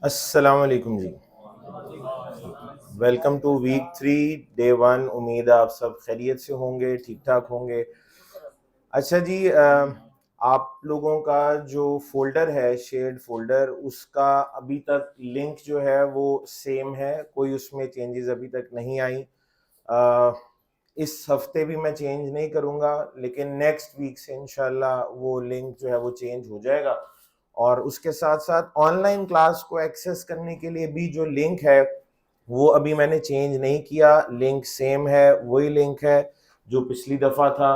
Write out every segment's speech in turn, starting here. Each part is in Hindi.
अस्सलाम वालेकुम जी। Welcome to week 3 day 1। उम्मीद है आप सब खैरियत से होंगे, ठीक ठाक होंगे। अच्छा जी, आप लोगों का जो फ़ोल्डर है, शेयर्ड फ़ोल्डर, उसका अभी तक लिंक जो है वो सेम है, कोई उसमें चेंजेस अभी तक नहीं आई। अ, इस हफ्ते भी मैं चेंज नहीं करूँगा, लेकिन नेक्स्ट वीक से इंशाल्लाह वो लिंक जो है वो चेंज हो जाएगा। और उसके साथ-साथ ऑनलाइन क्लास को एक्सेस करने के लिए भी जो लिंक है, वो अभी मैंने चेंज नहीं किया, लिंक सेम है, वही लिंक है जो पिछली दफ़ा था।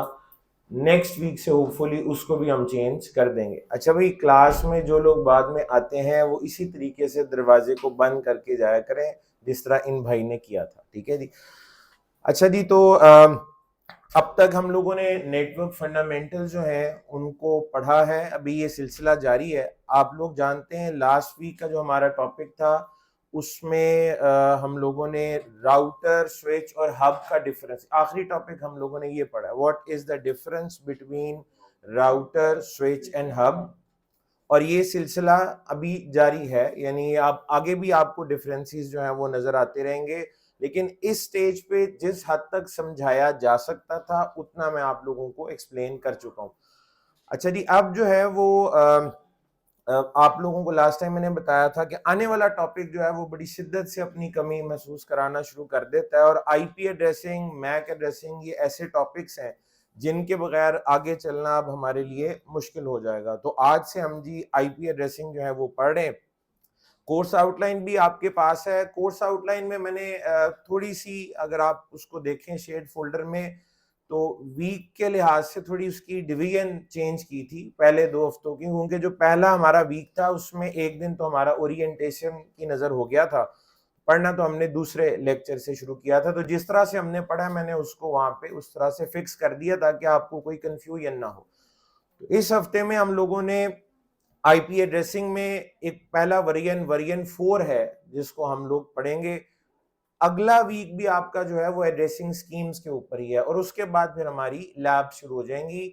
नेक्स्ट वीक से होपफुली उसको भी हम चेंज कर देंगे। अच्छा भाई, क्लास में जो लोग बाद में आते हैं वो इसी तरीके से दरवाजे को बंद करके जाया करें जिस तरह इन भाई ने किया था, ठीक है जी। अच्छा जी, तो अब तक हम लोगों ने नेटवर्क फंडामेंटल जो है उनको पढ़ा है, अभी ये सिलसिला जारी है। आप लोग जानते हैं लास्ट वीक का जो हमारा टॉपिक था उसमें हम लोगों ने राउटर, स्विच और हब का डिफरेंस, आखिरी टॉपिक हम लोगों ने ये पढ़ा, what is the difference between router, switch and hub. और ये सिलसिला अभी जारी है, यानी आप आगे भी आपको डिफरेंसेस जो हैं वो नजर आते रहेंगे, लेकिन इस स्टेज पे जिस हद तक समझाया जा सकता था उतना मैं आप लोगों को एक्सप्लेन कर चुका हूँ। अच्छा जी, अब जो है वो आप लोगों को लास्ट टाइम मैंने बताया था कि आने वाला टॉपिक जो है वो बड़ी शिद्दत से अपनी कमी महसूस कराना शुरू कर देता है, और आईपी एड्रेसिंग, मैक एड्रेसिंग, ये ऐसे टॉपिक्स हैं जिनके बगैर आगे चलना अब हमारे लिए मुश्किल हो जाएगा। तो आज से हम जी आईपी एड्रेसिंग जो है वो पढ़ रहे हैं। कोर्स आउटलाइन भी आपके पास है। कोर्स आउटलाइन में मैंने थोड़ी सी, अगर आप उसको देखें शेयर्ड फोल्डर में, तो वीक के लिहाज से थोड़ी उसकी डिवीजन चेंज की थी पहले 2 हफ्तों की, क्योंकि जो पहला हमारा वीक था उसमें एक दिन तो हमारा ओरिएंटेशन की नज़र हो गया था, पढ़ना तो हमने दूसरे लेक्चर से शुरू किया था, तो जिस तरह से हमने पढ़ा मैंने उसको वहां पे उस तरह से फिक्स कर दिया ताकि आपको कोई कंफ्यूजन ना हो। तो इस हफ्ते में हम लोगों ने आईपी एड्रेसिंग में एक पहला वर्जन वर्जन 4 है जिसको हम लोग पढ़ेंगे। अगला वीक भी आपका जो है वो एड्रेसिंग स्कीम्स के ऊपर ही है, और उसके बाद फिर हमारी लैब शुरू हो जाएंगी।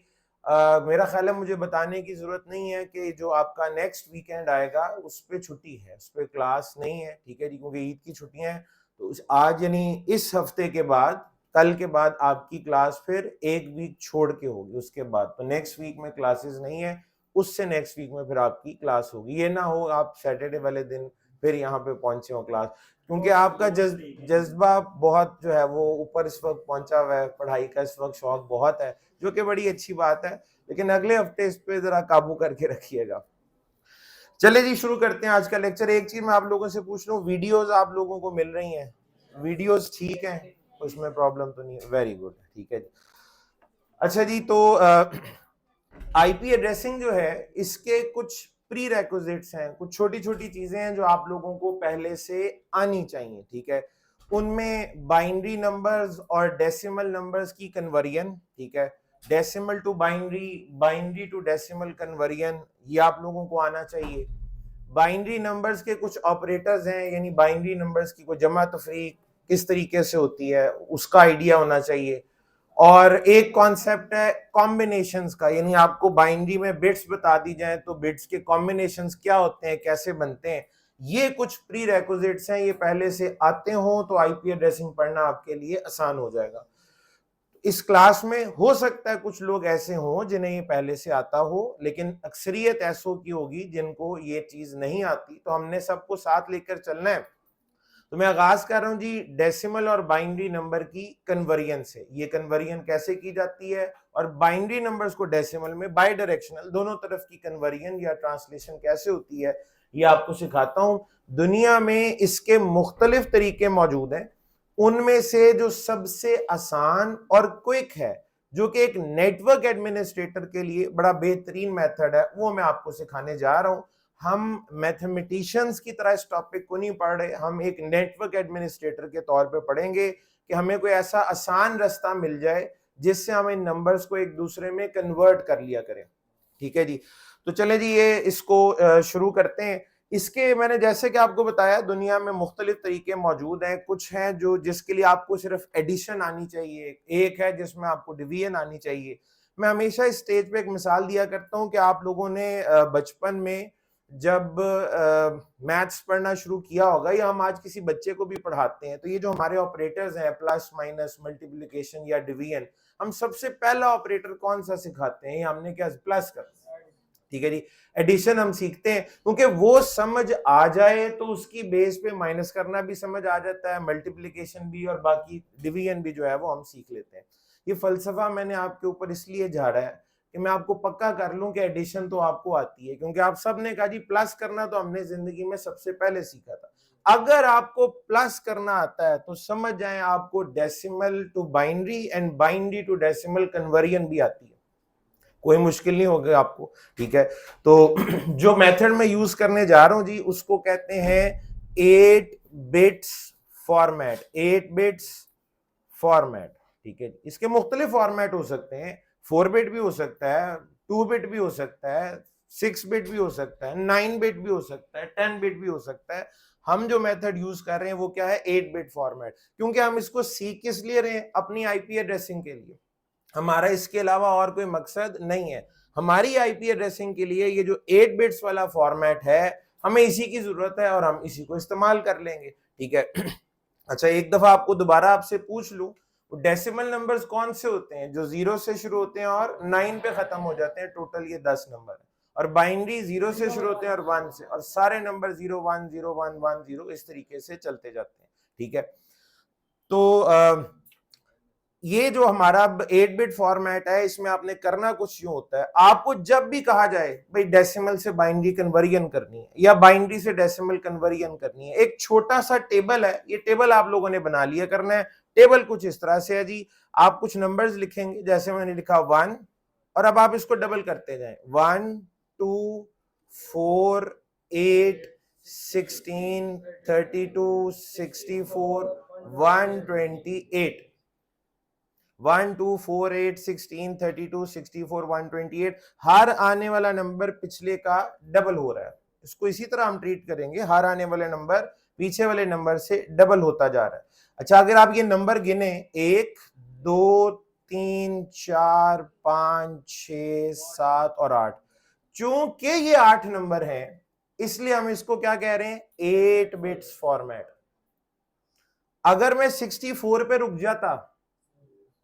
मेरा ख्याल है मुझे बताने की जरूरत नहीं है कि जो आपका नेक्स्ट वीकेंड आएगा उस पर छुट्टी है, उस पर क्लास नहीं है, ठीक है जी, क्योंकि ईद की छुट्टियां हैं। तो आज यानी इस हफ्ते के बाद, कल के बाद आपकी क्लास फिर एक वीक छोड़ के होगी, उसके बाद तो नेक्स्ट वीक में क्लासेस नहीं है, उससे नेक्स्ट वीक में फिर आपकी क्लास होगी। ये ना हो आप सैटरडे वाले दिन फिर यहाँ पे पहुंचे हो क्लास, क्योंकि आपका जज्बा बहुत जो है वो ऊपर इस वक्त पहुंचा हुआ है, पढ़ाई का इस वक्त शौक बहुत है, जो कि बड़ी अच्छी बात है, लेकिन अगले हफ्ते इस पे जरा काबू करके रखिएगा। चले जी, शुरू करते हैं आज का लेक्चर। एक चीज मैं आप लोगों से पूछ लूं, वीडियोस आप लोगों को मिल रही हैं? वीडियोस ठीक हैं, उसमें प्रॉब्लम तो नहीं है? वेरी गुड, ठीक है जी। अच्छा जी, तो आईपी एड्रेसिंग जो है इसके कुछ प्री रेक्विजिट्स हैं, कुछ छोटी छोटी चीजें हैं जो आप लोगों को पहले से आनी चाहिए, ठीक है। उनमें बाइनरी नंबर्स और डेसिमल नंबर्स की कन्वर्जन, ठीक है, decimal to binary, binary to decimal conversion, ये आप लोगों को आना चाहिए। बाइनरी नंबर्स के कुछ ऑपरेटर्स हैं, यानी बाइनरी नंबर्स की कोई जमा तफरीक किस तरीके से होती है उसका आइडिया होना चाहिए। और एक कॉन्सेप्ट है कॉम्बिनेशंस का, यानी आपको बाइनरी में बिट्स बता दी जाए तो बिट्स के कॉम्बिनेशंस क्या होते हैं, कैसे बनते हैं। ये कुछ प्री रेक्विजिट्स हैं, ये पहले से आते हो तो आईपी एड्रेसिंग पढ़ना आपके लिए आसान हो जाएगा। इस क्लास में हो सकता है कुछ लोग ऐसे हों जिन्हें ये पहले से आता हो, लेकिन अक्सरियत ऐसों की होगी जिनको ये चीज नहीं आती, तो हमने सबको साथ लेकर चलना है। तो मैं आगाज कर रहा हूं जी डेसिमल और बाइनरी नंबर की कन्वर्जन से। ये कन्वर्जन कैसे की जाती है, और बाइनरी नंबर्स को डेसिमल में बाई डायरेक्शनल दोनों तरफ की कन्वर्जन या ट्रांसलेशन कैसे होती है, ये आपको सिखाता हूं। दुनिया में इसके मुख्तलिफ तरीके मौजूद हैं, उनमें से जो सबसे आसान और क्विक है, जो कि एक नेटवर्क एडमिनिस्ट्रेटर के लिए बड़ा बेहतरीन मेथड है, वो मैं आपको सिखाने जा रहा हूं। हम मैथमेटिशियंस की तरह इस टॉपिक को नहीं पढ़ रहे, हम एक नेटवर्क एडमिनिस्ट्रेटर के तौर पे पढ़ेंगे कि हमें कोई ऐसा आसान रास्ता मिल जाए जिससे हम इन नंबर्स को एक दूसरे में कन्वर्ट कर लिया करें, ठीक है जी। तो चले जी, ये इसको शुरू करते हैं। इसके मैंने जैसे कि आपको बताया दुनिया में मुख्तलिफ तरीके मौजूद हैं, कुछ हैं जो जिसके लिए आपको सिर्फ एडिशन आनी चाहिए, एक है जिसमें आपको डिवीजन आनी चाहिए। मैं हमेशा इस स्टेज पे एक मिसाल दिया करता हूं कि आप लोगों ने बचपन में जब मैथ्स पढ़ना शुरू किया होगा या हम आज किसी बच्चे को भी पढ़ाते हैं, तो ये जो हमारे ऑपरेटर्स हैं, प्लस माइनस मल्टीप्लिकेशन या डिवीजन, हम सबसे पहला ऑपरेटर कौन सा सिखाते हैं? हमने क्या प्लस कर, ठीक है जी। एडिशन हम सीखते हैं क्योंकि वो समझ आ जाए तो उसकी बेस पे माइनस करना भी समझ आ जाता है, मल्टीप्लिकेशन भी, और बाकी डिवीजन भी जो है वो हम सीख लेते हैं। ये फलसफा मैंने आपके ऊपर इसलिए झाड़ा है कि मैं आपको पक्का कर लूं कि एडिशन तो आपको आती है, क्योंकि आप सब ने कहा जी प्लस करना तो हमने जिंदगी में सबसे पहले सीखा था। अगर आपको प्लस करना आता है तो समझ जाएं आपको decimal to binary and binary to decimal conversion भी आती है, कोई मुश्किल नहीं होगा आपको, ठीक है। तो जो मेथड मैं यूज करने जा रहा हूं जी उसको कहते हैं 8 बिट्स फॉर्मेट, 8 बिट्स फॉर्मेट, ठीक है। इसके मुख्तलिफ फॉर्मेट हो सकते हैं, 4 बिट भी हो सकता है, 2 बिट भी हो सकता है, 6 बिट भी हो सकता है, 9 बिट भी हो सकता है, 10 बिट भी हो सकता है। हम जो मेथड यूज कर रहे हैं वो क्या है? 8 बिट फॉर्मेट। क्योंकि हम इसको सीख किस लिए रहे हैं? अपनी आईपी एड्रेसिंग के लिए। हमारा इसके अलावा और कोई मकसद नहीं है। हमारी आईपी एड्रेसिंग के लिए ये जो 8 बिट्स वाला फॉर्मेट है, हमें इसी की जरूरत है और हम इसी को इस्तेमाल कर लेंगे, ठीक है। अच्छा, एक दफा आपको दोबारा आपसे पूछ लूं, डेसिमल नंबर्स कौन से होते हैं? जो 0 से शुरू होते हैं और 9 पे खत्म हो जाते हैं, टोटल ये 10 नंबर है। और बाइनरी 0 से शुरू होते हैं और 1 से, और सारे नंबर 0 1 0 1 1 0 इस तरीके से चलते जाते हैं, ठीक है। तो ये जो हमारा 8 बिट फॉर्मेट है, इसमें आपने करना कुछ यूं होता है, आपको जब भी कहा जाए भाई डेसिमल से बाइनरी कन्वर्जन करनी है या बाइनरी से डेसिमल कन्वर्जन करनी है, एक छोटा सा टेबल है, ये टेबल आप लोगों ने बना लिया करना है। टेबल कुछ इस तरह से है जी, आप कुछ नंबर्स लिखेंगे, जैसे मैंने लिखा 1, और अब आप इसको डबल करते जाएं, 1 2 4 8 16 32 64 128, 1 2 4 8 16 32 64 128। हर आने वाला नंबर पिछले का डबल हो रहा है, इसको इसी तरह हम ट्रीट करेंगे, हर आने वाले नंबर पीछे वाले नंबर से डबल होता जा रहा है। अच्छा, अगर आप ये नंबर गिने 1 2 3 4 5 6 7 और 8, चूंकि ये 8 नंबर है इसलिए हम इसको क्या कह रहे हैं? 8 बिट्स फॉर्मेट। अगर मैं 64 पे रुक जाता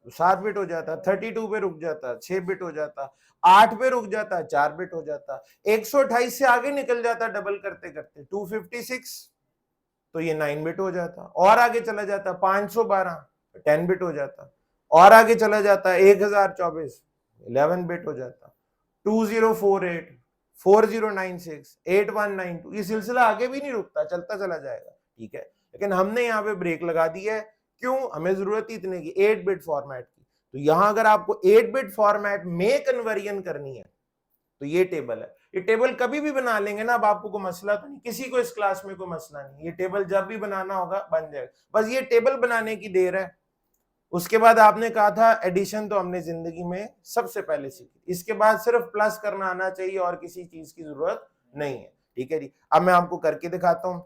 7 बिट हो जाता, 32 पे रुक जाता 6 बिट हो जाता, 8 पे रुक जाता 4 बिट हो जाता, 128 से आगे निकल जाता डबल करते करते 256, तो ये 9 बिट हो जाता, और आगे चला जाता 512 10 बिट हो जाता, और आगे चला जाता 1024 11 बिट हो जाता, 2048 4096 8192, ये सिलसिला आगे भी नहीं रुकता, चलता चला जाएगा, ठीक है। लेकिन हमने यहाँ पे ब्रेक लगा दी है, क्यों? हमें जरूरत ही इतने की 8 बिट फॉर्मेट की। तो यहां अगर आपको 8 बिट फॉर्मेट में कन्वर्जन करनी है तो ये टेबल है, ये टेबल कभी भी बना लेंगे ना, अब आपको कोई मसला तो नहीं, किसी को इस क्लास में कोई मसला नहीं, ये टेबल जब भी बनाना होगा बन जाएगा, बस ये टेबल बनाने की देर है। उसके बाद आपने कहा था एडिशन तो हमने जिंदगी में सबसे पहले सीखी, इसके बाद सिर्फ प्लस करना आना चाहिए और किसी चीज की जरूरत नहीं है, ठीक है जी। अब मैं आपको करके दिखाता हूं,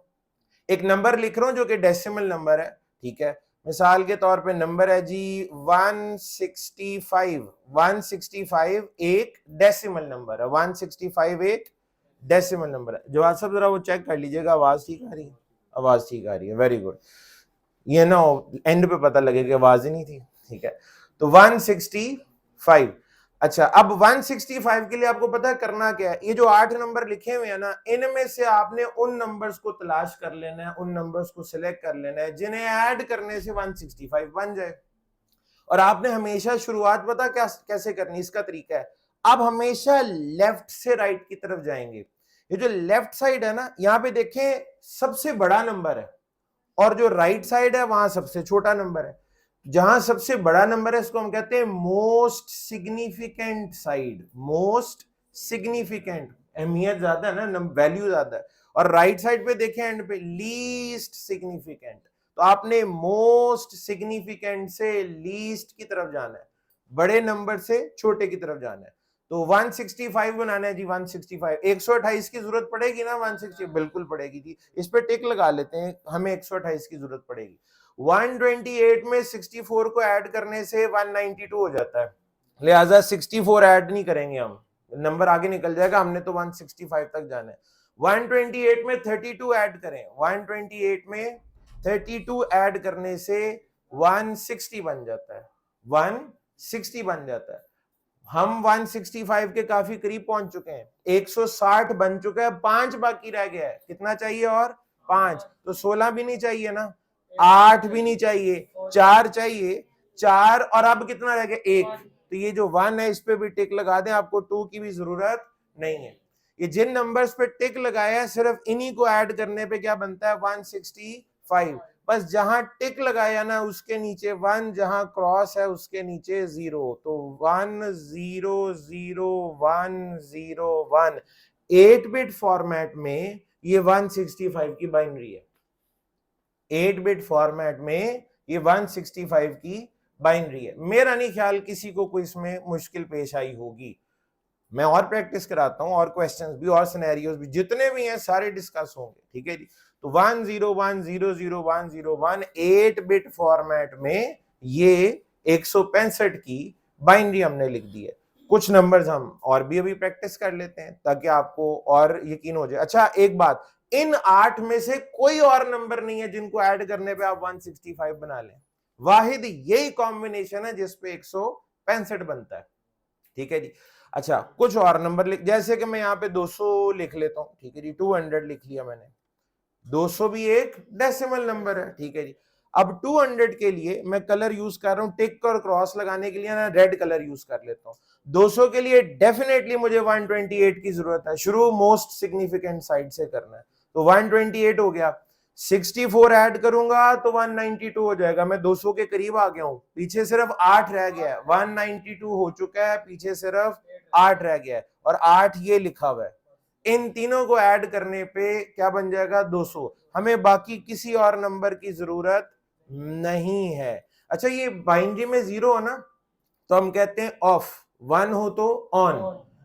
एक नंबर लिख रहा हूं जो कि डेसिमल नंबर है, ठीक है। मिसाल के तौर पे नंबर है जी 165, 165 एक डेसिमल नंबर है, 165 एक डेसिमल नंबर है। जवाब सब जरा वो चेक कर लीजिएगा, आवाज ठीक आ रही है? आवाज ठीक आ रही है, वेरी गुड। ये ना एंड पे पता लगे कि आवाज ही नहीं थी, ठीक है। तो 165। अच्छा, अब 165 के लिए आपको पता है करना क्या है? ये जो 8 नंबर लिखे हुए हैं ना, इनमें से आपने उन नंबर्स को तलाश कर लेना है, उन नंबर्स को सिलेक्ट कर लेना है जिन्हें ऐड करने से 165 बन जाए। और आपने हमेशा शुरुआत पता क्या कैसे करनी, इसका तरीका है, आप हमेशा लेफ्ट से राइट की तरफ जाएंगे। ये जो लेफ्ट साइड है ना, यहां पे देखें सबसे बड़ा नंबर है, और जो राइट साइड है वहां सबसे छोटा नंबर है। जहां सबसे बड़ा नंबर है इसको हम कहते हैं most significant side, most significant, अहमियत ज्यादा है ना, वैल्यू ज्यादा है। और राइट साइड पे देखें एंड पे लीस्ट सिग्निफिकेंट, तो आपने मोस्ट सिग्निफिकेंट से लीस्ट की तरफ जाना है, बड़े नंबर से छोटे की तरफ जाना है। तो 165 बनाना है जी, 165, 128 की जरूरत पड़ेगी ना? 160 बिल्कुल पड़ेगी जी, इस पे टिक लगा लेते हैं, हमें 128 की जरूरत पड़ेगी। 128 में 64 को ऐड करने से 192 हो जाता है, लिहाजा 64 ऐड नहीं करेंगे हम, नंबर आगे निकल जाएगा, हमने तो 165 तक जाना है। 128 में 32 ऐड करें, 128 में 32 ऐड करने से 160 बन जाता है, 160 बन जाता है। हम 165 के काफी करीब पहुंच चुके हैं, 160 बन चुका है, 5 बाकी रह गया है। कितना चाहिए और 5, तो 16 भी नहीं चाहिए ना, 8 भी नहीं चाहिए, 4 चाहिए, 4 और अब कितना रह गया 1, तो ये जो 1 है इस पे भी टिक लगा दें, आपको 2 की भी जरूरत नहीं है। ये जिन नंबर्स पे टिक लगाया है सिर्फ इन्हीं को ऐड करने पे क्या बनता है 165, बस जहां टिक लगाया ना उसके नीचे 1, जहां क्रॉस है उसके नीचे 0, तो 1 0 0 1 0 1। 8-बिट फॉर्मेट में ये 165 की बाइनरी है, 8-बिट फॉर्मेट में ये 165 की बाइनरी है। मेरा नहीं ख्याल किसी को कोई इसमें मुश्किल पेश आई होगी। मैं और प्रैक्टिस कराता हूं, और क्वेश्चंस भी और सिनेरियोज भी जितने भी हैं सारे डिस्कस होंगे, ठीक है जी। तो 1 0 1 0 0 1 0 1 8-बिट फॉर्मेट में ये 165 की बाइनरी हमने लिख दी है। कुछ नंबर्स हम और भी अभी प्रैक्टिस कर लेते हैं ताकि आपको और यकीन हो जाए। अच्छा एक बात, इन 8 में से कोई और नंबर नहीं है जिनको ऐड करने पे आप 165 बना लें, वाहिद यही कॉम्बिनेशन है जिसपे 165 बनता है, ठीक है जी। अच्छा कुछ और नंबर लिख, जैसे कि मैं यहाँ पे 200 लिख लेता हूँ, ठीक है जी, 200 लिख लिया मैंने, 200 भी एक डेसिमल नंबर है, ठीक है जी। अब 200 के लिए मैं कलर यूज कर रहा हूं, टिक और क्रॉस लगाने के लिए ना रेड कलर यूज कर लेता हूं। 200 के लिए डेफिनेटली मुझे 128 की जरूरत है, शुरू मोस्ट सिग्निफिकेंट साइड से करना है, तो 128 हो गया। 64 ऐड करूंगा तो 192 हो जाएगा, मैं 200 के करीब आ गया हूं, पीछे सिर्फ 8 रह गया है, 192 हो चुका है, पीछे सिर्फ 8 रह गया है, और 8 ये लिखा हुआ है। इन तीनों को ऐड करने पे क्या बन जाएगा 200, हमें बाकी किसी और नंबर की जरूरत नहीं है। अच्छा ये बाइनरी में 0 है ना, तो हम कहते हैं ऑफ, 1 हो तो ऑन,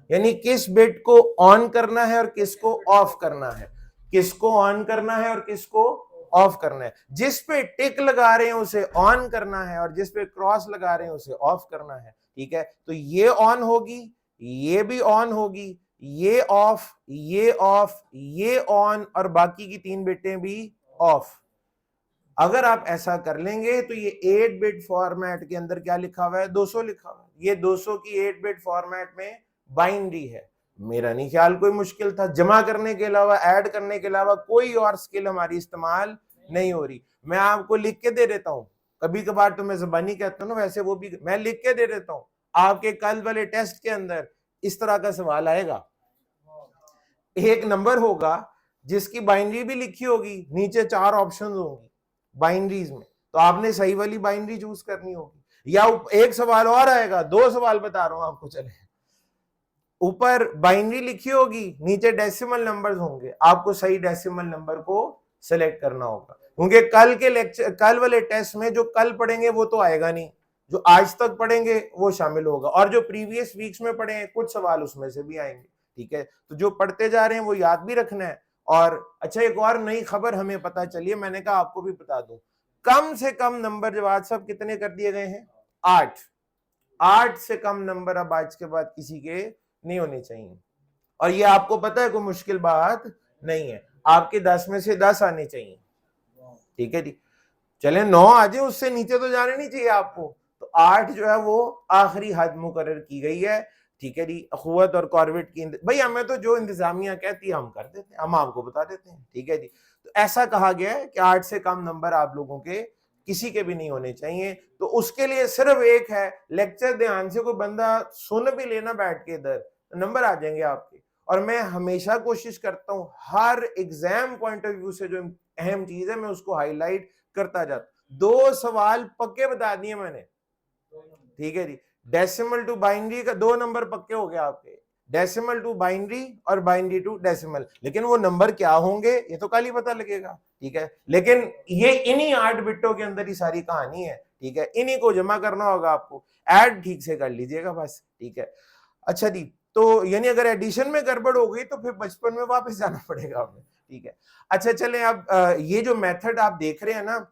यानी किस बिट को ऑन करना है और किसको ऑफ करना है, किसको ऑन करना है और किसको ऑफ करना है। जिस पे टिक लगा रहे हैं उसे ऑन करना है और जिस पे क्रॉस लगा रहे हैं उसे ऑफ करना है, ठीक है। तो ये ऑन होगी, ये भी ऑन होगी, ये ऑफ, ये ऑफ, ये ऑन, और बाकी की 3 बिटें भी ऑफ। अगर आप ऐसा कर लेंगे तो ये 8-बिट फॉर्मेट के अंदर क्या लिखा हुआ है 200 लिखा हुआ है, ये 200 की 8-बिट फॉर्मेट में बाइनरी है। मेरा नहीं ख्याल कोई मुश्किल था, जमा करने के अलावा ऐड करने के अलावा कोई और स्किल हमारी इस्तेमाल नहीं हो रही। मैं आपको लिख के दे देता हूं, कभी कभार तो मैं ज़बानी कहता हूं ना, वैसे वो भी मैं लिख के दे देता हूं। आपके कल वाले टेस्ट के अंदर इस तरह का सवाल आएगा, एक नंबर होगा जिसकी बाइनरी भी लिखी होगी, नीचे 4 ऑप्शन होंगी बाइनरीज में, तो आपने सही वाली बाइनरी चूज करनी होगी। या एक सवाल और आएगा, 2 सवाल बता रहा हूं आपको, चले, ऊपर बाइनरी लिखी होगी, नीचे डेसिमल नंबर्स होंगे, आपको सही डेसिमल नंबर को सिलेक्ट करना होगा, क्योंकि कल के लेक्चर, कल वाले टेस्ट में जो कल पढ़ेंगे वो तो आएगा नहीं, जो आज तक पढ़ेंगे वो शामिल होगा, और जो प्रीवियस वीक्स में पढ़े हैं कुछ सवाल उसमें से भी आएंगे, ठीक है। तो जो पढ़ते जा रहे हैं वो याद भी रखना है। और अच्छा एक और नई खबर हमें पता चली है, मैंने कहा आपको भी बता दूं, कम से कम नंबर जब आज सब कितने कर दिए गए हैं 8, 8 से कम नंबर अब आज के बाद किसी के नहीं होने चाहिए। और ये आपको पता है कोई मुश्किल बात नहीं है, आपके 10 में से 10 आने चाहिए, ठीक है जी। चले 9 आ जाए, उससे नीचे तो जाने नहीं चाहिए आपको, तो 8 जो है वो आखिरी हद मुकर्रर की गई है, ठीक है जी। अखुवत और कॉर्बेट की भाई हमें तो जो इंतजामिया कहती है हम कर देते हैं, हम आपको बता देते हैं, ठीक है जी। तो ऐसा कहा गया है कि 8 से कम नंबर आप लोगों के किसी के भी नहीं होने चाहिए। तो उसके लिए सिर्फ एक है, लेक्चर ध्यान से कोई बंदा सुन भी लेना बैठ के इधर, तो नंबर आ जाएंगे आपके। और मैं हमेशा कोशिश करता हूं हर एग्जाम पॉइंट ऑफ व्यू से जो अहम चीज है मैं उसको हाईलाइट करता जाता। 2 सवाल पक्के बता दिए मैंने, ठीक है जी। डेसिमल टू बाइनरी का 2 नंबर पक्के हो गए आपके, डेसिमल टू बाइनरी और बाइनरी टू डेसिमल, लेकिन वो नंबर क्या होंगे ये तो कल ही पता लगेगा, ठीक है। लेकिन ये इन्हीं 8 बिट्टों के अंदर ही सारी कहानी है, ठीक है। इन्हीं को जमा करना होगा आपको, ऐड ठीक से कर लीजिएगा बस, ठीक है। अच्छा जी, तो यानी अगर एडिशन में गड़बड़ हो गई तो फिर बचपन में वापस जाना पड़ेगा हमें, ठीक है। अच्छा चलें, अब ये जो मेथड आप देख रहे हैं ना,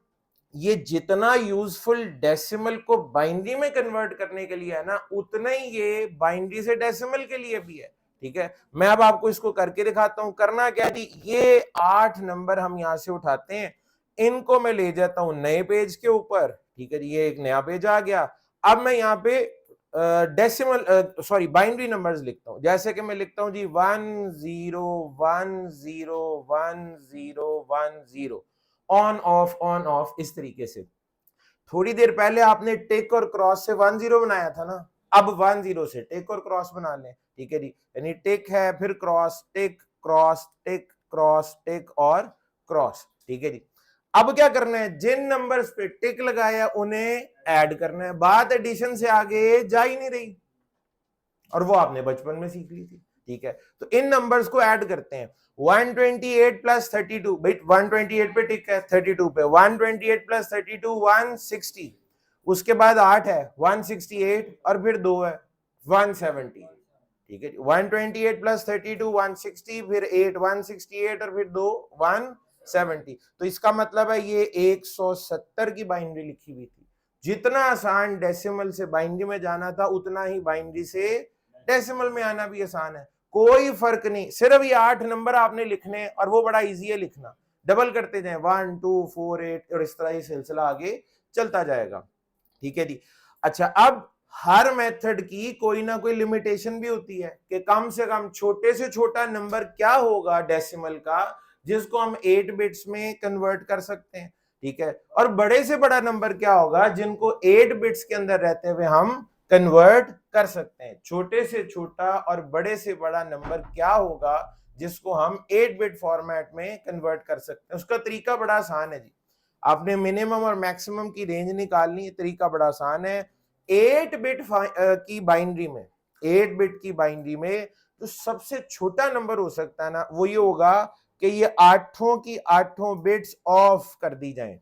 ये जितना यूजफुल डेसिमल को बाइनरी में कन्वर्ट करने के लिए है ना, उतना ही ये बाइनरी से डेसिमल के लिए भी है, ठीक है, मैं अब आपको इसको करके दिखाता हूं। करना क्या जी, ये 8 नंबर हम यहां से उठाते हैं, इनको मैं ले जाता हूं नए पेज के ऊपर, ठीक है जी, ये एक नया पेज आ गया। अब मैं यहाँ पे डेसिमल सॉरी बाइनरी नंबर्स लिखता हूं, जैसे कि मैं लिखता हूं जी 10101010 ऑन ऑफ इस तरीके से। थोड़ी देर पहले आपने टिक और क्रॉस से 10 बनाया था ना, अब 10 से टिक और क्रॉस बना लें, ठीक है जी, यानी टिक है फिर cross, tick cross, tick cross, टिक और क्रॉस, ठीक है जी। अब क्या करना है, जिन नंबर्स पे टिक लगाया उन्हें ऐड करना है। बात एडिशन से आगे जा ही नहीं रही, और वो आपने बचपन में सीख ली थी, ठीक है। तो इन नंबर्स को ऐड करते हैं। 128 प्लस 32, भाई 128 पे टिक है, 32 पे 128 प्लस 32 160, उसके बाद 8 है 168 और फिर 2 है 170, ठीक है। 128 प्लस 32 160, फिर 8 168 और फिर 2 170। तो इसका मतलब है ये 170 की बाइनरी लिखी हुई थी। जितना आसान डेसिमल से बाइनरी में जाना था, उतना ही बाइनरी से डेसिमल में आना भी आसान है, कोई फर्क नहीं। सिर्फ ये 8 नंबर आपने लिखने, और वो बड़ा इजी है लिखना, डबल करते जाएं 1 2 4 8 और इस तरह ये सिलसिला आगे चलता जाएगा, ठीक है जी। अच्छा, अब हर मेथड की कोई ना कोई लिमिटेशन भी होती है कि कम से कम छोटे से छोटा नंबर क्या होगा डेसिमल का जिसको हम 8 बिट्स में कन्वर्ट कर सकते हैं, ठीक है, और बड़े से बड़ा नंबर क्या होगा जिनको 8 बिट्स के अंदर रहते हुए हम कन्वर्ट कर सकते हैं। छोटे से छोटा और बड़े से बड़ा नंबर क्या होगा जिसको हम 8 बिट फॉर्मेट में कन्वर्ट कर सकते हैं। उसका तरीका बड़ा आसान है जी, आपने मिनिमम और मैक्सिमम की रेंज निकालनी है, तरीका बड़ा आसान है। 8 बिट की बाइनरी में, 8 बिट की बाइनरी में जो सबसे छोटा नंबर हो सकता है ना, वो ये होगा कि ये आठों की आठों बिट्स ऑफ कर दी जाएं।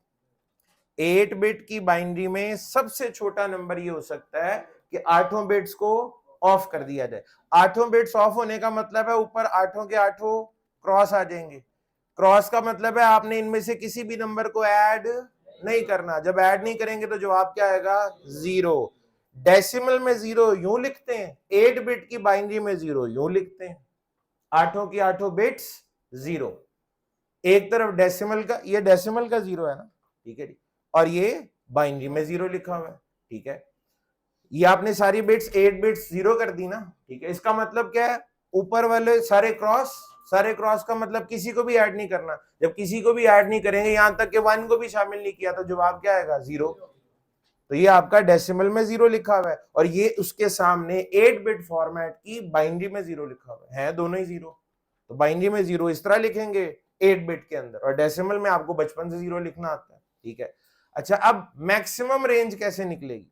8 बिट की बाइनरी में सबसे छोटा नंबर ये हो सकता है कि आठों बिट्स को ऑफ कर दिया जाए। आठों बिट्स ऑफ होने का मतलब है ऊपर आठों के आठों क्रॉस आ जाएंगे। क्रॉस का मतलब है आपने इनमें से किसी भी नंबर को ऐड नहीं करना। जब ऐड नहीं करेंगे तो जवाब क्या आएगा, 0। डेसिमल में 0 यूं लिखते हैं, 8 बिट की बाइनरी में 0 यूं लिखते हैं, आठों की आठों बिट्स 0। एक तरफ डेसिमल का, ये डेसिमल का 0 है ना, ठीक है जी, और ये बाइनरी में 0 लिखा हुआ है, ठीक है। ये आपने सारी बिट्स 8 बिट्स 0 कर दी ना, ठीक है। इसका मतलब क्या है, ऊपर वाले सारे क्रॉस, सारे क्रॉस का मतलब किसी को भी ऐड नहीं करना। जब किसी को भी ऐड नहीं करेंगे, यहां तक कि 1 को भी शामिल नहीं किया, तो जवाब क्या आएगा, 0। तो ये आपका डेसिमल में 0 लिखा हुआ है, और ये उसके सामने 8 बिट फॉर्मेट की बाइनरी में 0 लिखा हुआ है दोनों ही 0। तो बाइनरी में 0 इस तरह लिखेंगे 8 बिट के अंदर, और डेसिमल में आपको बचपन से 0 लिखना आता है, ठीक है। अच्छा, अब मैक्सिमम रेंज कैसे निकलेगी।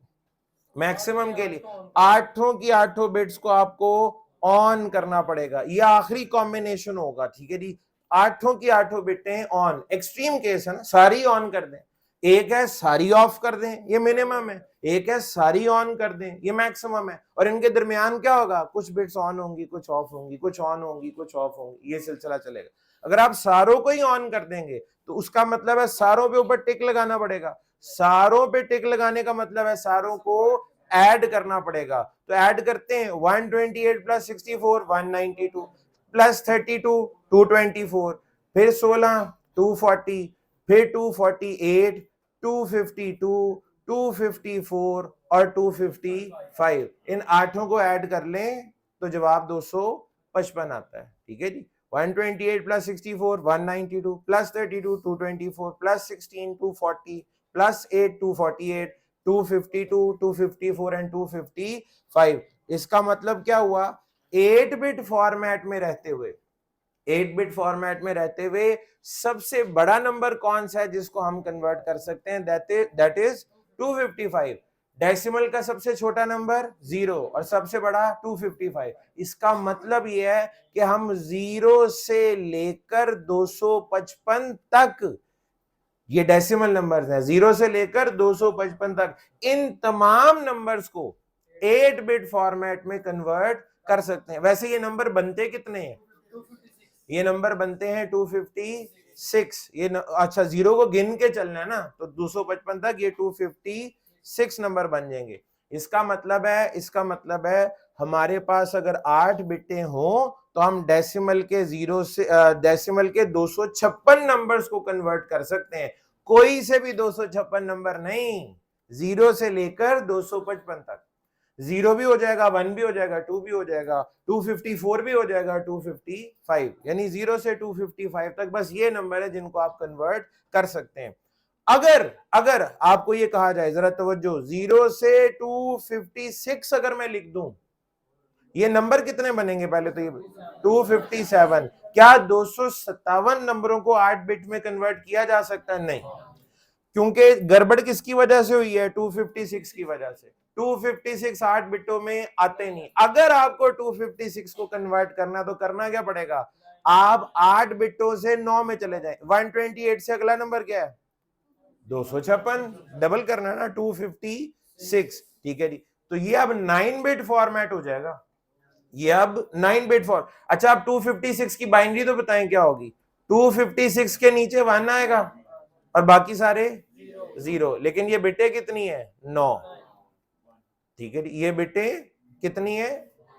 मैक्सिमम के लिए आठों की आठों बिट्स को आपको ऑन करना पड़ेगा, यह आखिरी कॉम्बिनेशन होगा, ठीक है जी। आठों की आठों बिटें ऑन, एक्सट्रीम केस है ना, सारी ऑन कर दें। एक है सारी ऑफ कर दें, ये मिनिमम है। एक है सारी ऑन कर दें, ये मैक्सिमम है। और इनके दरमियान क्या होगा, कुछ बिट्स ऑन होंगी, कुछ ऑफ होंगी, कुछ ऑन होंगी, कुछ ऑफ होंगी, ये सिलसिला चलेगा। अगर आप सारों को ही ऑन कर देंगे तो उसका मतलब है सारों पे ऊपर टिक लगाना पड़ेगा। सारों पे टिक लगाने का मतलब है सारों को ऐड करना पड़ेगा। तो ऐड करते हैं, 128 प्लस 64 192 प्लस 32 224, फिर 16 240, फिर 248 252 254 और 255। इन आठों को ऐड कर लें तो जवाब 255 आता है, ठीक है जी। 128 plus 64 192 plus 32 224 plus 16 240 plus 8 248 252 254 and 255। इसका मतलब क्या हुआ, 8 बिट फॉर्मेट में रहते हुए, 8 बिट फॉर्मेट में रहते हुए सबसे बड़ा नंबर कौन सा है जिसको हम कन्वर्ट कर सकते हैं, दैट इज 255। डेसिमल का सबसे छोटा नंबर 0 और सबसे बड़ा 255। इसका मतलब यह है कि हम 0 से लेकर 255 तक, ये डेसिमल नंबर्स हैं, 0 से लेकर 255 तक, इन तमाम नंबर्स को 8 बिट फॉर्मेट में कन्वर्ट कर सकते हैं। वैसे ये नंबर बनते कितने हैं, ये नंबर बनते हैं 256। अच्छा, 0 को गिन के चलना है ना, तो 255 तक ये 256 नंबर बन जाएंगे। इसका मतलब है हमारे पास अगर 8 बिटें हो तो हम डेसिमल के 256 नंबर्स को कन्वर्ट कर सकते हैं, कोई से भी 256 नंबर नहीं, 0 से लेकर 255 तक। 0 भी हो जाएगा, 1 भी हो जाएगा, 2 भी हो जाएगा, 254 भी हो जाएगा, 255, यानी 0 से 255 तक बस ये नंबर है जिनको आप कन्वर्ट कर सकते हैं। अगर अगर आपको ये कहा जाए, जरा तवज्जो, 0 से 256 अगर मैं लिख दूं, ये नंबर कितने बनेंगे? पहले तो ये 257, क्या 257 नंबरों को 8 बिट में कन्वर्ट किया जा सकता है? नहीं, क्योंकि गड़बड़ किसकी वजह से हुई है? 256 की वजह से। 256 8 बिटों में आते नहीं। अगर आपको 256 को कन्वर्ट करना तो करना क्या पड़ेगा? आप 8 बिटों से 9 में चले जाएं। 128 से अगला नंबर क्या है? 256, डबल करना ना, 256, ठीक है जी। तो ये अब 9 बिट फॉर्मेट हो जाएगा, ये अब 9 बिट फॉर्म। अच्छा, अब 256 की बाइनरी तो बताएं क्या होगी? 256 के नीचे 1 आएगा और बाकी सारे 0, लेकिन ये बिटे कितनी है? 9, ठीक है। ये बिटे कितनी है?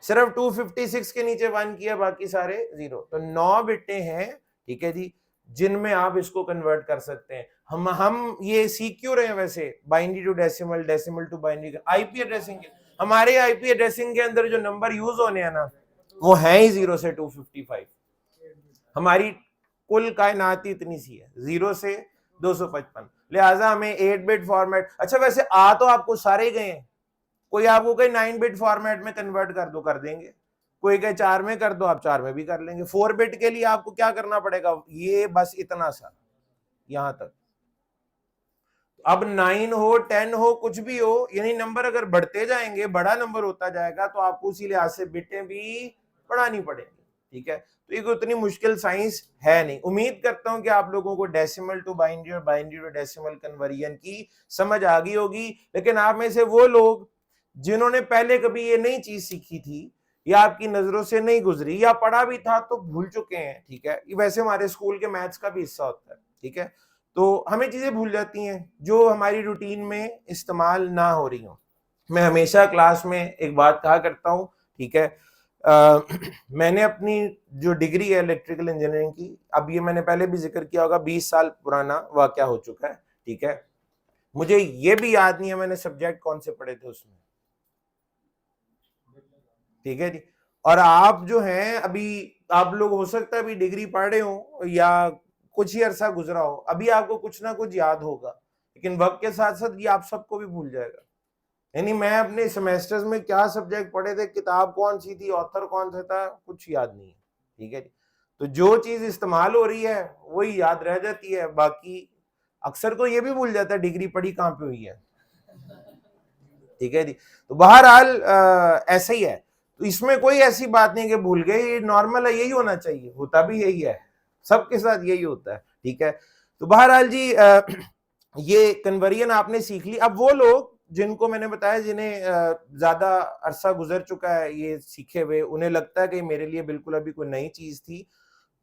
सिर्फ 256 के नीचे 1 किया, बाकी सारे 0, तो 9 बिटे हैं, ठीक है जी, जिनमें आप इसको कन्वर्ट कर सकते हैं। हम ये सीख क्यों रहे हैं वैसे? Binary to decimal, decimal to binary, IP addressing. हमारे आईपी एड्रेसिंग के अंदर जो नंबर यूज होने हैं ना, वो है ही 0 से 255। हमारी कुल कायनात ही इतनी सी है, 0 से 255, लिहाजा हमें 8 बिट फॉर्मेट। अच्छा, वैसे आ तो आपको सारे गए हैं, कोई आपको कहे 9 बिट फॉर्मेट में कन्वर्ट कर दो, कर देंगे, कोई कहे 4 में कर दो, आप 4 में भी कर लेंगे। 4 बिट के लिए आपको क्या करना पड़ेगा? ये बस इतना सा, यहां तक। अब 9 हो, 10 हो, कुछ भी हो, यानी नंबर अगर बढ़ते जाएंगे, बड़ा नंबर होता जाएगा, तो आपको उसी लिहाज से बिटें भी बढ़ानी पड़ेंगी, ठीक है। तो ये उतनी मुश्किल साइंस है नहीं। उम्मीद करता हूं कि आप लोगों को डेसिमल टू बाइनरी और बाइनरी टू डेसिमल कन्वर्जन की समझ आ गई होगी। लेकिन आप में से वो लोग जिन्होंने पहले कभी ये नई चीज सीखी थी, या आपकी नजरों से नहीं गुजरी, या पढ़ा भी था तो भूल चुके हैं, ठीक है, ये वैसे हमारे स्कूल के मैथ्स का भी हिस्सा होता है, ठीक है, तो हमें चीजें भूल जाती हैं जो हमारी रूटीन में इस्तेमाल ना हो रही हो। मैं हमेशा क्लास में एक बात कहा करता हूं, ठीक है, मैंने अपनी जो डिग्री है इलेक्ट्रिकल इंजीनियरिंग की, अब ये मैंने पहले भी जिक्र किया होगा, 20 साल पुराना वाकया हो चुका है, ठीक है। मुझे ये भी याद नहीं है मैंने सब्जेक्ट कौन से पढ़े थे उसमें, ठीक है जी। और आप जो हैं अभी, आप लोग हो सकता है अभी डिग्री पढ़ रहे हो या कुछ ही अरसा गुजरा हो, अभी आपको कुछ ना कुछ याद होगा, लेकिन वक्त के साथ साथ ये आप सबको भी भूल जाएगा। यानी मैं अपने सेमेस्टर्स में क्या सब्जेक्ट पढ़े थे, किताब कौन सी थी, ऑथर कौन सा था, कुछ याद नहीं है, ठीक है जी। तो जो चीज इस्तेमाल हो रही है वही याद रह जाती है, बाकी अक्सर को ये भी भूल जाता है डिग्री पढ़ी कहाँ पे हुई है, ठीक है जी। तो बहरहाल ऐसा ही है, तो इसमें कोई ऐसी बात नहीं कि भूल गए, ये नॉर्मल है, यही होना चाहिए, होता भी यही है, सबके साथ यही होता है, ठीक है। तो बहरहाल जी ये कन्वर्जन आपने सीख ली। अब वो लोग जिनको मैंने बताया, जिन्हें ज्यादा अरसा गुजर चुका है ये सीखे हुए, उन्हें लगता है कि मेरे लिए बिल्कुल अभी कोई नई चीज थी,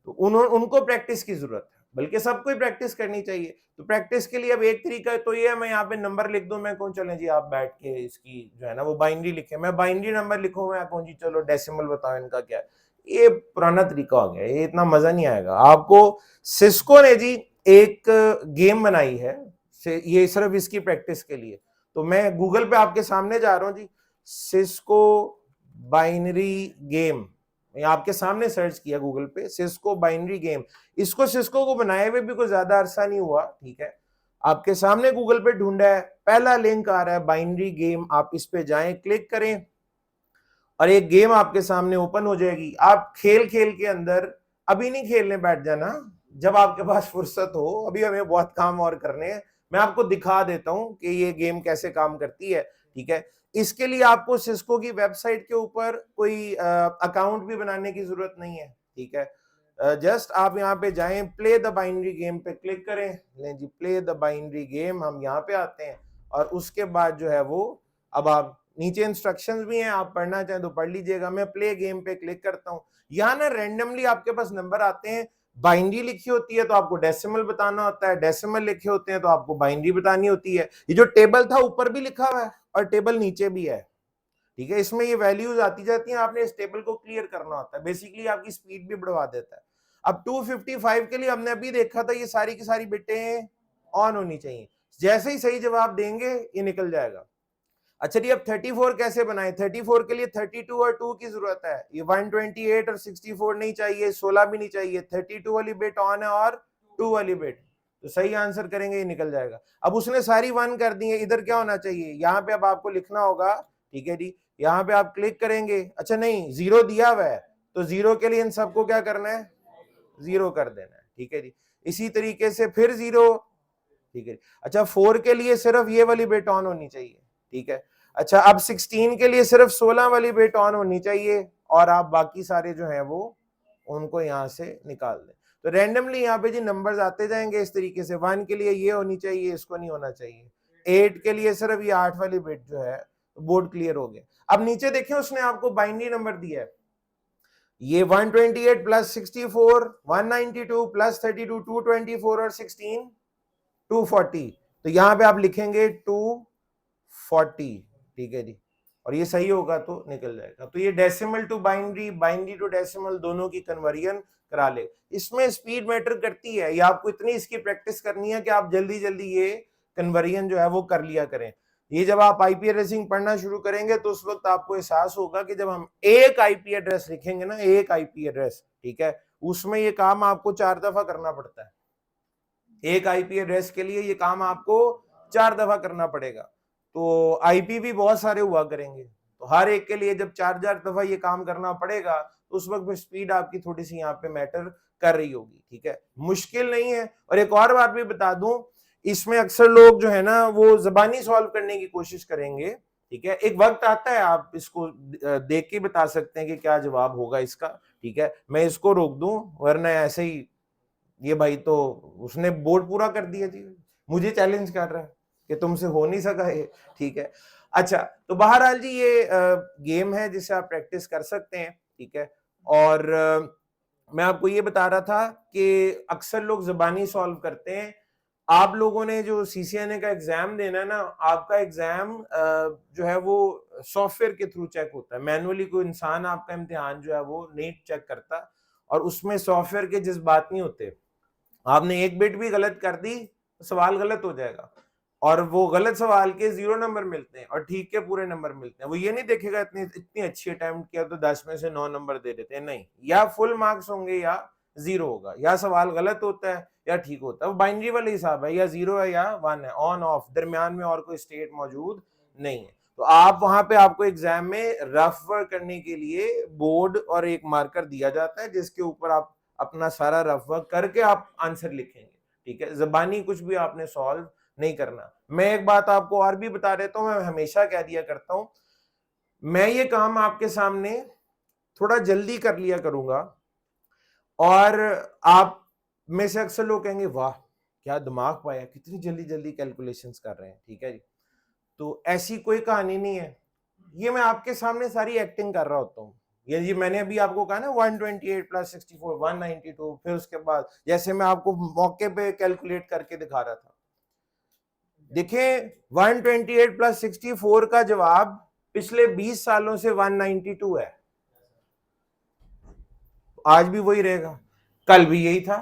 तो उनको प्रैक्टिस की जरूरत है, बल्कि सबको ही प्रैक्टिस करनी चाहिए। तो प्रैक्टिस के लिए अब एक तरीका तो ये है, मैं यहाँ पे नंबर लिख दूं, मैं कौन, चलें जी आप बैठ के इसकी जो है ना वो बाइनरी लिखे, मैं बाइनरी नंबर लिखूं, मैं कौन जी चलो डेसिमल बताओ इनका क्या है। ये पुराना तरीका हो गया, ये इतना मजा नहीं आएगा आपको। सिस्को ने जी एक गेम बनाई है, ये सिर्फ इसकी प्रैक्टिस के लिए। तो मैं गूगल पे आपके सामने जा रहा हूँ जी, सिस्को बाइनरी गेम, आपके सामने सर्च किया गूगल पे, सिस्को बाइनरी गेम। इसको सिस्को को बनाए हुए भी कोई ज्यादा अरसा नहीं हुआ, ठीक है, आपके सामने गूगल पे ढूंढा है, पहला लिंक आ रहा है बाइनरी गेम, आप इस पे जाएं, क्लिक करें और एक गेम आपके सामने ओपन हो जाएगी। आप खेल खेल के अंदर, अभी नहीं खेलने बैठ जाना, जब आपके पास फुर्सत हो, अभी हमें बहुत काम और करने हैं, मैं आपको दिखा देता हूं कि ये गेम कैसे काम करती है, ठीक है। इसके लिए आपको सिस्को की वेबसाइट के ऊपर कोई अकाउंट भी बनाने की जरूरत नहीं है, ठीक है। जस्ट आप यहाँ पे जाएं, प्ले द बाइनरी गेम पे क्लिक करें, लें जी प्ले द बाइनरी गेम, हम यहाँ पे आते हैं और उसके बाद जो है वो, अब आप नीचे इंस्ट्रक्शंस भी हैं, आप पढ़ना चाहें तो पढ़ लीजिएगा। मैं प्ले गेम पे क्लिक करता हूं, यहाँ ना रैंडमली आपके पास नंबर आते हैं, बाइनरी लिखी होती है तो आपको डेसिमल बताना होता है, डेसिमल लिखे होते हैं तो आपको बाइनरी बतानी होती है। ये जो टेबल था ऊपर भी लिखा हुआ है और टेबल नीचे भी है, ठीक है, इसमें ये वैल्यूज आती जाती हैं, आपने इस टेबल को क्लियर करना होता है, बेसिकली आपकी स्पीड भी बढ़वा देता है। अब 255 के लिए हमने अभी देखा था, ये सारी की सारी बिटें ऑन होनी चाहिए, जैसे ही सही जवाब देंगे ये निकल जाएगा। अच्छा जी, अब 34 कैसे बनाए? 34 के लिए 32 और 2 की जरूरत है, ये 128 और 64 नहीं चाहिए, 16 भी नहीं चाहिए, 32 वाली बिट ऑन है और 2 वाली बिट, तो सही आंसर करेंगे ये निकल जाएगा। अब उसने सारी 1 कर दी है, इधर क्या होना चाहिए, यहाँ पे अब आपको लिखना होगा, ठीक है जी, यहाँ पे आप क्लिक करेंगे, अच्छा नहीं 0 दिया हुआ है, तो 0 के लिए इन सबको क्या करना है, 0 कर देना है, ठीक है जी। इसी तरीके से फिर 0, ठीक है। अच्छा 4 के लिए सिर्फ ये वाली बिट ऑन होनी चाहिए, ठीक है। अच्छा अब 16 के लिए सिर्फ 16 वाली बिट ऑन होनी चाहिए, और आप बाकी सारे जो हैं वो उनको यहां से निकाल दें। तो रैंडमली यहाँ पे जी नंबर्स आते जाएंगे इस तरीके से, 1 के लिए ये होनी चाहिए, इसको नहीं होना चाहिए, 8 के लिए सिर्फ ये 8 वाली बिट जो है, बोर्ड क्लियर हो गया। अब नीचे देखें उसने आपको बाइनरी नंबर दिया है, ये 128 प्लस 64, 192 प्लस 32, 224 और 16, 240, तो यहां पे आप लिखेंगे 240, ठीक है जी, और ये सही होगा तो निकल जाएगा। तो ये decimal to binary, binary to decimal दोनों की कन्वर्जन करा ले। इसमें स्पीड मैटर करती है, ये आपको इतनी इसकी प्रैक्टिस करनी है कि आप जल्दी जल्दी ये कन्वर्जन जो है वो कर लिया करें। ये जब आप आईपी एड्रेसिंग पढ़ना शुरू करेंगे तो उस वक्त आपको एहसास होगा कि जब हम एक आईपी एड्रेस लिखेंगे ना, एक आईपी एड्रेस, ठीक है, उसमें ये काम आपको 4 दफा करना पड़ता है। एक आईपी एड्रेस के लिए ये काम आपको 4 दफा करना पड़ेगा, तो आईपी भी बहुत सारे हुआ करेंगे, तो हर एक के लिए जब 4 दफा ये काम करना पड़ेगा तो उस वक्त स्पीड आपकी थोड़ी सी यहाँ पे मैटर कर रही होगी, ठीक है, मुश्किल नहीं है। और एक और बात भी बता दूं, इसमें अक्सर लोग जो है ना वो जबानी सॉल्व करने की कोशिश करेंगे, ठीक है, एक वक्त आता है आप इसको देख के बता सकते हैं कि क्या जवाब होगा इसका, ठीक है, मैं इसको रोक दूं वरना ऐसे ही ये भाई तो उसने बोर्ड पूरा कर दिया जी, मुझे चैलेंज कर रहा है कि तुमसे हो नहीं सका ये, ठीक है। अच्छा तो बहरहाल जी ये गेम है जिसे आप प्रैक्टिस कर सकते हैं, ठीक है। और मैं आपको ये बता रहा था कि अक्सर लोग जबानी सॉल्व करते हैं। आप लोगों ने जो सीसीएनए का एग्जाम देना है ना, आपका एग्जाम जो है वो सॉफ्टवेयर के थ्रू चेक होता है, मैनुअली कोई इंसान आपका इम्तिहान जो है वो नहीं चेक करता, और उसमें सॉफ्टवेयर के जज्बात नहीं होते। आपने एक बिट भी गलत कर दी तो सवाल गलत हो जाएगा, और वो गलत सवाल के 0 नंबर मिलते हैं और ठीक के पूरे नंबर मिलते हैं। वो ये नहीं देखेगा इतनी इतनी अच्छी अटेम्प्ट किया तो 10 में से 9 नंबर दे देते हैं, नहीं, या फुल मार्क्स होंगे या 0 होगा, या सवाल गलत होता है या ठीक होता है। वो बाइनरी वाला हिसाब है, या 0 है या 1 है, ऑन ऑफ, दरमियान में और कोई स्टेट मौजूद नहीं है। तो आप वहां पे आपको एग्जाम में रफ वर्क करने के लिए बोर्ड और एक मार्कर दिया जाता है जिसके ऊपर आप अपना सारा रफ वर्क करके आप आंसर लिखेंगे, ठीक है, जबानी कुछ भी आपने सॉल्व नहीं करना। मैं एक बात आपको और भी बता देता हूं, मैं हमेशा कह दिया करता हूं, मैं ये काम आपके सामने थोड़ा जल्दी कर लिया करूंगा, और आप में से अक्सर लोग कहेंगे वाह क्या दिमाग पाया, कितनी जल्दी जल्दी कैलकुलेशंस कर रहे हैं, ठीक है जी। तो ऐसी कोई कहानी नहीं है, ये मैं आपके सामने सारी एक्टिंग कर रहा होता हूँ। ये जी मैंने अभी आपको कहा ना 128 प्लस 64 192, फिर उसके बाद जैसे मैं आपको मौके पे कैलकुलेट करके दिखा रहा था, देखें 128 प्लस 64 का जवाब पिछले 20 सालों से 192 है, आज भी वही रहेगा, कल भी यही था।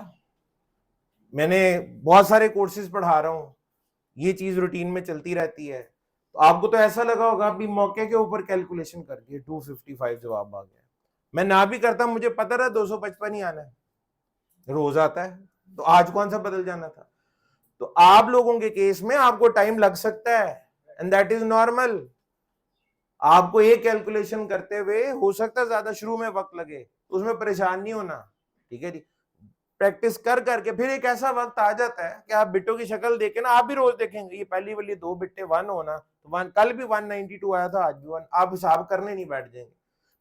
मैंने बहुत सारे कोर्सेज पढ़ा रहा हूं, ये चीज रूटीन में चलती रहती है, तो आपको तो ऐसा लगा होगा अभी मौके के ऊपर कैलकुलेशन करके 255 जवाब आ गया। मैं ना भी करता, मुझे पता था 255 ही आना है, रोज आता है, तो आज कौन सा बदल जाना था। तो आप लोगों के केस में आपको टाइम लग सकता है, एंड दैट इज नॉर्मल। आपको एक कैलकुलेशन करते हुए हो सकता है ज्यादा शुरू में वक्त लगे, तो उसमें परेशान नहीं होना, ठीक है जी। प्रैक्टिस कर करके फिर एक ऐसा वक्त आ जाता है कि आप बिट्टों की शक्ल देखे ना, आप भी रोज देखेंगे ये पहली वाली 2 बिट्टे 1 होना, तो 1 कल भी 192 आया था, आज भी 1, आप हिसाब करने नहीं बैठ जाएंगे।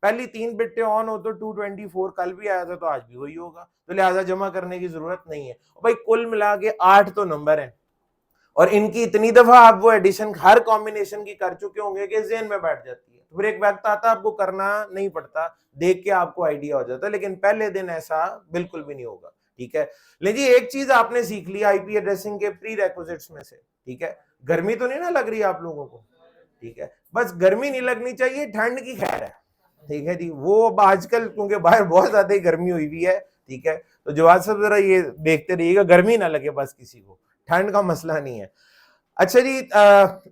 पहली 3 बिट्टे ऑन हो तो 224 कल भी आया था, तो आज भी वही होगा, तो लिहाजा जमा करने की जरूरत नहीं है। भाई कुल मिला के 8 तो नंबर है, और इनकी इतनी दफा आप वो एडिशन हर कॉम्बिनेशन की कर चुके होंगे कि ज़हन में बैठ जाती है, तो फिर एक वक्त आता है आपको करना नहीं पड़ता, देख के आपको आइडिया हो जाता है, लेकिन पहले दिन ऐसा बिल्कुल भी नहीं होगा, ठीक है। लेकिन एक चीज आपने सीख ली आईपी एड्रेसिंग के प्री रेक्विजिट्स में से, ठीक है, गर्मी तो नहीं ना लग रही आप लोगों को, ठीक है, बस गर्मी नहीं लगनी चाहिए, ठंड की खैर है, ठीक है जी। वो अब आजकल क्योंकि बाहर बहुत ज्यादा ही गर्मी हुई हुई है, ठीक है, तो जवाब सब जरा ये देखते रहिएगा, गर्मी ना लगे बस किसी को, ठंड का मसला नहीं है। अच्छा जी,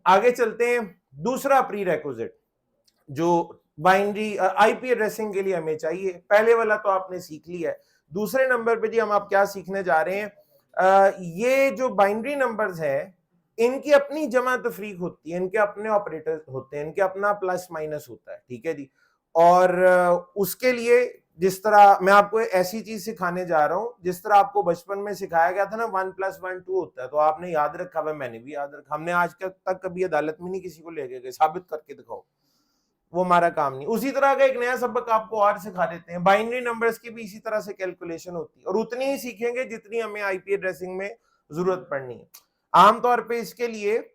आगे चलते हैं। दूसरा प्री रेक्विजिट जो बाइनरी आईपी एड्रेसिंग के लिए हमें चाहिए, पहले वाला तो आपने सीख लिया है। दूसरे नंबर पे जी हम आप क्या सीखने जा रहे हैं, ये जो बाइनरी नंबर्स है इनकी अपनी जमा तफरीक होती है, इनके अपने ऑपरेटर होते हैं, इनके अपना प्लस माइनस होता है, ठीक है जी। और उसके लिए जिस तरह मैं आपको ऐसी चीज सिखाने जा रहा हूं जिस तरह आपको बचपन में सिखाया गया था ना, 1+1 2 होता है, तो आपने याद रखा हुआ, मैंने भी याद रखा। हमने आज तक कभी अदालत में नहीं किसी को लेके गए साबित करके दिखाओ, वो हमारा काम नहीं। उसी तरह का एक नया सबक आपको और सिखा देते हैं, बाइनरी नंबर्स की भी इसी तरह से कैलकुलेशन होती है, और उतनी ही सीखेंगे जितनी हमें आईपी एड्रेसिंग में जरूरत पड़नी है। आमतौर पे इसके लिए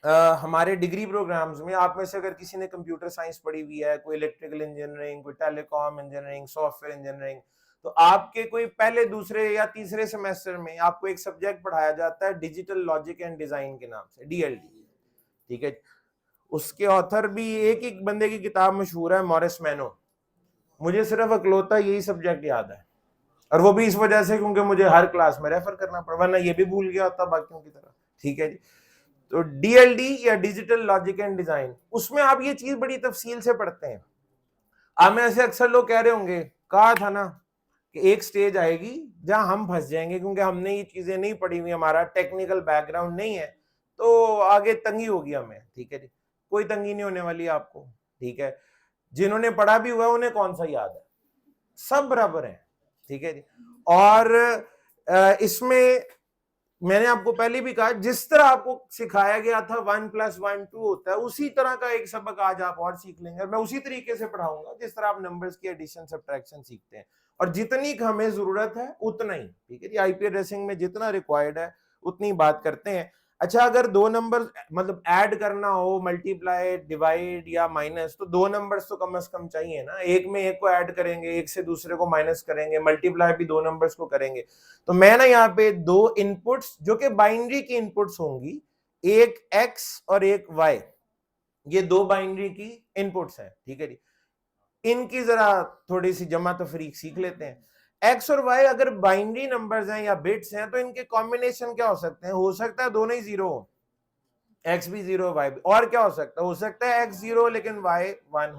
हमारे डिग्री प्रोग्राम्स में आप में से अगर किसी ने कंप्यूटर साइंस पढ़ी हुई है, कोई इलेक्ट्रिकल इंजीनियरिंग, कोई टेलीकॉम इंजीनियरिंग, सॉफ्टवेयर इंजीनियरिंग, तो आपके कोई पहले दूसरे या तीसरे सेमेस्टर में आपको एक सब्जेक्ट पढ़ाया जाता है डिजिटल लॉजिक एंड डिजाइन के नाम से, डीएलडी, ठीक है। उसके ऑथर भी एक एक बंदे की किताब मशहूर है, मॉरिस मैनो। मुझे सिर्फ अकलौता यही सब्जेक्ट याद है, और वो भी इस वजह से क्योंकि मुझे हर क्लास में रेफर करना पड़ा, वरना ये भी भूल गया होता बाकियों की तरह, ठीक है जी। तो डीएलडी या डिजिटल लॉजिक एंड डिजाइन, उसमें आप ये चीज बड़ी तफसील से पढ़ते हैं। आप में ऐसे अक्सर लोग कह रहे होंगे, कहा था ना कि एक स्टेज आएगी जहां हम फंस जाएंगे क्योंकि हमने ये चीजें नहीं पढ़ी हुई, हमारा टेक्निकल बैकग्राउंड नहीं है, तो आगे तंगी होगी हमें, ठीक है जी। कोई तंगी नहीं होने वाली आपको, ठीक है। जिन्होंने पढ़ा भी हुआ है उन्हें कौन सा याद है, सब बराबर है, ठीक है जी। और इसमें मैंने आपको पहले भी कहा, जिस तरह आपको सिखाया गया था 1+1 2 होता है, उसी तरह का एक सबक आज आप और सीख लेंगे, और मैं उसी तरीके से पढ़ाऊंगा जिस तरह आप नंबर्स की एडिशन सब्ट्रैक्शन सीखते हैं, और जितनी हमें जरूरत है उतना ही, ठीक है जी। आईपी एड्रेसिंग में जितना रिक्वायर्ड है उतनी बात करते हैं। अच्छा, अगर दो नंबर मतलब ऐड करना हो, मल्टीप्लाई, डिवाइड या माइनस, तो दो नंबर्स तो कम से कम चाहिए ना। एक में एक को ऐड करेंगे, एक से दूसरे को माइनस करेंगे, मल्टीप्लाई भी दो नंबर्स को करेंगे। तो मैं ना यहाँ पे दो इनपुट्स जो कि बाइनरी की इनपुट्स होंगी, एक x और एक y, ये दो बाइनरी की इनपुट्स हैं, ठीक है जी। इनकी जरा थोड़ी सी जमा तफरीक सीख लेते हैं। x और y अगर बाइनरी नंबर्स हैं या बिट्स हैं, तो इनके कॉम्बिनेशन क्या हो सकते हैं? हो सकता है दोनों ही जीरो हो, x भी जीरो y भी। और क्या हो सकता है? हो सकता है x जीरो लेकिन y 1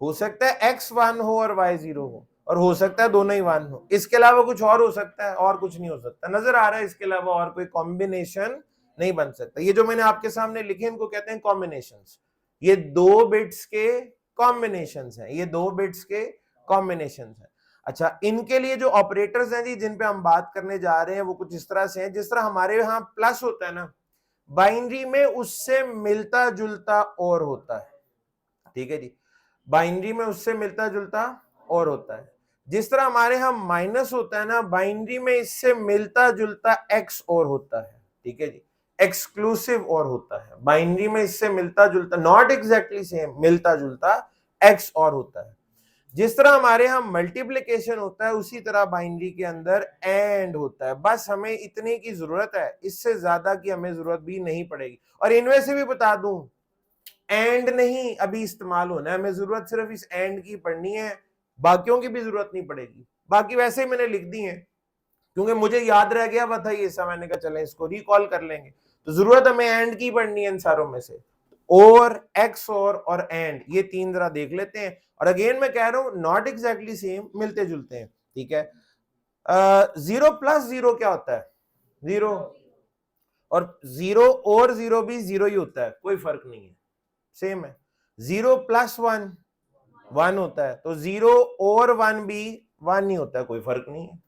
हो सकता है x 1 हो और y 0 हो, और हो सकता है दोनों ही 1 हो। इसके अलावा कुछ और हो सकता है? और कुछ नहीं हो सकता। नजर आ रहा है इसके अलावा और कोई कॉम्बिनेशन नहीं बन सकता। ये जो मैंने आपके सामने लिखे इनको कहते हैं कॉम्बिनेशंस। ये दो बिट्स के कॉम्बिनेशंस हैं, ये दो बिट्स के कॉम्बिनेशंस हैं। अच्छा, इनके लिए जो ऑपरेटर्स हैं जी जिन पे हम बात करने जा रहे हैं वो कुछ इस तरह से हैं, जिस तरह हमारे यहाँ प्लस होता है ना, बाइनरी में उससे मिलता जुलता और होता है, ठीक है जी। बाइनरी में उससे मिलता जुलता और होता है। जिस तरह हमारे यहां माइनस होता है ना, बाइनरी में इससे मिलता जुलता एक्स और होता है, ठीक है जी। एक्सक्लूसिव और होता है, बाइनरी में इससे मिलता जुलता, नॉट एग्जैक्टली सेम, मिलता जुलता एक्स और होता है। जिस तरह हमारे यहां मल्टीप्लिकेशन होता है उसी तरह बाइनरी के अंदर एंड होता है। बस हमें इतने की जरूरत है, इससे ज्यादा की हमें जरूरत भी नहीं पड़ेगी। और इनमें से भी बता दूं, एंड नहीं अभी इस्तेमाल होना है, हमें जरूरत सिर्फ इस एंड की पढ़नी है, बाकियों की भी जरूरत नहीं पड़ेगी। बाकी वैसे ही मैंने लिख दी है क्योंकि मुझे याद रह गया था ये सब, मैंने कहा चले इसको रिकॉल कर लेंगे। तो जरूरत हमें एंड की पढ़नी है इन सारों में से, और एक्स और एंड, ये तीन जरा देख लेते हैं। और अगेन मैं कह रहा हूं नॉट एग्जैक्टली सेम, मिलते जुलते हैं, ठीक है। 0+0 क्या होता है? 0। और 0 और 0 भी 0 ही होता है, कोई फर्क नहीं है, सेम है। 0+1 1 होता है, तो 0 और 1 भी 1 ही होता है, कोई फर्क नहीं है।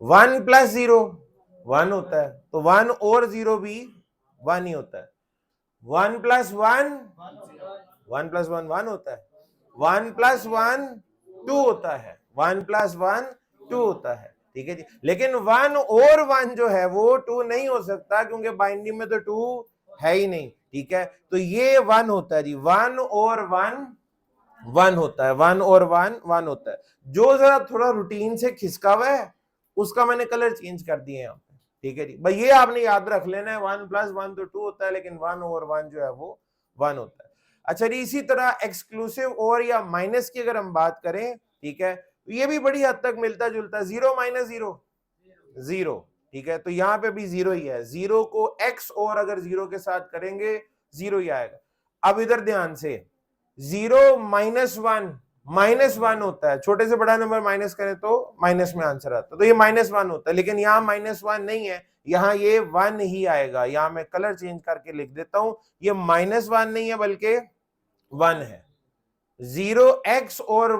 1+0 1 होता है, तो 1 और 0 भी 1 ही होता है। 1+1 1+1 1 होता है। 1+1 2 होता है, 1+1 2 होता है, ठीक है जी। लेकिन 1 और 1 जो है वो 2 नहीं हो सकता क्योंकि बाइनरी में तो 2 है ही नहीं, ठीक है। तो ये 1 होता है जी, 1 और 1 1 होता है, 1 और 1 1 होता है। जो जरा थोड़ा रूटीन से खिसका हुआ है उसका मैंने कलर चेंज कर दिए यहाँ पे, ठीक है जी। भाई ये आपने याद रख लेना है, 1+1 तो 2 होता है, लेकिन 1 और 1 जो है वो 1 होता है। अच्छा जी, इसी तरह एक्सक्लूसिव और या माइनस की अगर हम बात करें, ठीक है, तो ये भी बड़ी हद तक मिलता जुलता है। 0 माइनस 0 0, ठीक है, तो यहां पे भी 0 ही है। 0 को x और अगर 0 के साथ करेंगे 0 ही आएगा। अब इधर ध्यान से, 0 माइनस वन होता है, छोटे से बड़ा नंबर माइनस करें तो माइनस में आंसर आता है, तो ये -1 होता है। लेकिन यहाँ -1 नहीं है, यहाँ ये 1 ही आएगा। यहाँ मैं कलर चेंज करके लिख देता हूं, ये -1 नहीं है बल्कि 1 है। 0x और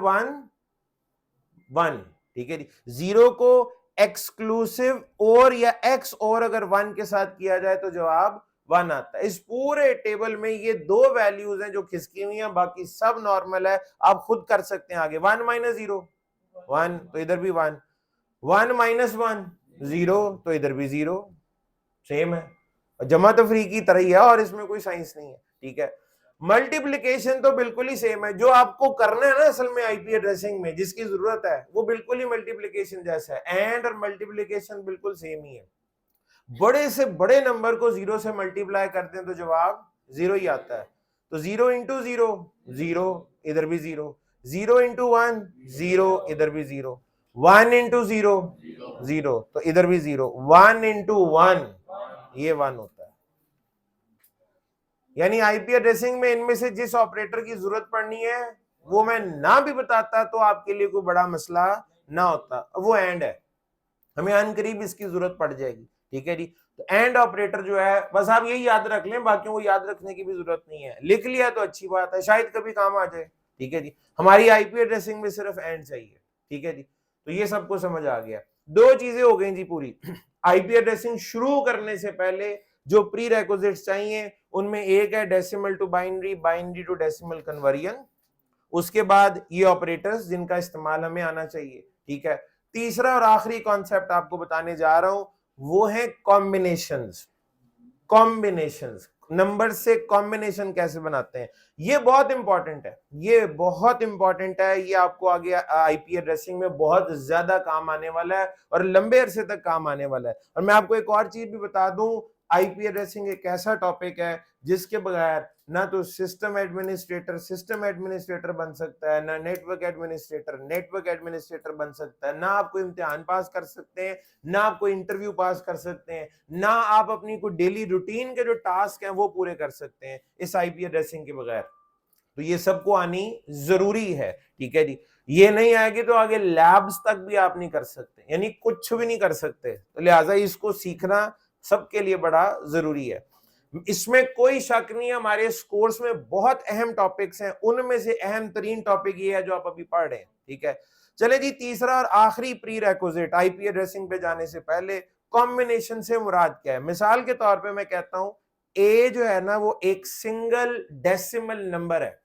1, ठीक है जी। 0 को एक्सक्लूसिव और या x और अगर 1 के साथ किया जाए तो जवाब 1 आता है। इस पूरे टेबल में ये दो वैल्यूज हैं जो खिसकी हुई हैं, बाकी सब नॉर्मल है। आप खुद कर सकते हैं आगे। 1 माइनस 0 1, तो इधर भी 1। 1 माइनस 1 0, तो इधर भी 0, सेम है। जमा तफरी की तरह ही है और इसमें कोई साइंस नहीं है, ठीक है। मल्टीप्लिकेशन तो बिल्कुल ही सेम है। जो आपको करना है ना असल में आईपी एड्रेसिंग में, जिसकी जरूरत है, वो बिल्कुल ही मल्टीप्लिकेशन जैसा है। एंड और मल्टीप्लिकेशन बिल्कुल सेम ही है। बड़े से बड़े नंबर को 0 से मल्टीप्लाई करते हैं तो जवाब 0 ही आता है। तो 0 इंटू 0 0, इधर भी 0। 0 इंटू 1 0, इधर भी 0। 1 इंटू 0 0, तो इधर भी 0। 1 इंटू 1, ये 1 होता है। यानी आईपी एड्रेसिंग में इनमें से जिस ऑपरेटर की जरूरत पड़नी है वो मैं ना भी बताता तो आपके लिए कोई बड़ा मसला ना होता, वो एंड है। हमें अनकरीब इसकी जरूरत पड़ जाएगी, ठीक है जी। तो एंड ऑपरेटर जो है, बस आप यही याद रख लें, बाकी वो याद रखने की भी जरूरत नहीं है। लिख लिया तो अच्छी बात है, शायद कभी काम आ जाए, ठीक है जी। हमारी आईपी एड्रेसिंग में सिर्फ एंड चाहिए, ठीक है जी। तो ये सबको समझ आ गया। दो चीजें हो गई जी पूरी। आईपी एड्रेसिंग शुरू करने से पहले जो प्री रेक्विजिट्स चाहिए उनमें एक है decimal to binary, binary to decimal conversion. उसके बाद ये ऑपरेटर्स जिनका इस्तेमाल हमें आना चाहिए, ठीक है। तीसरा और आखिरी कॉन्सेप्ट आपको बताने जा रहा हूं, वो है कॉम्बिनेशंस। कॉम्बिनेशंस, नंबर से कॉम्बिनेशन कैसे बनाते हैं, ये बहुत इंपॉर्टेंट है। ये बहुत इंपॉर्टेंट है, ये आपको आगे आईपी एड्रेसिंग में बहुत ज्यादा काम आने वाला है और लंबे अरसे तक काम आने वाला है। और मैं आपको एक और चीज भी बता दूं, आईपी एड्रेसिंग एक ऐसा टॉपिक है जिसके बगैर ना तो सिस्टम एडमिनिस्ट्रेटर बन सकता है, ना नेटवर्क एडमिनिस्ट्रेटर बन सकता है, ना आप कोई इम्तिहान पास कर सकते हैं, ना आप कोई इंटरव्यू पास कर सकते हैं, ना आप अपनी कोई डेली रूटीन के जो टास्क हैं वो पूरे कर सकते हैं इस आईपी एड्रेसिंग के बगैर। तो ये सबको आनी जरूरी है, ठीक है जी। ये नहीं आएगी तो आगे लैब्स तक भी आप नहीं कर सकते, यानी कुछ भी नहीं कर सकते। तो लिहाजा इसको सीखना सबके लिए बड़ा जरूरी है। इसमें कोई शक नहीं है, हमारे इस कोर्स में बहुत अहम टॉपिक्स हैं, उनमें से अहम तरीन टॉपिक ये है जो आप अभी पढ़ रहे हैं, ठीक है। चले जी, तीसरा और आखिरी प्री रेक्विजिट आईपी एड्रेसिंग पे जाने से पहले, कॉम्बिनेशन से मुराद क्या है। मिसाल के तौर पे मैं कहता हूं ए जो है ना वो एक सिंगल डेसिमल नंबर है।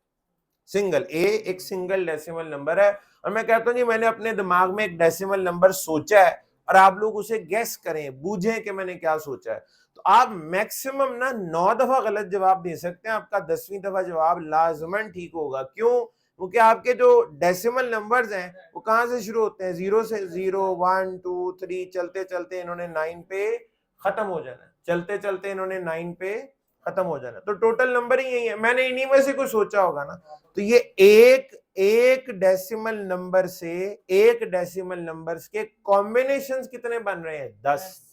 सिंगल ए एक सिंगल डेसिमल नंबर है और मैं कहता हूं जी मैंने अपने दिमाग में एक डेसिमल नंबर सोचा है और आप लोग उसे गेस करें, बूझें कि मैंने क्या सोचा है। तो आप मैक्सिमम ना 9 दफा गलत जवाब दे सकते हैं, आपका 10वीं दफा जवाब लाजमन ठीक होगा। क्यों? क्योंकि आपके जो डेसिमल नंबर्स हैं वो कहां से शुरू होते हैं, 0 से। 0 1 2 3 चलते चलते इन्होंने 9 पे खत्म हो जाना है, चलते चलते इन्होंने 9 पे खत्म हो जाना। तो टोटल नंबर ही यही है, मैंने इन्हीं में से कुछ सोचा होगा ना। तो ये एक डेसिमल नंबर से एक डेसिमल नंबर्स के कॉम्बिनेशंस कितने बन रहे हैं? 10।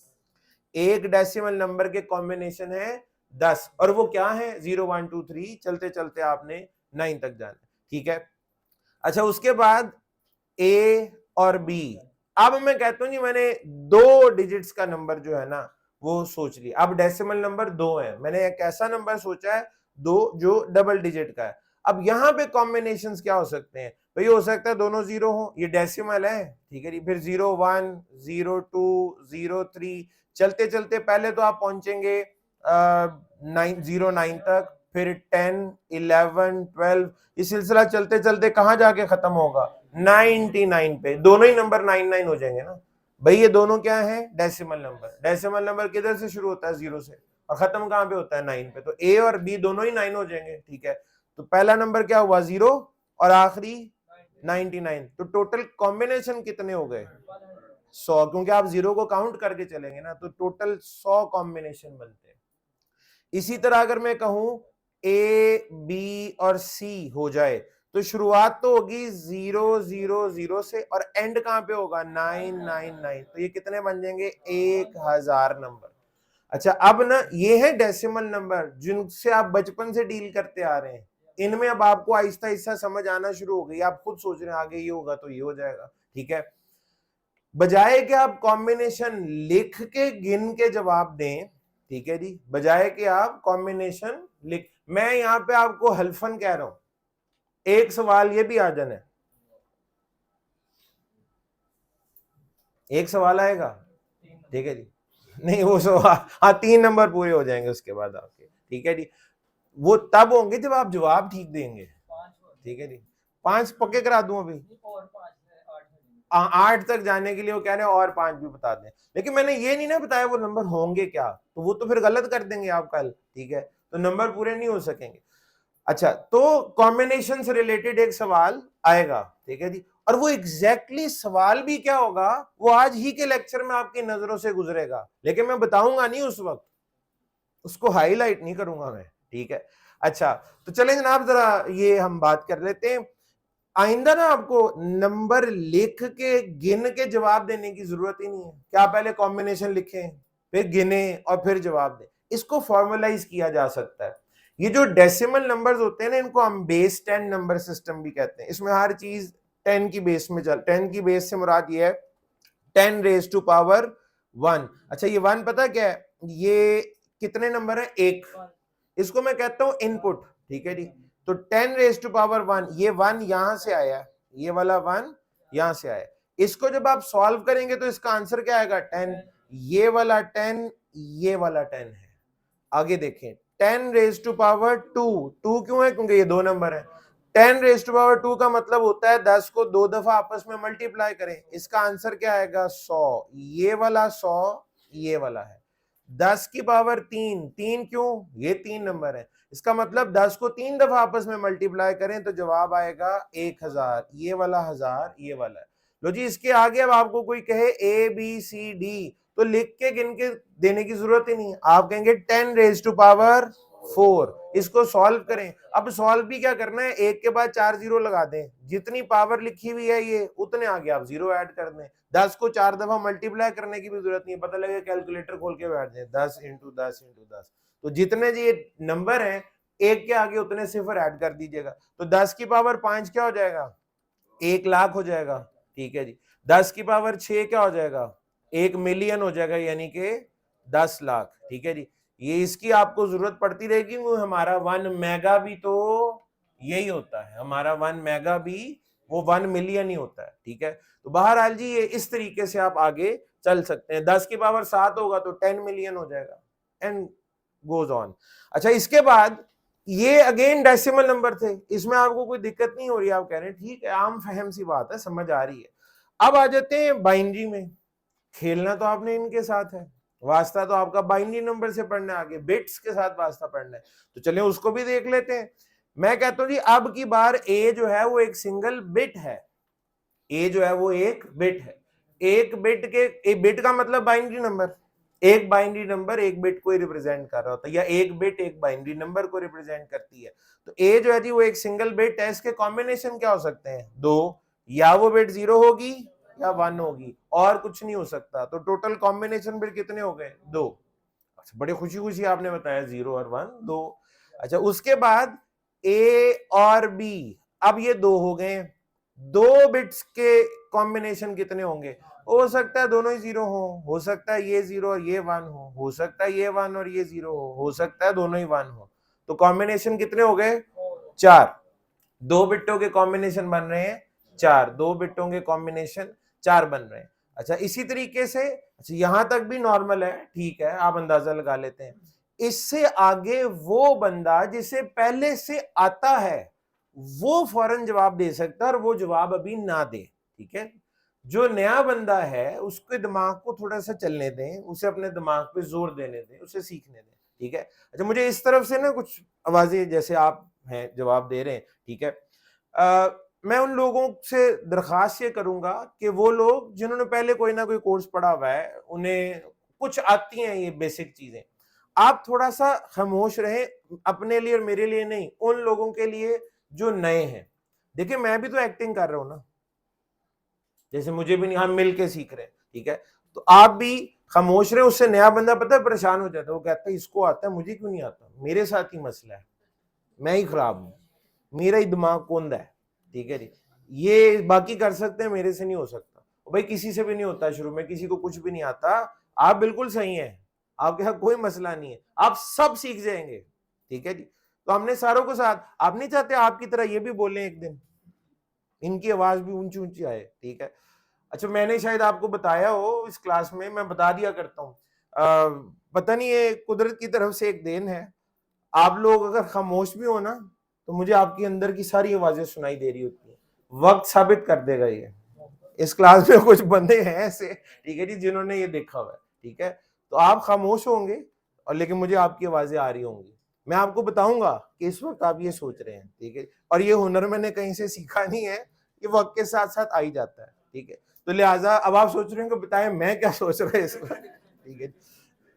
एक डेसिमल नंबर के कॉम्बिनेशन है 10 और वो क्या है? 0 1 2 3 चलते चलते आपने 9 तक जाना, ठीक है। अच्छा, उसके बाद ए और बी। अब मैं कहता हूं जी मैंने 2 डिजिट्स का नंबर जो है ना वो सोच लिया। अब डेसिमल नंबर 2 है, मैंने एक ऐसा नंबर सोचा है 2 जो डबल डिजिट का है। अब यहां पे कॉम्बिनेशंस क्या हो सकते हैं भाई? हो सकता है दोनों 0 हो, ये डेसिमल है, ठीक है जी। फिर 0 1 0 2 0 3 चलते चलते पहले तो आप पहुंचेंगे 9 तक, फिर 10 11 12, ये सिलसिला चलते चलते कहां जाके खत्म होगा? 99 पे। दोनों ही नंबर 99 हो जाएंगे ना भाई। ये दोनों क्या है? Decimal number. डेसिमल नंबर किधर से शुरू होता है? 0 से, और खत्म कहां पे होता है? 9 पे। तो ए और बी दोनों ही 9 हो जाएंगे, ठीक है। तो पहला नंबर क्या हुआ? 0 और आखिरी 99। तो टोटल कॉम्बिनेशन कितने हो गए? 100, क्योंकि आप 0 को काउंट करके चलेंगे ना, तो टोटल 100 कॉम्बिनेशन बनते हैं। इसी तरह अगर मैं कहूं ए बी और सी हो जाए तो शुरुआत तो होगी 000 से और एंड कहां पे होगा 999। तो ये कितने बन जाएंगे 1000 नंबर। अच्छा अब ना ये है डेसिमल नंबर जिनसे आप बचपन से डील करते आ रहे हैं, इनमें अब आपको आहिस्ता आहिस्ता समझ आना शुरू हो गई, आप खुद सोच रहे हैं आगे ये होगा तो ये हो जाएगा। ठीक है, बजाय कि आप कॉम्बिनेशन लिख के गिन के जवाब दें, ठीक है जी, बजाय कि आप कॉम्बिनेशन लिख, मैं यहां पे आपको हल्फन कह रहा हूं, एक सवाल ये भी आ जाना है, एक सवाल आएगा, ठीक है जी, नहीं वो सवाल, हाँ 3 नंबर पूरे हो जाएंगे उसके बाद आपके, ठीक है जी, वो तब होंगे जब आप जवाब ठीक देंगे, ठीक है जी, 5 पक्के करा दूं अभी, 8 तक जाने के लिए वो कह रहे हैं और 5 भी बता दें, लेकिन मैंने ये नहीं ना बताया वो नंबर होंगे क्या, तो वो तो फिर गलत कर देंगे आप कल, ठीक है, तो नंबर पूरे नहीं हो सकेंगे। अच्छा, तो कॉम्बिनेशन से रिलेटेड एक सवाल आएगा, ठीक है जी, और वो एग्जैक्टली सवाल भी क्या होगा वो आज ही के लेक्चर में आपकी नजरों से गुजरेगा, लेकिन मैं बताऊंगा नहीं उस वक्त, उसको हाईलाइट नहीं करूंगा मैं, ठीक है। अच्छा, तो चलें जनाब जरा ये हम बात कर लेते हैं, आइंदा ना आपको नंबर लिख के गिन के जवाब देने की जरूरत ही नहीं है, क्या पहले कॉम्बिनेशन लिखें फिर गिने और फिर जवाब दें, इसको फॉर्मुलाइज किया जा सकता है। ये जो डेसिमल नंबर्स होते हैं ना इनको हम बेस 10 नंबर सिस्टम भी कहते हैं, इसमें हर चीज 10 की बेस में चल, 10 की बेस से मुराद ये है 10 रेज टू पावर 1। अच्छा ये 1 पता क्या है, ये कितने नंबर है, एक, इसको मैं कहता हूं इनपुट, ठीक है जी, तो 10 रेज टू पावर 1, ये 1 यहां से आया, ये वाला 1 यहां से आया, इसको जब आप सॉल्व करेंगे तो इसका आंसर क्या आएगा 10, ये वाला 10, ये वाला 10 है। आगे देखें 10 रेज टू पावर 2, 2 क्यों है, क्योंकि ये दो नंबर है, 10 रेज टू पावर 2 का मतलब होता है 10 को दो दफा आपस में मल्टीप्लाई करें, इसका आंसर क्या आएगा 100, ये वाला 100, ये वाला है। 10 की पावर 3, 3 क्यों, ये 3 नंबर है, इसका मतलब 10 को 3 दफा आपस में मल्टीप्लाई करें तो जवाब आएगा 1000, ये वाला 1000, ये वाला है। लो जी, इसके आगे अब आपको कोई कहे ए बी सी डी तो लिख के गिन के देने की जरूरत ही नहीं, आप कहेंगे 10 रेज टू पावर 4, इसको सॉल्व करें। अब सॉल्व भी क्या करना है, एक के बाद 4 जीरो लगा दें, जितनी पावर लिखी हुई है ये उतने आगे आप जीरो ऐड कर दें, 10 को 4 दफा मल्टीप्लाई करने की भी जरूरत नहीं है, पता लगे कैलकुलेटर खोल के बैठ जाए 10 इंटू 10 इंटू 10, तो जितने जी ये नंबर है एक के आगे उतने सिफर ऐड कर दीजिएगा, तो 10 की पावर 5 क्या हो जाएगा, 1,00,000 हो जाएगा, ठीक है जी। 10 की पावर 6 क्या हो जाएगा, 1,000,000 हो जाएगा, यानी कि 10 लाख, ठीक है जी। ये इसकी आपको जरूरत पड़ती रहेगी, वो हमारा 1 मेगा भी तो यही होता है, हमारा 1 मेगा भी वो 1 मिलियन ही होता है, ठीक है। तो बहरहाल जी ये इस तरीके से आप आगे चल सकते हैं, 10 की पावर 7 होगा तो 10 मिलियन हो जाएगा एंड गोज ऑन। अच्छा, इसके बाद ये अगेन डेसिमल नंबर थे, इसमें आपको कोई दिक्कत नहीं हो रही, आप कह रहे हैं ठीक है आम फहम सी बात है, समझ आ रही है। अब आ जाते हैं बाइनरी में, खेलना तो आपने इनके साथ है, वास्ता तो आपका बाइनरी नंबर से पढ़ना है, आगे बिट्स के साथ वास्ता पढ़ना है, तो चलिए उसको भी देख लेते हैं। मैं कहता हूं जी अब की बार ए जो है वो एक सिंगल बिट है, ए जो है वो एक बिट है, एक बिट के, एक बिट का मतलब बाइनरी नंबर, एक बाइनरी नंबर एक बिट को रिप्रेजेंट कर रहा होता है, या एक बिट एक बाइनरी नंबर को रिप्रेजेंट करती है, तो ए जो है जी वो एक सिंगल बिट है, इसके कॉम्बिनेशन क्या हो सकते हैं, दो, या वो बिट 0 होगी या 1 होगी, और कुछ नहीं हो सकता, तो टोटल कॉम्बिनेशन बिट कितने हो गए, 2। अच्छा, बड़े खुशी खुशी आपने बताया 0 और 1, 2। अच्छा, उसके बाद ए और बी, अब ये 2 हो गए, 2 बिट्स के कॉम्बिनेशन कितने होंगे, हो सकता है दोनों ही 0 हो सकता है ये 0 और ये 1 हो सकता है ये 1 और ये 0 हो सकता है दोनों ही 1 हो, तो कॉम्बिनेशन कितने हो गए, 4। 2 बिट्टों के कॉम्बिनेशन बन रहे हैं 4, 2 बिट्टों के कॉम्बिनेशन 4 बन रहे हैं। अच्छा, इसी तरीके से, अच्छा यहां तक भी नॉर्मल है, ठीक है, आप अंदाजा लगा लेते हैं। इससे आगे वो बंदा जिसे पहले से आता है वो फौरन जवाब दे सकता है और वो जवाब अभी ना दे, ठीक है। जो नया बंदा है उसके दिमाग को थोड़ा सा चलने दें, उसे अपने दिमाग पे जोर देने दें, उसे सीखने दें, ठीक है। अच्छा, मुझे इस तरफ से ना कुछ आवाजें, जैसे आप हैं जवाब दे रहे हैं, ठीक है, मैं उन लोगों से दरखास्त ये करूंगा कि वो लोग जिन्होंने पहले कोई ना कोई कोर्स पढ़ा हुआ है, उन्हें कुछ आती हैं ये बेसिक चीजें, आप थोड़ा सा खामोश रहें, अपने लिए और मेरे लिए नहीं, उन लोगों के लिए जो नए हैं। देखिए मैं भी तो एक्टिंग कर रहा हूं ना, जैसे मुझे भी नहीं, हम मिल के सीख रहे हैं, ठीक है, तो आप भी खामोश रहे। उससे नया बंदा पता है परेशान हो जाता है, वो कहता है इसको आता है मुझे क्यों नहीं आता, मेरे साथ ही मसला है, मैं ही खराब हूं, मेरा ही दिमाग कोंदा है, ठीक है जी, ये बाकी कर सकते हैं, मेरे से नहीं हो सकता। भाई किसी से भी नहीं होता, शुरू में किसी को कुछ भी नहीं आता, आप बिल्कुल सही हैं, आपके साथ कोई मसला नहीं है, आप सब सीख जाएंगे, ठीक है जी। तो हमने सारों को साथ, आप नहीं चाहते आपकी तरह ये भी बोले एक दिन, इनकी आवाज भी ऊंची ऊंची आए, ठीक है। अच्छा मैंने शायद आपको बताया हो इस क्लास में, मैं बता दिया करता हूँ, पता नहीं ये कुदरत की तरफ से एक देन है, आप लोग अगर खामोश भी हो ना तो मुझे आपके अंदर की सारी आवाजें सुनाई दे रही होती है, वक्त साबित कर देगा ये। इस क्लास में कुछ बंदे हैं ऐसे, ठीक है जी, जिन्होंने ये देखा हुआ है, ठीक है। तो आप खामोश होंगे और लेकिन मुझे आपकी आवाजें आ रही होंगी, मैं आपको बताऊंगा कि इस वक्त आप ये सोच रहे हैं, ठीक है। और ये हुनर मैंने कहीं से सीखा नहीं है, ये वक्त के साथ साथ आ ही जाता है, ठीक है। तो लिहाजा अब आप सोच रहे हैं कि बताएं मैं क्या सोच रहा हूँ इस वक्त, ठीक है,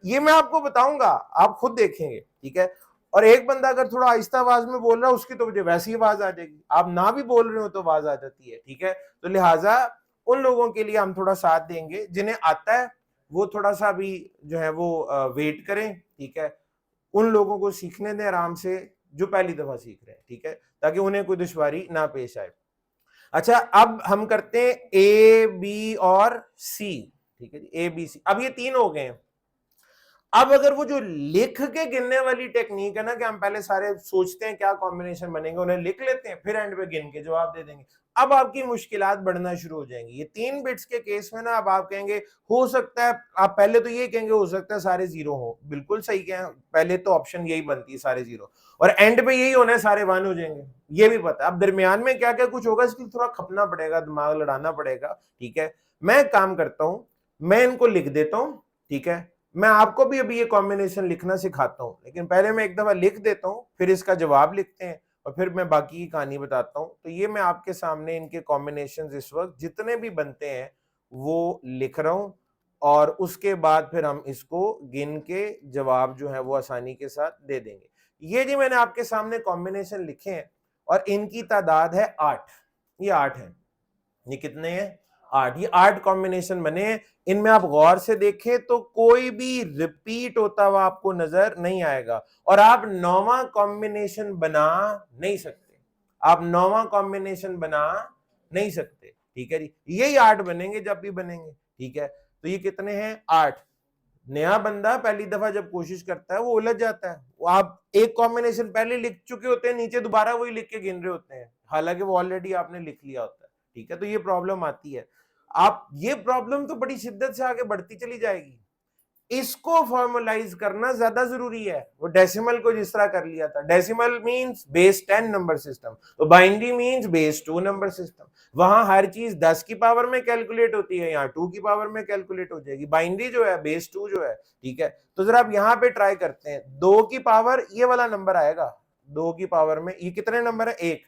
ये मैं आपको बताऊंगा, आप खुद देखेंगे, ठीक है। और एक बंदा अगर थोड़ा आहिस्ता आवाज में बोल रहा है उसकी तो मुझे वैसी आवाज आ जाएगी, आप ना भी बोल रहे हो तो आवाज आ जाती है, ठीक है। तो लिहाजा उन लोगों के लिए हम थोड़ा साथ देंगे, जिन्हें आता है वो थोड़ा सा भी जो है वो वेट करें, ठीक है। उन लोगों को सीखने दें आराम से जो पहली दफा सीख रहे हैं, ठीक है, ताकि उन्हें कोई दुश्वारी ना पेश आए। अच्छा अब हम करते हैं ए बी और सी, ठीक है जी, ए बी सी, अब ये तीन हो गए हैं। अब अगर वो जो लिख के गिनने वाली टेक्निक है ना, कि हम पहले सारे सोचते हैं क्या कॉम्बिनेशन बनेंगे, उन्हें लिख लेते हैं, फिर एंड पे गिन के जवाब दे देंगे, अब आपकी मुश्किलात बढ़ना शुरू हो जाएंगी। ये 3 बिट्स के केस में ना, अब आप कहेंगे हो सकता है, आप पहले तो ये कहेंगे हो सकता है सारे जीरो हो, बिल्कुल सही कहें, पहले तो ऑप्शन यही बनती है सारे जीरो, और एंड पे यही होना है सारे 1 हो जाएंगे, ये भी पता है। अब दरमियान में क्या क्या कुछ होगा इसके लिए थोड़ा खपना पड़ेगा, दिमाग लड़ाना पड़ेगा, ठीक है। मैं काम करता हूं, मैं इनको लिख देता हूं, ठीक है, मैं आपको भी अभी ये कॉम्बिनेशन लिखना सिखाता हूं, लेकिन पहले मैं एक दफा लिख देता हूं, फिर इसका जवाब लिखते हैं और फिर मैं बाकी की कहानी बताता हूं। तो ये मैं आपके सामने इनके कॉम्बिनेशंस इस वक्त जितने भी बनते हैं वो लिख रहा हूं, और उसके बाद फिर हम इसको गिन के जवाब जो है वो आसानी के साथ दे देंगे। ये जी मैंने आपके सामने कॉम्बिनेशन लिखे हैं और इनकी तादाद है 8, ये 8 है, ये कितने हैं 8, ये 8 कॉम्बिनेशन बने हैं। इनमें आप गौर से देखें तो कोई भी रिपीट होता हुआ आपको नजर नहीं आएगा, और आप 9वां कॉम्बिनेशन बना नहीं सकते, आप 9वां कॉम्बिनेशन बना नहीं सकते, ठीक है जी। यही 8 बनेंगे जब भी बनेंगे, ठीक है। तो ये कितने हैं 8। नया बंदा पहली दफा जब कोशिश करता है वो उलझ जाता है, वो आप एक कॉम्बिनेशन पहले लिख चुके होते हैं, नीचे दोबारा वही लिख के गिन रहे होते हैं, हालांकि वो ऑलरेडी आपने लिख लिया होता है, ठीक है। तो ये प्रॉब्लम आती है, आप ये प्रॉब्लम तो बड़ी शिद्दत से आगे बढ़ती चली जाएगी, इसको फॉर्मुलाइज करना ज्यादा जरूरी है। वो डेसिमल को जिस तरह कर लिया था, decimal means base 10 number system, तो binary means base 2 number system, वहां हर चीज 10 की पावर में कैलकुलेट होती है, यहाँ 2 की पावर में कैलकुलेट हो जाएगी, बाइनरी जो है बेस 2 जो है, ठीक है। तो जरा आप यहाँ पे ट्राई करते हैं, 2 की पावर ये वाला नंबर आएगा, 2 की पावर में ये कितने नंबर है 1,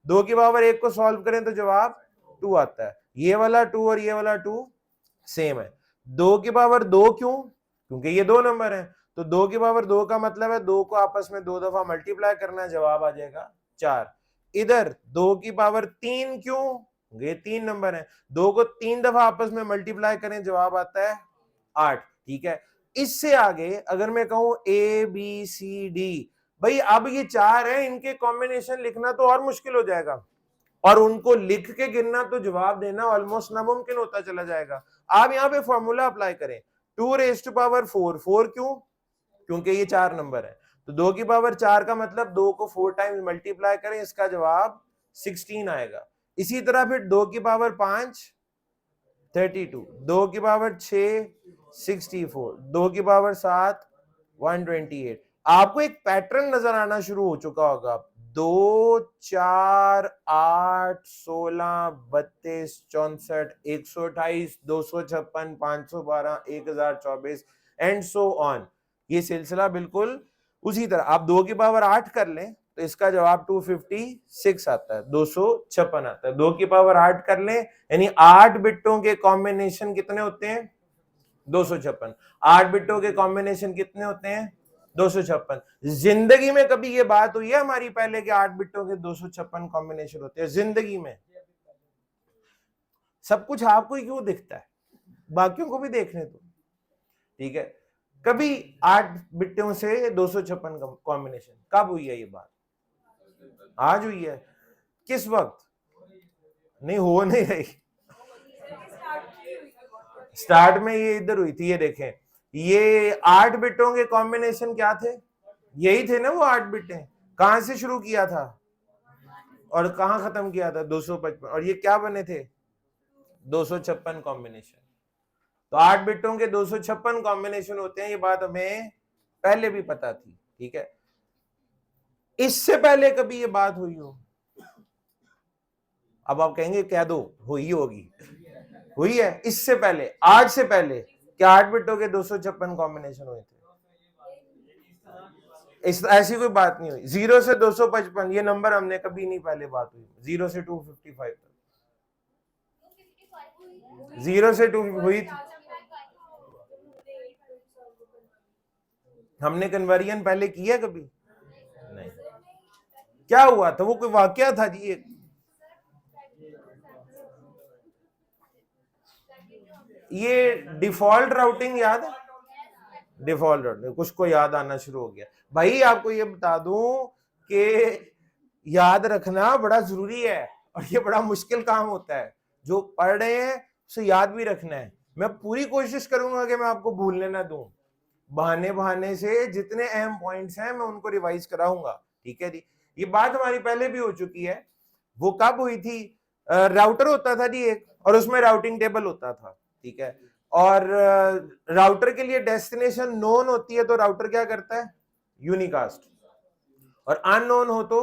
2 की पावर 1 को सॉल्व करें तो जवाब 2 आता है, ये वाला 2 और ये वाला 2 सेम है। 2 की पावर 2 क्यों, क्योंकि ये 2 नंबर है, तो 2 की पावर 2 का मतलब है 2 को आपस में 2 दफा मल्टीप्लाई करना है, जवाब आ जाएगा 4। इधर 2 की पावर 3 क्यों, ये 3 नंबर है, 2 को 3 दफा आपस में मल्टीप्लाई करें, जवाब आता है 8, ठीक है। इससे आगे अगर मैं कहूं ए बी सी डी, भाई अब ये 4 है, इनके कॉम्बिनेशन लिखना तो और मुश्किल हो जाएगा, और उनको लिख के गिनना तो जवाब देना ऑलमोस्ट नामुमकिन होता चला जाएगा। आप यहाँ पे फॉर्मूला अप्लाई करें, 2 रेज़ टू पावर 4, 4 क्यों, क्योंकि ये 4 नंबर है, तो 2 की पावर 4 का मतलब 2 को 4 टाइम्स मल्टीप्लाई करें, इसका जवाब 16 आएगा। इसी तरह फिर 2 की पावर 5 32, 2 की पावर 6 64, 2 की पावर 7 128। आपको एक पैटर्न नजर आना शुरू हो चुका होगा, 2 4 8 16 32 64 128 256 512 1024 एंड सो ऑन, ये सिलसिला बिल्कुल उसी तरह। आप 2 की पावर 8 कर लें तो इसका जवाब 256 आता है, 256 आता है। 2 की पावर 8 कर लें यानी 8 बिट्टों के कॉम्बिनेशन कितने होते हैं 256, 8 बिट्टों के कॉम्बिनेशन कितने होते हैं 256। जिंदगी में कभी ये बात हुई है हमारी पहले के 8 बिटों के 256 कॉम्बिनेशन होते हैं जिंदगी में? सब कुछ आपको ही क्यों दिखता है, बाकियों को भी देखने दो, ठीक है। कभी 8 बिट्टों से 256 कॉम्बिनेशन कब हुई है ये बात? आज हुई है। किस वक्त? नहीं हो नहीं रही, स्टार्ट में ये इधर हुई थी। ये देखें, ये 8 बिटों के कॉम्बिनेशन क्या थे? यही थे ना वो 8 बिटें। कहां से शुरू किया था और कहां खत्म किया था? 255। और ये क्या बने थे? 256 कॉम्बिनेशन। तो 8 बिटों के 256 कॉम्बिनेशन होते हैं, ये बात हमें पहले भी पता थी, ठीक है। इससे पहले कभी ये बात हुई हो? अब आप कहेंगे कह दो, हुई होगी। हुई है इससे पहले, आज से पहले क्या 8 बिटों के 256 कॉम्बिनेशन हुए थे? इस ऐसी कोई बात नहीं हुई। 0 से 255 ये नंबर हमने कभी नहीं पहले बात हुई। 0 से 255 तक, 0 से 2 हुई। हमने कन्वर्जन पहले किया कभी नहीं। क्या हुआ था? वो कोई वाकया था जी एक। ये डिफॉल्ट राउटिंग याद है? डिफॉल्ट राउटिंग कुछ को याद आना शुरू हो गया। भाई आपको ये बता दूं कि याद रखना बड़ा जरूरी है और ये बड़ा मुश्किल काम होता है। जो पढ़ रहे हैं उसे याद भी रखना है। मैं पूरी कोशिश करूंगा कि मैं आपको भूलने ना दूं। बहाने बहाने से जितने अहम पॉइंट्स हैं मैं उनको रिवाइज कराऊंगा, ठीक है जी। ये बात हमारी पहले भी हो चुकी है। वो कब हुई थी? राउटर होता था जी एक, और उसमें राउटिंग टेबल होता था, ठीक है। और राउटर के लिए डेस्टिनेशन नोन होती है तो राउटर क्या करता है? यूनिकास्ट। और अननोन हो तो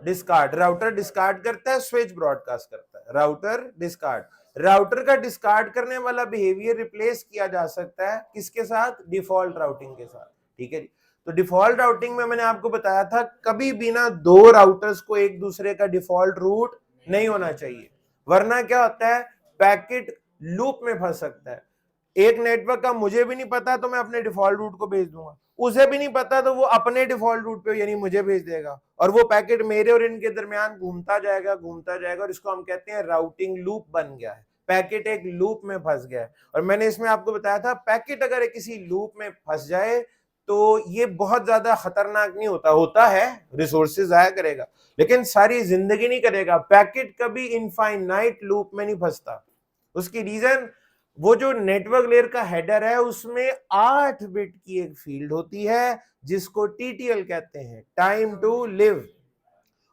डिस्कार्ड। राउटर डिस्कार्ड करता है, स्विच ब्रॉडकास्ट करता है। Router discard. राउटर का डिस्कार्ड करने वाला बिहेवियर रिप्लेस किया जा सकता है किसके साथ? डिफॉल्ट राउटिंग के साथ, ठीक है जी। तो डिफॉल्ट राउटिंग में मैंने आपको बताया था कभी बिना दो राउटर्स को एक दूसरे का डिफॉल्ट रूट नहीं होना चाहिए, वरना क्या होता है? पैकेट लूप में फंस सकता है। एक नेटवर्क का मुझे भी नहीं पता तो मैं अपने डिफॉल्ट रूट को भेज दूंगा, उसे भी नहीं पता तो वो अपने डिफॉल्ट रूट पे यानी मुझे भेज देगा, और वो पैकेट मेरे और इनके दरमियान घूमता जाएगा और इसको हम कहते हैं राउटिंग लूप बन गया है। पैकेट एक लूप में फंस गया है। और मैंने इसमें आपको बताया था पैकेट अगर किसी लूप में फंस जाए तो ये बहुत ज्यादा खतरनाक नहीं होता, होता है रिसोर्सेज जाया करेगा लेकिन सारी जिंदगी नहीं करेगा। पैकेट कभी इनफाइनाइट लूप में नहीं फंसता। उसकी रीजन, वो जो नेटवर्क लेयर का हेडर है उसमें 8 बिट की एक फील्ड होती है जिसको टीटीएल कहते हैं, टाइम टू लिव।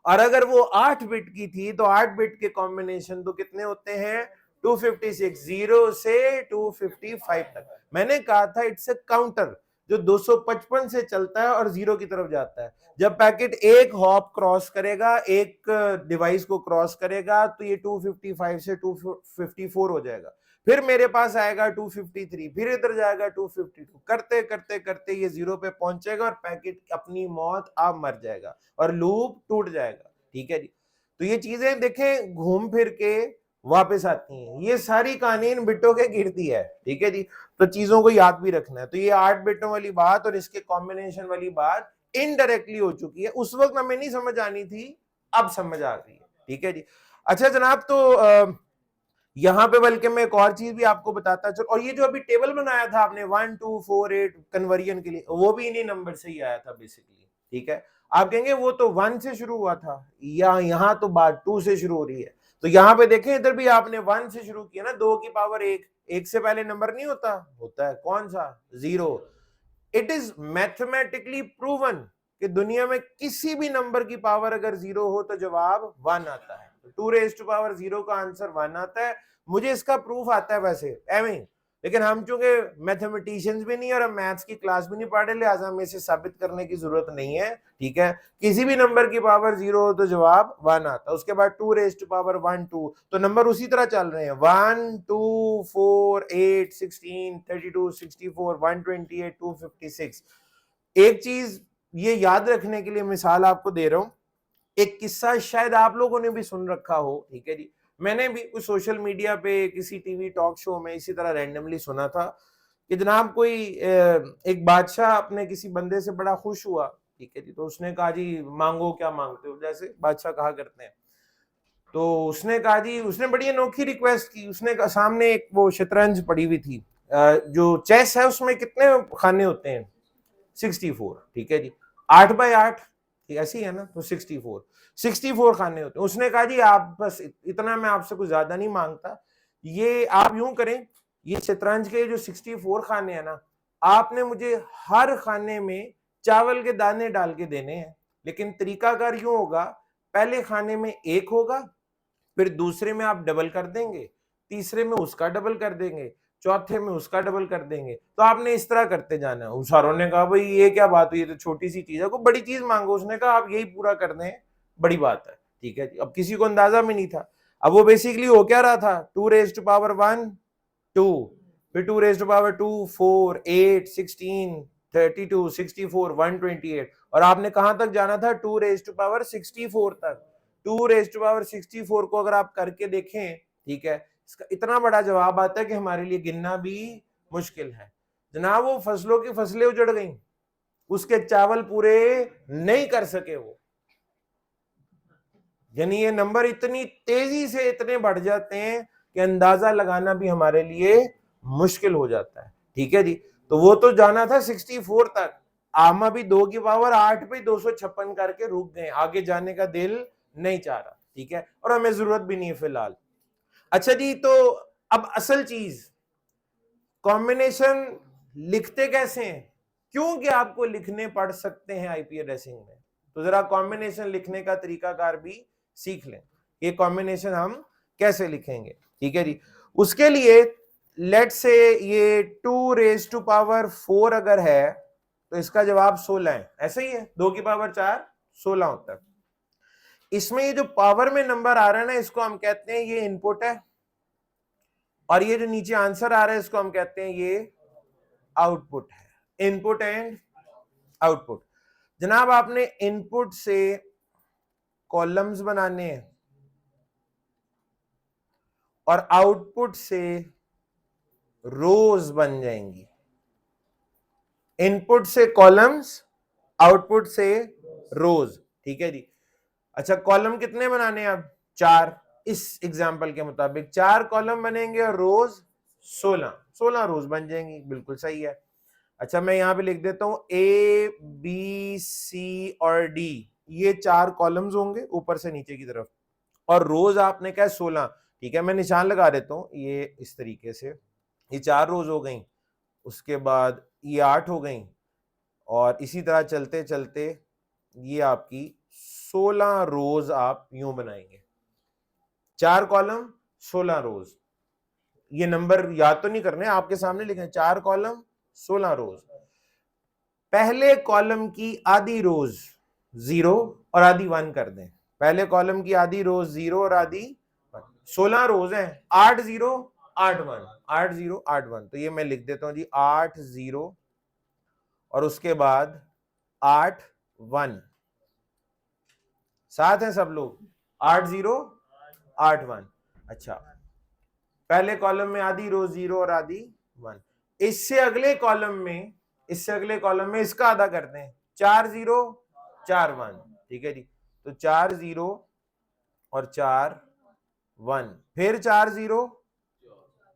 और अगर वो 8 बिट की थी तो 8 बिट के कॉम्बिनेशन तो कितने होते हैं? 256, 0 से 255 तक। मैंने कहा था इट्स अ काउंटर जो 255 से चलता है और 0 की तरफ जाता है। जब पैकेट एक हॉप क्रॉस करेगा, एक डिवाइस को क्रॉस करेगा, तो ये 255 से 254 हो जाएगा। फिर मेरे पास आएगा 253, फिर इधर जाएगा 252, करते करते करते ये 0 पे पहुंचेगा और पैकेट अपनी मौत आप मर जाएगा और लूप टूट जाएगा, ठीक है जी। तो ये चीजें देखें घूम फिर के वापस आती हैं। ये सारी कहानी इन बिटों के गिरती है, ठीक है जी। तो चीजों को याद भी रखना है। तो ये 8 बिटों वाली बात और इसके कॉम्बिनेशन वाली बात इनडायरेक्टली हो चुकी है, उस वक्त हमें नहीं समझ आनी थी, अब समझ आ गई है, ठीक है जी। अच्छा जनाब, तो यहां पे बल्कि मैं एक और चीज भी आपको बताता चल, और ये जो अभी टेबल बनाया था आपने 1 2 4 8 कन्वर्जन के लिए, वो भी इन्हीं नंबर से ही आया था बेसिकली, ठीक है। आप कहेंगे वो तो 1 से शुरू हुआ था, या यहाँ तो बात 2 से शुरू हो रही है। तो यहाँ पे देखें, इधर भी आपने 1 से शुरू किया ना, 2 की पावर 1, 1 से पहले नंबर नहीं होता, होता है कौन सा? 0। इट इज मैथमेटिकली प्रूवन कि दुनिया में किसी भी नंबर की पावर अगर 0 हो तो जवाब 1 आता है। 2 रेज़ टू पावर 0 का आंसर 1 आता है। मुझे इसका प्रूफ आता है वैसे एवं, लेकिन हम चूंकि मैथमेटिशियंस भी नहीं और हम मैथ्स की क्लास भी नहीं पढ़े, लिहाजा हमें इसे साबित करने की जरूरत नहीं है, ठीक है। किसी भी नंबर की पावर 0 हो तो जवाब 1 आता है। उसके बाद 2 रेज़ टू पावर 1 2, तो नंबर उसी तरह चल रहे हैं, 1 2 4 8 16 32 64 128 256। एक चीज ये याद रखने के लिए मिसाल आपको दे रहा हूं, एक किस्सा शायद आप लोगों ने भी सुन रखा हो, ठीक है जी। मैंने भी कुछ सोशल मीडिया पे किसी टीवी टॉक शो में इसी तरह रैंडमली सुना था कि जनाब कोई एक बादशाह अपने किसी बंदे से बड़ा खुश हुआ, ठीक है जी, तो उसने कहा जी मांगो क्या मांगते हो, जैसे बादशाह कहा करते हैं। तो उसने कहा जी, उसने बड़ी अनोखी रिक्वेस्ट की। उसने कहा, सामने एक वो शतरंज पड़ी हुई थी, जो चेस है उसमें कितने खाने होते हैं, 64, ठीक है जी, 8x8, ऐसी है ना, तो 64 खाने होते हैं। उसने कहा जी आप बस इतना, मैं आपसे कुछ ज्यादा नहीं मांगता, ये आप यूं करें, ये शतरंज के जो 64 खाने हैं ना, आपने मुझे हर खाने में चावल के दाने डाल के देने हैं, लेकिन तरीकाकार यूं होगा, पहले खाने में एक होगा, फिर दूसरे में आप डबल कर देंगे, तीसरे में उसका डबल कर देंगे, चौथे में उसका डबल कर देंगे, तो आपने इस तरह करते जाना है। उस सारों ने कहा भाई ये क्या बात हुई, ये तो छोटी सी चीज है, कोई बड़ी चीज मांगो। उसने कहा आप यही पूरा कर दें, बड़ी बात है, ठीक है जी। अब किसी को अंदाजा में नहीं था। अब वो बेसिकली हो क्या रहा था, 2 raised to power 1 2, फिर 2 raised to power 2 4 8 16 32 64 128, और आपने कहां तक जाना था, 2 raised to power 64 तक। 2 raised to power 64 को अगर आप करके देखें, ठीक है, इसका इतना बड़ा जवाब आता है कि हमारे लिए गिनना भी मुश्किल है। जनाब वो फसलों की फसलें उजड़ गई, उसके चावल पूरे नहीं कर सके वो। यानी ये नंबर इतनी तेजी से इतने बढ़ जाते हैं कि अंदाजा लगाना भी हमारे लिए मुश्किल हो जाता है, ठीक है जी। तो वो तो जाना था 64 तक, आमा भी 2 की पावर 8 पे 256 करके रुक गए, आगे जाने का दिल नहीं चाह रहा, ठीक है, और हमें जरूरत भी नहीं है फिलहाल। अच्छा जी, तो अब असल चीज, कॉम्बिनेशन लिखते कैसे हैं, क्योंकि आपको लिखने पड़ सकते हैं आईपी एड्रेसिंग में, तो जरा कॉम्बिनेशन लिखने का तरीकाकार भी सीख लें, ये कॉम्बिनेशन हम कैसे लिखेंगे, ठीक है जी। उसके लिए लेट से ये 2 raised to power 4 अगर है, तो इसका जवाब 16 है, ऐसे ही है, 2 की पावर 4 16 होता है। इसमें ये जो पावर में नंबर आ रहा है ना, इसको हम कहते हैं ये इनपुट है, और ये जो नीचे आंसर आ रहा है इसको हम कहते हैं ये आउटपुट है, इनपुट एंड आउटपुट। जनाब आपने इनपुट से कॉलम्स बनाने हैं और आउटपुट से रोज बन जाएंगी, इनपुट से कॉलम्स, आउटपुट से रोज, ठीक है जी। अच्छा कॉलम कितने बनाने हैं अब, 4, इस एग्जाम्पल के मुताबिक 4 कॉलम बनेंगे और रोज 16 रोज बन जाएंगी, बिल्कुल सही है। अच्छा मैं यहां पे लिख देता हूं A B C और D, ये 4 कॉलम्स होंगे ऊपर से नीचे की तरफ, और रोज आपने कहा 16, ठीक है, मैं निशान लगा देता हूं, ये इस तरीके से, ये 4 रोज हो गई, उसके बाद ये 8 हो गई, और इसी तरह चलते चलते ये आपकी 16 रोज आप यूं बनाएंगे, 4 कॉलम 16 रोज। ये नंबर याद तो नहीं करने, आपके सामने लिखे, 4 कॉलम 16 रोज। पहले कॉलम की आधी रोज 0 और आधी 1 कर दें, पहले कॉलम की आधी रोज 0 और आधी 1, 16 रोज हैं, 8 0 8 1 8 0 8 1, तो ये मैं लिख देता हूं जी 8 0 और उसके बाद 8 1, साथ हैं सब लोग, 8 0 8 1। अच्छा पहले कॉलम में आधी रोज 0 और आधी 1, इससे अगले कॉलम में, इससे अगले कॉलम में इसका आधा करते हैं, 4 0 4 1, ठीक है जी। तो 4 0 और 4 1, फिर 4 0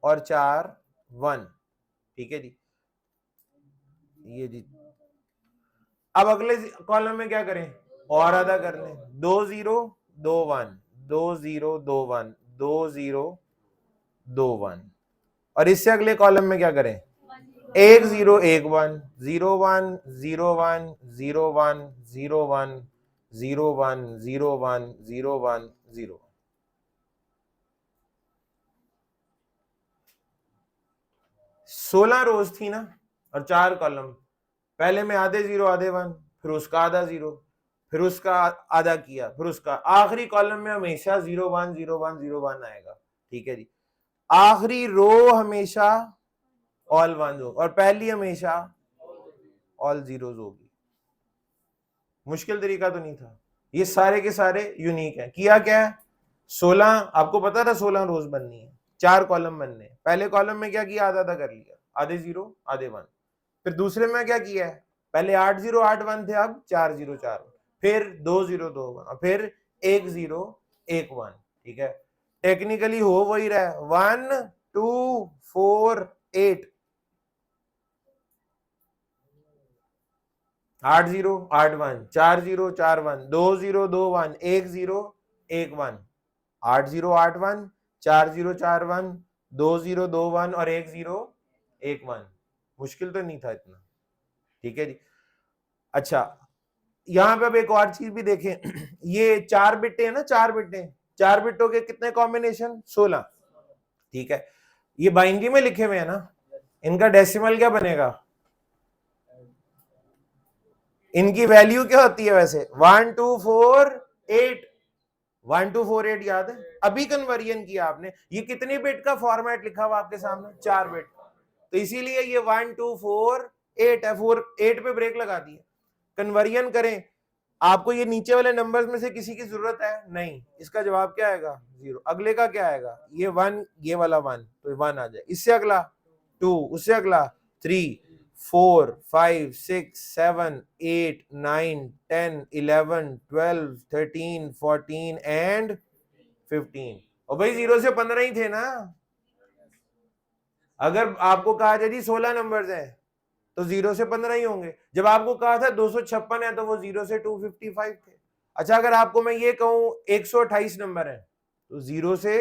और 4 1, ठीक है जी, ये जी। अब अगले कॉलम में क्या करें, और आधा कर लें, 2 0 2 1 2 0 2 1 2 0 2 1, और इससे अगले कॉलम में क्या करें, 1 0 1 1 0 1 0 1 0 1 0 1 0 1 0 1 0 1 0। 16 रोज थी ना और 4 कॉलम, पहले में आधे 0 आधे 1, फिर उसका आधा 0, फिर उसका आधा किया, फिर उसका, आखिरी कॉलम में हमेशा 0 1 0 1 0 1 आएगा, ठीक है जी। आखिरी रो हमेशा ऑल वन होगा और पहली हमेशा ऑल जीरोज होगी। मुश्किल तरीका तो नहीं था, ये सारे के सारे यूनिक है। किया क्या है, 16, आपको पता था 16 रोज बननी है, 4 कॉलम बनने, पहले कॉलम में क्या किया, आधा आधा कर लिया, आधे 0 आधे 1। फिर दूसरे में क्या किया है, पहले 8 0 8 1 थे, अब 4 0 4 1, फिर 2 0 2 1, फिर 1 0 1 1। ठीक है, टेक्निकली हो वही रहा है, 1 2 4 8, 8 0 8 1, 4 0 4 1, 2 0 2 1, 1 0 1 1, 8 0 8 1, 4 0 4 1, 2 0 2 1 और 1 0 1 1। मुश्किल तो नहीं था इतना। ठीक है जी। अच्छा, यहां पे अब एक और चीज भी देखें, ये 4 बिट है ना, 4 बिट, 4 बिटों के कितने कॉम्बिनेशन, 16। ठीक है, ये बाइनरी में लिखे हुए हैं ना, इनका डेसिमल क्या बनेगा, इनकी वैल्यू क्या होती है वैसे, 1 2 4 8, 1 2 4 8 याद है, अभी कन्वर्जन किया आपने, ये कितने बिट का फॉर्मेट लिखा हुआ आपके सामने, 4 बिट, तो इसीलिए ये 1 2 4 8 है, 4 8 पे ब्रेक लगा दिए। कन्वर्जन करें, आपको ये नीचे वाले नंबर्स में से किसी की जरूरत है नहीं, इसका जवाब क्या आएगा, 0। अगले का क्या आएगा, ये 1, ये वाला 1, तो 1 आ जाए। इससे अगला 2, उससे अगला 3 4 5 6 7 8 9 10 11 12 13 14 एंड 15। और भाई 0 से 15 ही थे ना। अगर आपको कहा जाए जी 16 नंबर्स हैं तो 0 से 15 ही होंगे। जब आपको कहा था 256 है तो वो 0 से 255 थे। अच्छा, अगर आपको मैं ये कहूं 128 नंबर है तो 0 से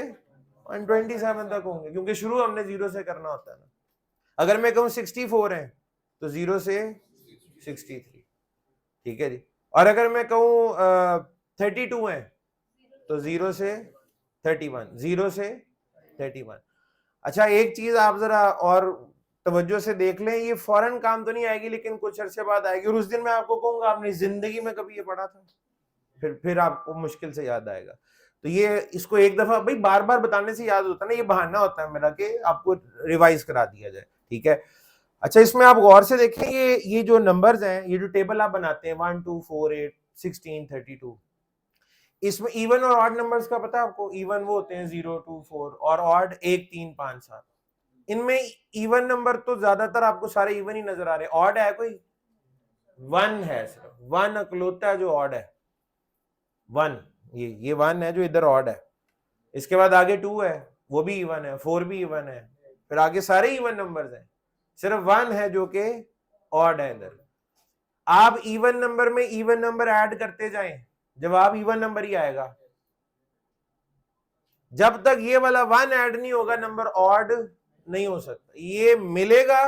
127 तक होंगे, क्योंकि शुरू हमने 0 से करना होता है ना। अगर मैं कहूं 64 है तो 0 से 63। ठीक है जी। और अगर मैं कहूं 32 है तो 0 से 31, 0 से 31। अच्छा, एक चीज आप जरा और तवज्जो से देख लें, ये फौरन काम तो नहीं आएगी लेकिन कुछ अरसे बाद आएगी, और उस दिन मैं आपको कहूंगा आपने जिंदगी में कभी ये पढ़ा था, फिर आपको मुश्किल से याद आएगा। तो ये इसको एक दफा भाई बार बार बताने से याद होता है ना, ये बहाना होता है मेरा कि आपको रिवाइज करा दिया जाए। ठीक है। अच्छा, इसमें आप गौर से देखें, ये जो नंबर्स हैं, ये जो टेबल आप बनाते हैं 1 2 4 8 16 32, इसमें इवन और ऑड नंबर्स का पता है आपको, इवन वो होते हैं 0 2 4 और ऑड 1 3 5 7। इनमें इवन नंबर तो ज्यादातर आपको सारे इवन ही नजर आ रहे हैं, ऑड है कोई, 1 है, सिर्फ 1 अकलौता जो ऑड है, 1, ये 1 है जो इधर ऑड है। इसके बाद आगे 2 है, वो भी इवन है, 4 भी इवन है, फिर आगे सारे इवन नंबर्स हैं, सिर्फ 1 है जो कि ऑड है इधर। आप इवन नंबर में इवन नंबर ऐड करते जाएं, जवाब इवन नंबर ही आएगा। जब तक ये वाला 1 ऐड नहीं होगा नंबर ऑड नहीं हो सकता, ये मिलेगा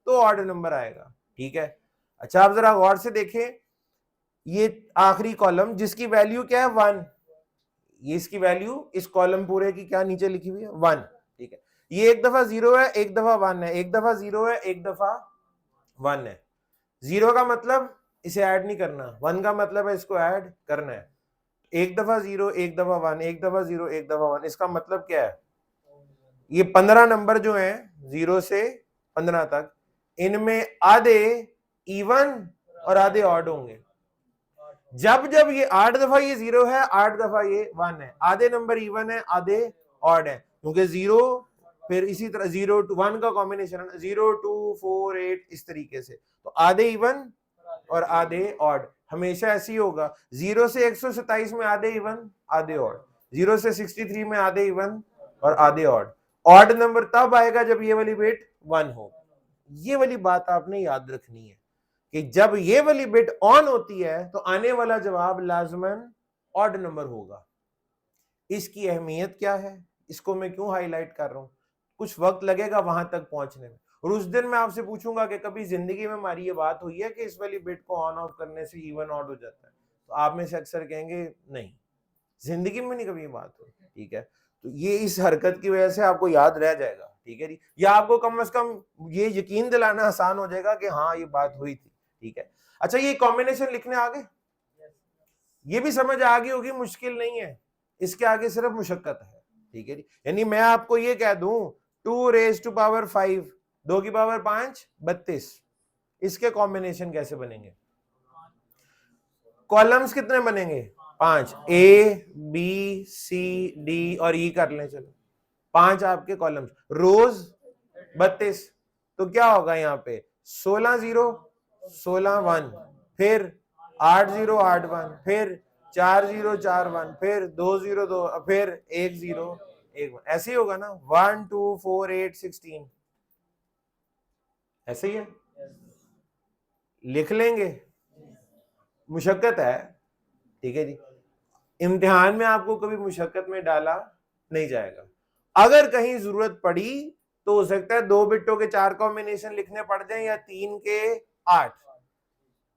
तो ऑड नंबर आएगा। ठीक है। अच्छा, आप जरा गौर से देखें, ये आखिरी कॉलम जिसकी वैल्यू क्या है 1, ये इसकी वैल्यू इस कॉलम पूरे की क्या नीचे लिखी हुई है 1। ठीक है, ये एक दफा 0 है, एक दफा 1 है, एक दफा 0 है, एक दफा 1 है। 0 का मतलब इसे ऐड नहीं करना, 1 का मतलब है इसको ऐड करना है। एक दफा 0, एक दफा 1, एक दफा 0, एक दफा 1, इसका मतलब क्या है, ये 15 नंबर जो हैं 0 से 15 तक, इनमें आधे इवन और आधे ऑड होंगे। जब जब ये 8 दफा ये 0 है, 8 दफा ये 1 है, आधे नंबर इवन है, आधे ऑड है, क्योंकि 0 फिर इसी तरह 0 to 1 का कॉम्बिनेशन है, 0 2 4 8 इस तरीके से, तो आधे इवन और आधे ऑड हमेशा ऐसे ही होगा। 0 से 127 में आधे इवन आधे ऑड, 0 से 63 में आधे इवन और आधे ऑड। ऑड नंबर तब आएगा जब ये वाली बिट 1 हो। ये वाली बात आपने याद रखनी है कि जब ये वाली बिट ऑन होती है तो आने वाला जवाब लाजमन ऑड नंबर होगा। इसकी अहमियत क्या है, इसको मैं क्यों हाईलाइट कर रहा हूं, कुछ वक्त लगेगा वहां तक पहुंचने में, और उस दिन मैं आपसे पूछूंगा कि कभी जिंदगी में हमारी ये बात हुई है कि इस वाली बिट को ऑन ऑफ करने से इवन ऑड हो जाता है, तो आप में से अक्सर कहेंगे नहीं, जिंदगी में नहीं कभी ये बात हुई। ठीक है, तो ये इस हरकत की वजह से आपको याद रह जाएगा। ठीक है जी, या आपको कम से कम ये यकीन दिलाना आसान हो जाएगा कि हाँ ये बात हुई थी। ठीक है। अच्छा, ये कॉम्बिनेशन लिखने आगे, ये भी समझ आ गई होगी, मुश्किल नहीं है, इसके आगे सिर्फ मुशक्कत है। ठीक है जी, यानी मैं आपको ये कह दूं 2 raised to power 5, 2 की पावर 5 32, इसके कॉम्बिनेशन कैसे बनेंगे, कॉलम्स कितने बनेंगे 5, A B C D और E कर लें, चलो 5 आपके कॉलम्स, रोज 32, तो क्या होगा यहाँ पे 16 0 16 1, फिर 8 0 8 1, फिर 4 0 4 1, फिर 2 0 2, फिर 1 0 1 1, ऐसे ही होगा ना 1 2 4 8 16, ऐसे ही है। लिख लेंगे, मुशक्कत है, ठीक है जी। इम्तिहान में आपको कभी मुशक्कत में डाला नहीं जाएगा। अगर कहीं जरूरत पड़ी तो हो सकता है 2 बिट्टों के 4 कॉम्बिनेशन लिखने पड़ जाएं या 3 के 8।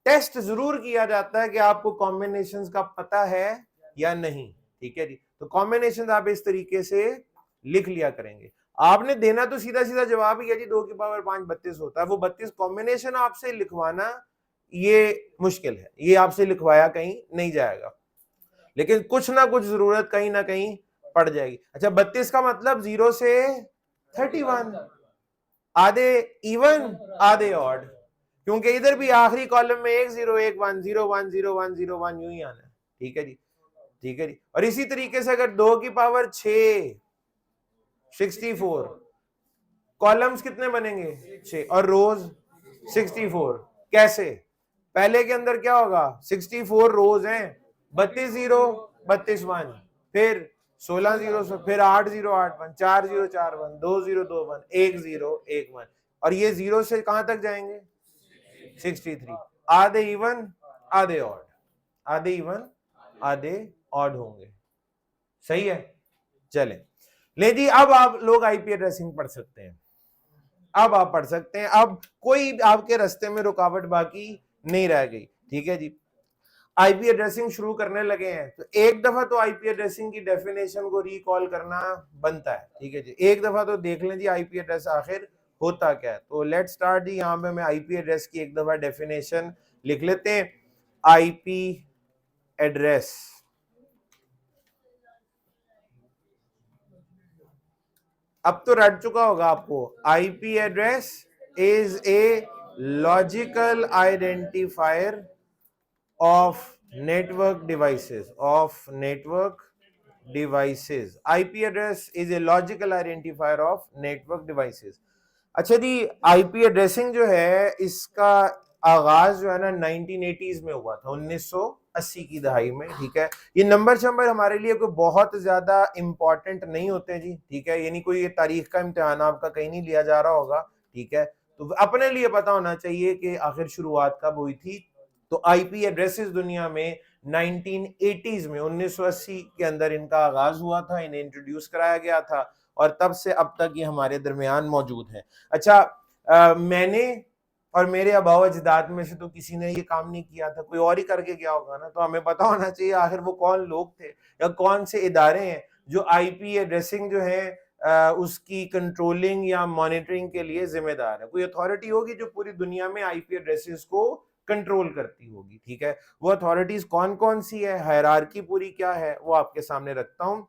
टेस्ट जरूर किया जाता है कि आपको कॉम्बिनेशंस का पता है या नहीं, ठीक है जी। तो कॉम्बिनेशन आप इस तरीके से लिख लिया करेंगे। आपने देना तो सीधा सीधा जवाब ही है जी 2 की पावर 5 32 होता है, वो 32 कॉम्बिनेशन आपसे लिखवाना ये मुश्किल है, ये आपसे लिखवाया कहीं नहीं जाएगा, लेकिन कुछ ना कुछ जरूरत कहीं ना कहीं पड़ जाएगी। अच्छा 32 का मतलब 0 से 31, आधे इवन आधे ऑड, क्योंकि इधर भी आखिरी कॉलम में 1 0 1 1 0 1 0 1 0 1 यूं ही आना है, ठीक है जी, ठीक है जी। और इसी तरीके से अगर 2 की पावर 6 64, कॉलम्स कितने बनेंगे 6 और रोज 64। कैसे? पहले के अंदर क्या होगा 64 रोज हैं, 32 0 32 1, फिर 16 0, फिर 8 0 8 1, 4 0 4 1, 2 0 2 1, 1 0 1 1, और ये 0 से कहां तक जाएंगे 63। आधे इवन आधे ऑड, आधे इवन आधे ऑड होंगे, सही है। चले ले जी, अब आप लोग आईपी एड्रेसिंग पढ़ सकते हैं, अब आप पढ़ सकते हैं, अब कोई आपके रास्ते में रुकावट बाकी नहीं रह गई, ठीक है जी। आईपी एड्रेसिंग शुरू करने लगे हैं तो एक दफा तो आईपी एड्रेसिंग की डेफिनेशन को रिकॉल करना बनता है, ठीक है जी। एक दफा तो देख लें जी आईपी एड्रेस आखिर होता क्या है। तो लेट्स स्टार्ट जी, यहाँ पे मैं आईपी एड्रेस की एक दफा डेफिनेशन लिख लेते हैं। आईपी एड्रेस अब तो रट चुका होगा आपको। IP address is a logical identifier of network devices. IP address is a logical identifier of network devices. अच्छा जी, IP एड्रेसिंग जो है इसका आगाज जो है ना 1980s में हुआ था, 1980 की दहाई में, ठीक है। ये नंबर शंबर हमारे लिए कोई बहुत ज्यादा इंपॉर्टेंट नहीं होते जी, ठीक है, यानी कोई तारीख का इम्तिहान आपका कहीं नहीं लिया जा रहा होगा, ठीक है। तो अपने लिए पता होना चाहिए कि आखिर शुरुआत कब हुई थी। तो आईपी एड्रेसेस दुनिया में 1980s में 1980 के अंदर इनका आगाज हुआ था, इन्हें इंट्रोड्यूस कराया गया था और तब से अब तक ये हमारे दरमियान मौजूद है। अच्छा मैंने और मेरे आबाओ अजदाद में से तो किसी ने ये काम नहीं किया था, कोई और ही करके गया होगा ना, तो हमें पता होना चाहिए आखिर वो कौन लोग थे या कौन से इदारे हैं जो आईपी एड्रेसिंग जो है उसकी कंट्रोलिंग या मॉनिटरिंग के लिए जिम्मेदार है। कोई अथॉरिटी होगी जो पूरी दुनिया में आईपी एड्रेसेस को कंट्रोल करती होगी, ठीक है। वो अथॉरिटीज कौन कौन सी है, हायरार्की पूरी क्या है, वो आपके सामने रखता हूं।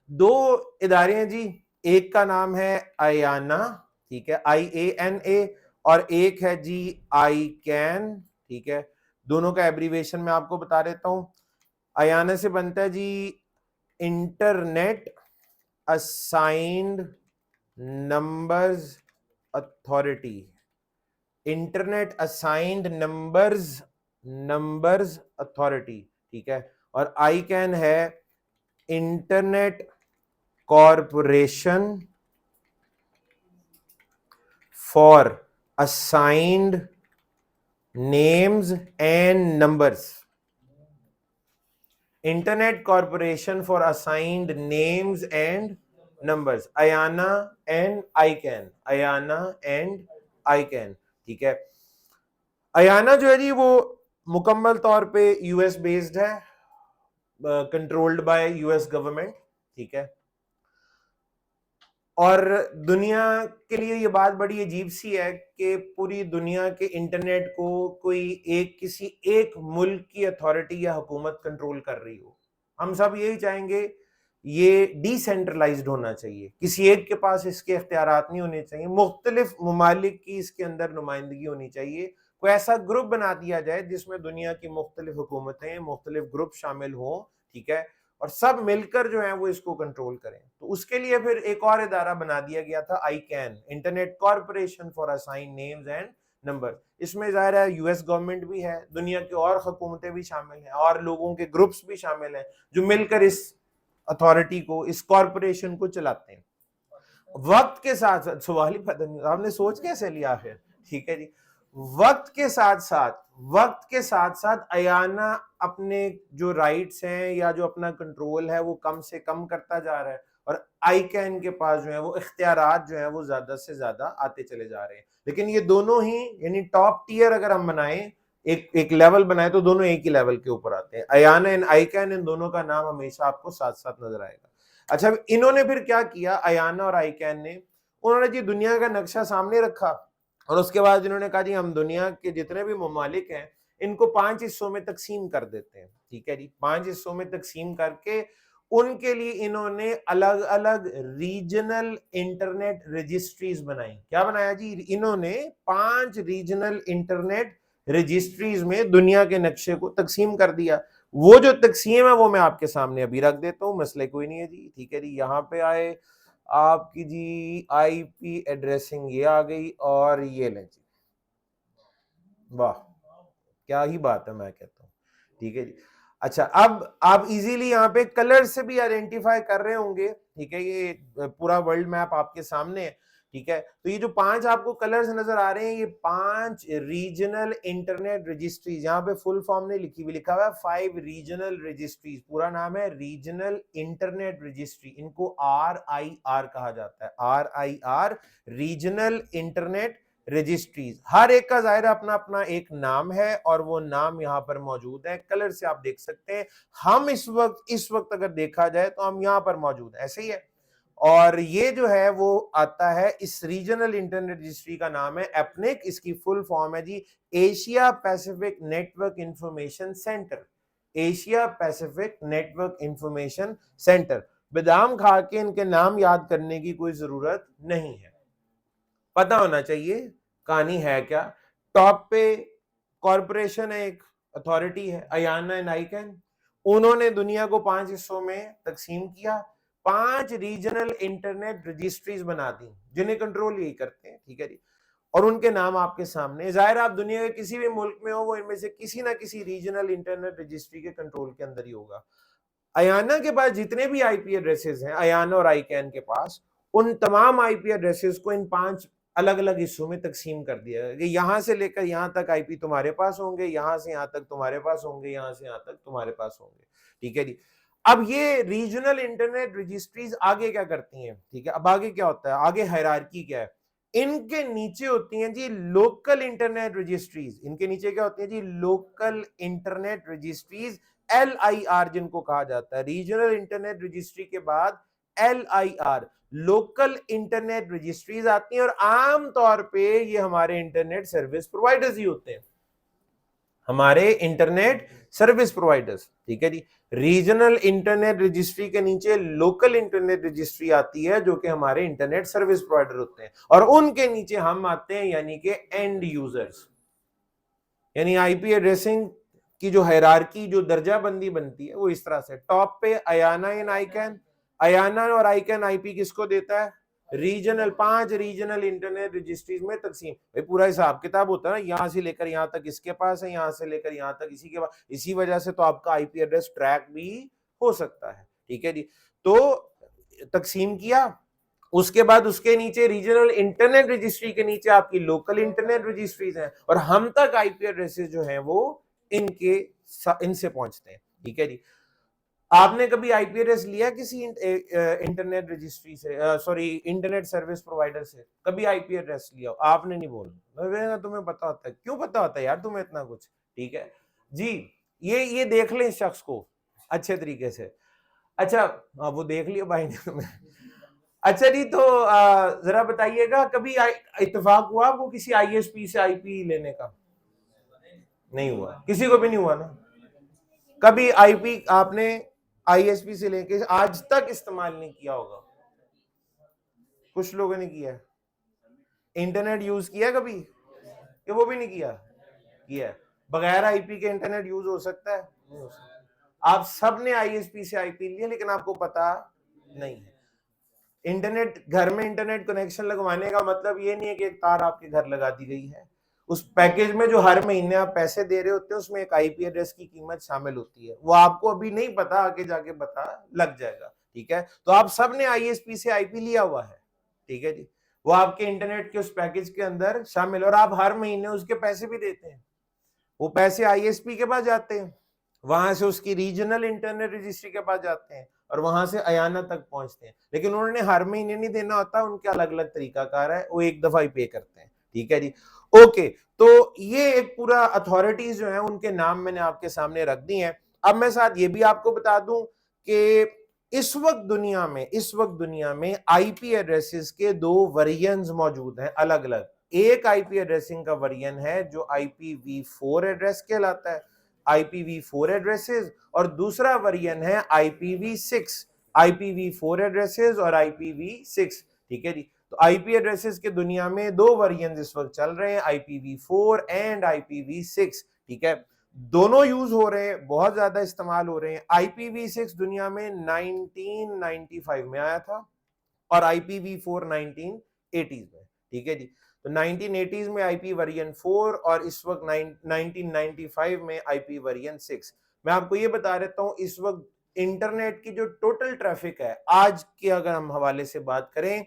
2 इदारे हैं जी, एक का नाम है आयाना, ठीक है, IANA, और एक है जी ICAN, ठीक है। दोनों का एब्रीवेशन मैं आपको बता देता हूं। आयाना से बनता है जी internet assigned numbers authority, internet assigned numbers authority, ठीक है। और ICAN है internet corporation for assigned names and numbers, internet corporation for assigned names and numbers, IANA and ICAN, IANA and ICAN, ठीक है। आयाना जो है जी वो मुकम्मल तौर पे यूएस बेस्ड है, कंट्रोल्ड बाय यूएस गवर्नमेंट, ठीक है। और दुनिया के लिए ये बात बड़ी अजीब सी है कि पूरी दुनिया के इंटरनेट को कोई किसी एक मुल्क की अथॉरिटी या हुकूमत कंट्रोल कर रही हो। हम सब यही चाहेंगे ये डिसेंट्रलाइज्ड होना चाहिए, किसी एक के पास इसके इख्तियारात नहीं होने चाहिए, मुख्तलिफ ममालिक की इसके अंदर नुमाइंदगी होनी चाहिए। कोई ऐसा ग्रुप बना दिया जाए जिसमें दुनिया की मुख्तलिफ हुकूमतें, मुख्तलिफ ग्रुप शामिल हों, ठीक है, और सब मिलकर जो है वो इसको कंट्रोल करें। तो उसके लिए फिर एक और इदारा बना दिया गया था, ICANN, internet corporation for assign names and number. इसमें जाहिर है यूएस गवर्नमेंट भी है, दुनिया की और हुकूमतें भी शामिल हैं और लोगों के ग्रुप्स भी शामिल हैं जो मिलकर इस अथॉरिटी को, इस कॉर्पोरेशन को चलाते हैं। वक्त के साथ साथ, सवाल ही पता नहीं आपने सोच कैसे लिया फिर, ठीक है जी। वक्त के साथ साथ अयाना अपने जो राइट्स हैं या जो अपना कंट्रोल है वो कम से कम करता जा रहा है और आईकैन के पास जो है वो इख्तियारात जो है वो ज्यादा से ज्यादा आते चले जा रहे हैं। लेकिन ये दोनों ही यानी टॉप टियर अगर हम बनाएं, एक लेवल बनाए तो दोनों एक ही लेवल के ऊपर आते हैं। अयाना एंड आईकैन, इन दोनों का नाम हमेशा आपको साथ साथ नजर आएगा। अच्छा, इन्होंने फिर क्या किया, अयाना और आईकैन ने, उन्होंने जी दुनिया का नक्शा सामने रखा और उसके बाद इन्होंने कहा जी हम दुनिया के जितने भी ममालिक हैं इनको 5 हिस्सों में तकसीम कर देते हैं। ठीक है जी, 5 हिस्सों में तकसीम करके उनके लिए इन्होंने अलग अलग रीजनल इंटरनेट रजिस्ट्रीज बनाई। क्या बनाया जी, इन्होंने 5 रीजनल इंटरनेट रजिस्ट्रीज में दुनिया के नक्शे को तकसीम कर दिया। वो जो तकसीम है वो मैं आपके सामने अभी रख देता हूँ, मसले कोई नहीं है जी। ठीक है जी, यहाँ पे आए आपकी जी आईपी एड्रेसिंग ये आ गई और ये लें जी, वाह क्या ही बात है, मैं कहता हूँ। ठीक है जी। अच्छा, अब आप इजीली यहाँ पे कलर से भी आइडेंटिफाई कर रहे होंगे। ठीक है, ये पूरा वर्ल्ड मैप आपके सामने है। ठीक है, तो ये जो 5 आपको कलर्स नजर आ रहे हैं, ये 5 रीजनल इंटरनेट रजिस्ट्रीज, यहाँ पे फुल फॉर्म नहीं लिखी हुई, लिखा हुआ है 5 रीजनल रजिस्ट्रीज, पूरा नाम है रीजनल इंटरनेट रजिस्ट्री। इनको RIR कहा जाता है, RIR, रीजनल इंटरनेट रजिस्ट्रीज। हर एक का जाहिर अपना अपना एक नाम है और वो नाम यहाँ पर मौजूद है। कलर से आप देख सकते हैं, हम इस वक्त अगर देखा जाए तो हम यहाँ पर मौजूद है, ऐसे ही है। और ये जो है वो आता है, इस रीजनल इंटरनेट रजिस्ट्री का नाम है एपनिक, इसकी फुल फॉर्म है जी Asia Pacific network information centre. Asia Pacific network information centre. बादाम खा के इनके नाम याद करने की कोई जरूरत नहीं है, पता होना चाहिए कहानी है क्या। टॉप पे कॉरपोरेशन है, एक अथॉरिटी है अयाना एंड आईकैन, उन्होंने दुनिया को 5 हिस्सों में तकसीम किया, 5 रीजनल इंटरनेट रजिस्ट्रीज बना दी जिन्हें कंट्रोल यही करते हैं। ठीक है जी, और उनके नाम आपके सामने, जाहिर आप दुनिया के किसी भी मुल्क में हो वो इनमें से किसी ना किसी रीजनल इंटरनेट रजिस्ट्री के कंट्रोल के अंदर ही होगा। अयाना के पास जितने भी आईपी एड्रेसेस हैं, अयाना और आईकैन के पास, उन तमाम आईपी एड्रेसेस को इन 5 अलग अलग हिस्सों में तकसीम कर दिया है कि यहां से लेकर यहां तक आईपी तुम्हारे पास होंगे, यहां से यहां तक तुम्हारे पास होंगे, यहां से यहां तक तुम्हारे पास होंगे। ठीक है जी। अब ये रीजनल इंटरनेट रजिस्ट्रीज आगे क्या करती हैं, ठीक है, अब आगे क्या होता है, आगे हायरार्की क्या है, इनके नीचे होती हैं जी लोकल इंटरनेट रजिस्ट्रीज। इनके नीचे क्या होती है जी, लोकल इंटरनेट रजिस्ट्रीज, LIR जिनको कहा जाता है। रीजनल इंटरनेट रजिस्ट्री के बाद LIR, लोकल इंटरनेट रजिस्ट्रीज आती हैं और आम तौर पे ये हमारे इंटरनेट सर्विस प्रोवाइडर्स ही होते हैं, हमारे इंटरनेट सर्विस प्रोवाइडर्स। ठीक है जी, रीजनल इंटरनेट रजिस्ट्री के नीचे लोकल इंटरनेट रजिस्ट्री आती है जो कि हमारे इंटरनेट सर्विस प्रोवाइडर होते हैं, और उनके नीचे हम आते हैं यानी कि एंड यूजर्स। यानी आईपी एड्रेसिंग की जो हायरार्की, जो दर्जा बंदी बनती है वो इस तरह से, टॉप पे अयाना एंड आईकैन, अयाना और आईकैन आईपी किसको देता है, रीजनल, 5 रीजनल इंटरनेट रजिस्ट्रीज में तकसीम। भाई पूरा हिसाब किताब होता है ना, यहां से लेकर यहां तक इसके पास है, यहां से लेकर यहां तक इसी के पास, इसी वजह से तो आपका आईपी एड्रेस ट्रैक भी हो सकता है। ठीक है जी, तो तकसीम किया, उसके बाद उसके नीचे रीजनल इंटरनेट रजिस्ट्री के नीचे आपकी लोकल इंटरनेट रजिस्ट्रीज हैं, और हम तक आईपी एड्रेसेस जो हैं वो इनसे पहुंचते हैं। ठीक है जी, आपने कभी आईपी एड्रेस लिया किसी इंटरनेट रजिस्ट्री से, सॉरी इंटरनेट सर्विस प्रोवाइडर से, कभी आईपी एड्रेस लिया? आपने नहीं बोला, तुम्हें पता होता है, क्यों पता होता है यार तुम्हें इतना कुछ। ठीक है जी, ये देख लें इस शख्स को अच्छे तरीके से। अच्छा, वो देख लिया भाई ने तुम्हें। अच्छा जी, तो जरा बताइएगा, कभी इत्तेफाक हुआ वो किसी आईएसपी से आईपी लेने का? नहीं हुआ, किसी को भी नहीं हुआ ना। कभी आईपी आपने आईएसपी से लेके आज तक इस्तेमाल नहीं किया होगा, कुछ लोगों ने किया। इंटरनेट यूज किया कभी, कि वो भी नहीं किया? किया। बगैर आईपी के इंटरनेट यूज हो सकता है? नहीं हो सकता। आप सब ने आईएसपी से आईपी लिया लेकिन आपको पता नहीं है। इंटरनेट, घर में इंटरनेट कनेक्शन लगवाने का मतलब ये नहीं है कि एक तार आपके घर लगा दी गई है। उस पैकेज में जो हर महीने आप पैसे दे रहे होते हैं उसमें एक आईपी एड्रेस की कीमत शामिल होती है, वो आपको अभी नहीं पता, आगे जाके पता लग जाएगा। ठीक है, तो आप सब ने आईएसपी से आईपी लिया हुआ है, ठीक है जी, वो आपके इंटरनेट के उस पैकेज के अंदर शामिल, और आप हर महीने उसके पैसे भी देते हैं। वो पैसे आईएसपी के पास जाते हैं, वहां से उसकी रीजनल इंटरनेट रजिस्ट्री के पास जाते हैं और वहां से अयाना तक पहुंचते हैं, लेकिन उन्होंने हर महीने नहीं देना होता, उनके अलग अलग तरीकाकार है, वो एक दफा ही पे करते हैं। ठीक है जी, ओके। तो ये एक पूरा अथॉरिटीज जो है उनके नाम मैंने आपके सामने रख दी हैं। अब मैं साथ ये भी आपको बता दूं कि इस वक्त दुनिया में आईपी एड्रेसेस के दो वेरिएंट्स मौजूद हैं अलग अलग। एक आईपी एड्रेसिंग का वेरिएंट है जो IPv4 एड्रेस कहलाता है, IPv4 एड्रेसेस, और दूसरा वेरिएंट है IPv4 एड्रेसेस और IPv6। ठीक है जी, तो आईपी एड्रेसेस के दुनिया में दो वेरिएंट इस वक्त चल रहे हैं, IPv4 एंड IPv6। ठीक है, दोनों यूज हो रहे हैं, बहुत ज्यादा इस्तेमाल हो रहे हैं। IPv6 दुनिया में 1995 में आया था और IPv4 1980s में। ठीक है जी, तो 1980s में IP वेरिएंट 4 और इस वक्त 1995 में IP वेरिएंट 6। मैं आपको ये बता देता हूं, इस वक्त इंटरनेट की जो टोटल ट्रैफिक है आज के अगर हम हवाले से बात करें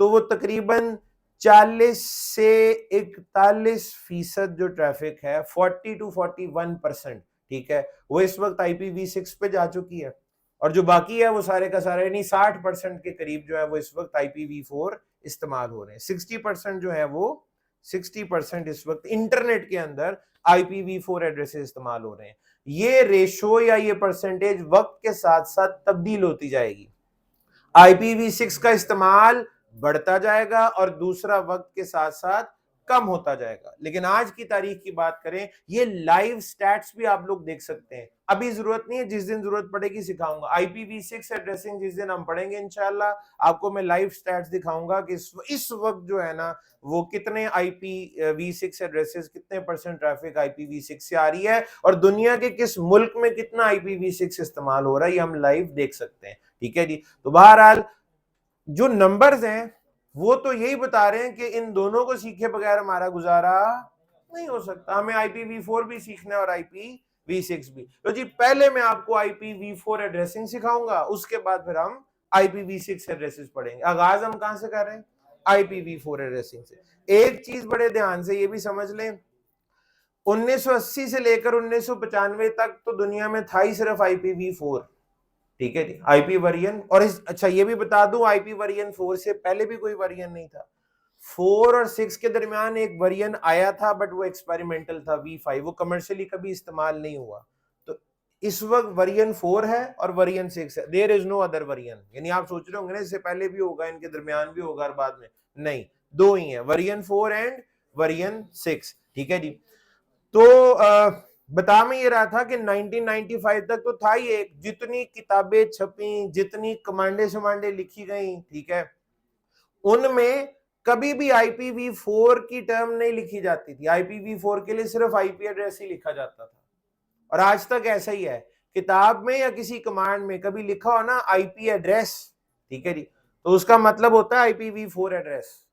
तो वो तकरीबन 40 से 41% जो ट्रैफिक है, 40 to 41%, ठीक है, वो इस वक्त IPv6 पे जा चुकी है, और जो बाकी है वो सारे का सारे यानी 60% के करीब जो है वो इस वक्त IPv4 इस्तेमाल हो रहे हैं। 60% जो है वो 60% इस वक्त इंटरनेट के अंदर IPv4 एड्रेसेस इस्तेमाल हो रहे हैं। ये रेशो या ये परसेंटेज वक्त के साथ साथ तब्दील होती जाएगी। IPv6 का इस्तेमाल बढ़ता जाएगा और दूसरा वक्त के साथ साथ कम होता जाएगा। लेकिन आज की तारीख की बात करें, ये लाइव स्टैट्स भी आप लोग देख सकते हैं। अभी जरूरत नहीं है, जिस दिन जरूरत पड़ेगी सिखाऊंगा। IPv6 एड्रेसिंग जिस दिन हम पढ़ेंगे इंशाल्लाह, आपको मैं लाइव स्टैट्स दिखाऊंगा कि इस वक्त जो है ना वो कितने IPv6 एड्रेसेस, कितने परसेंट ट्रैफिक IPv6 से आ रही है और दुनिया के किस मुल्क में कितना IPv6 इस्तेमाल हो रहा है, ये हम लाइव देख सकते हैं। ठीक है जी, तो बहरहाल जो नंबर्स हैं वो तो यही बता रहे हैं कि इन दोनों को सीखे बगैर हमारा गुजारा नहीं हो सकता, हमें IPv4 भी सीखना है और IPv6 भी। तो जी पहले मैं आपको IPv4 एड्रेसिंग सिखाऊंगा, उसके बाद फिर हम IPv6 एड्रेसेस पढ़ेंगे। आगाज हम कहां से कर रहे हैं? IPv4 एड्रेसिंग से। एक चीज बड़े ध्यान से ये भी समझ लें, 1980 से लेकर 1995 तक तो दुनिया में था ही सिर्फ IPv4। ठीक है जी, आईपी वेरिएंट, और अच्छा ये भी बता दूं, आईपी वेरिएंट 4 से पहले भी कोई वेरिएंट नहीं था। 4 और 6 के दरमियान एक वेरिएंट आया था, बट वो एक्सपेरिमेंटल था, V5, वो कमर्शियली कभी इस्तेमाल नहीं हुआ। तो इस वक्त वेरिएंट 4 है और वेरिएंट 6 है, there is no other variant. यानी आप सोच रहे होंगे ना इससे पहले भी होगा, इनके दरमियान भी होगा और बाद में, नहीं, दो ही है, वेरिएंट 4 एंड वेरिएंट 6। ठीक है जी, तो बता मैं ये रहा था कि 1995 तक तो था ही एक, जितनी किताबें छपी, जितनी कमांडे शमांडे लिखी गई, ठीक है, उनमें कभी भी IPv4 की टर्म नहीं लिखी जाती थी। IPv4 के लिए सिर्फ IP एड्रेस ही लिखा जाता था, और आज तक ऐसा ही है। किताब में या किसी कमांड में कभी लिखा हो ना IP एड्रेस, ठीक है जी, तो उसका मतलब होता है IPv4 एड्रेस।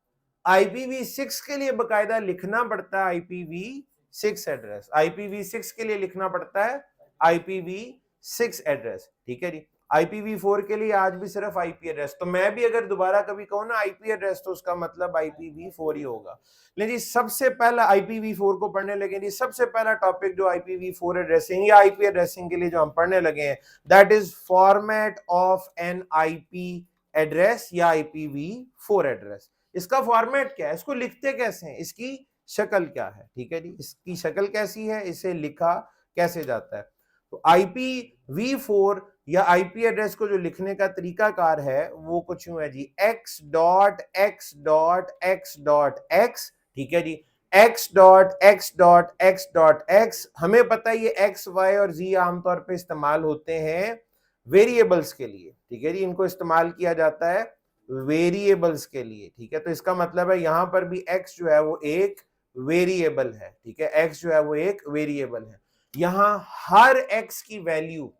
IPv6 के लिए बकायदा लिखना पड़ता है IPv6 एड्रेस, IPv6 के लिए लिखना पड़ता है IPv6 एड्रेस। ठीक है जी, IPv4 के लिए आज भी सिर्फ IP एड्रेस। तो मैं भी अगर दोबारा कभी कहूँ ना IP एड्रेस, तो उसका मतलब IPv4 ही होगा। लेकिन जी सबसे पहला IPv4 को पढ़ने लगे जी, सबसे पहला टॉपिक जो IPv4 एड्रेसिंग या IP एड्रेसिंग के लिए जो हम पढ़ने लगे हैं, that is format of an IP address या IPv4 एड्रेस। इसका फॉर्मेट क्या है, इसको लिखते कैसे हैं, इसकी शक्ल क्या है? ठीक है जी, इसकी शक्ल कैसी है, इसे लिखा कैसे जाता है? तो IPv4 या IP एड्रेस को जो लिखने का तरीकाकार है वो कुछ यूं है जी, x.x.x.x, ठीक है जी, x.x.x.x। हमें पता है ये x, y और z आमतौर पे इस्तेमाल होते हैं वेरिएबल्स के लिए। ठीक है जी, इनको इस्तेमाल किया जाता है वेरिएबल्स के लिए। ठीक है, तो इसका मतलब है यहां पर भी x जो है वो एक वेरिएबल है। ठीक है, x जो है वो एक वेरिएबल है। यहां हर x की वैल्यू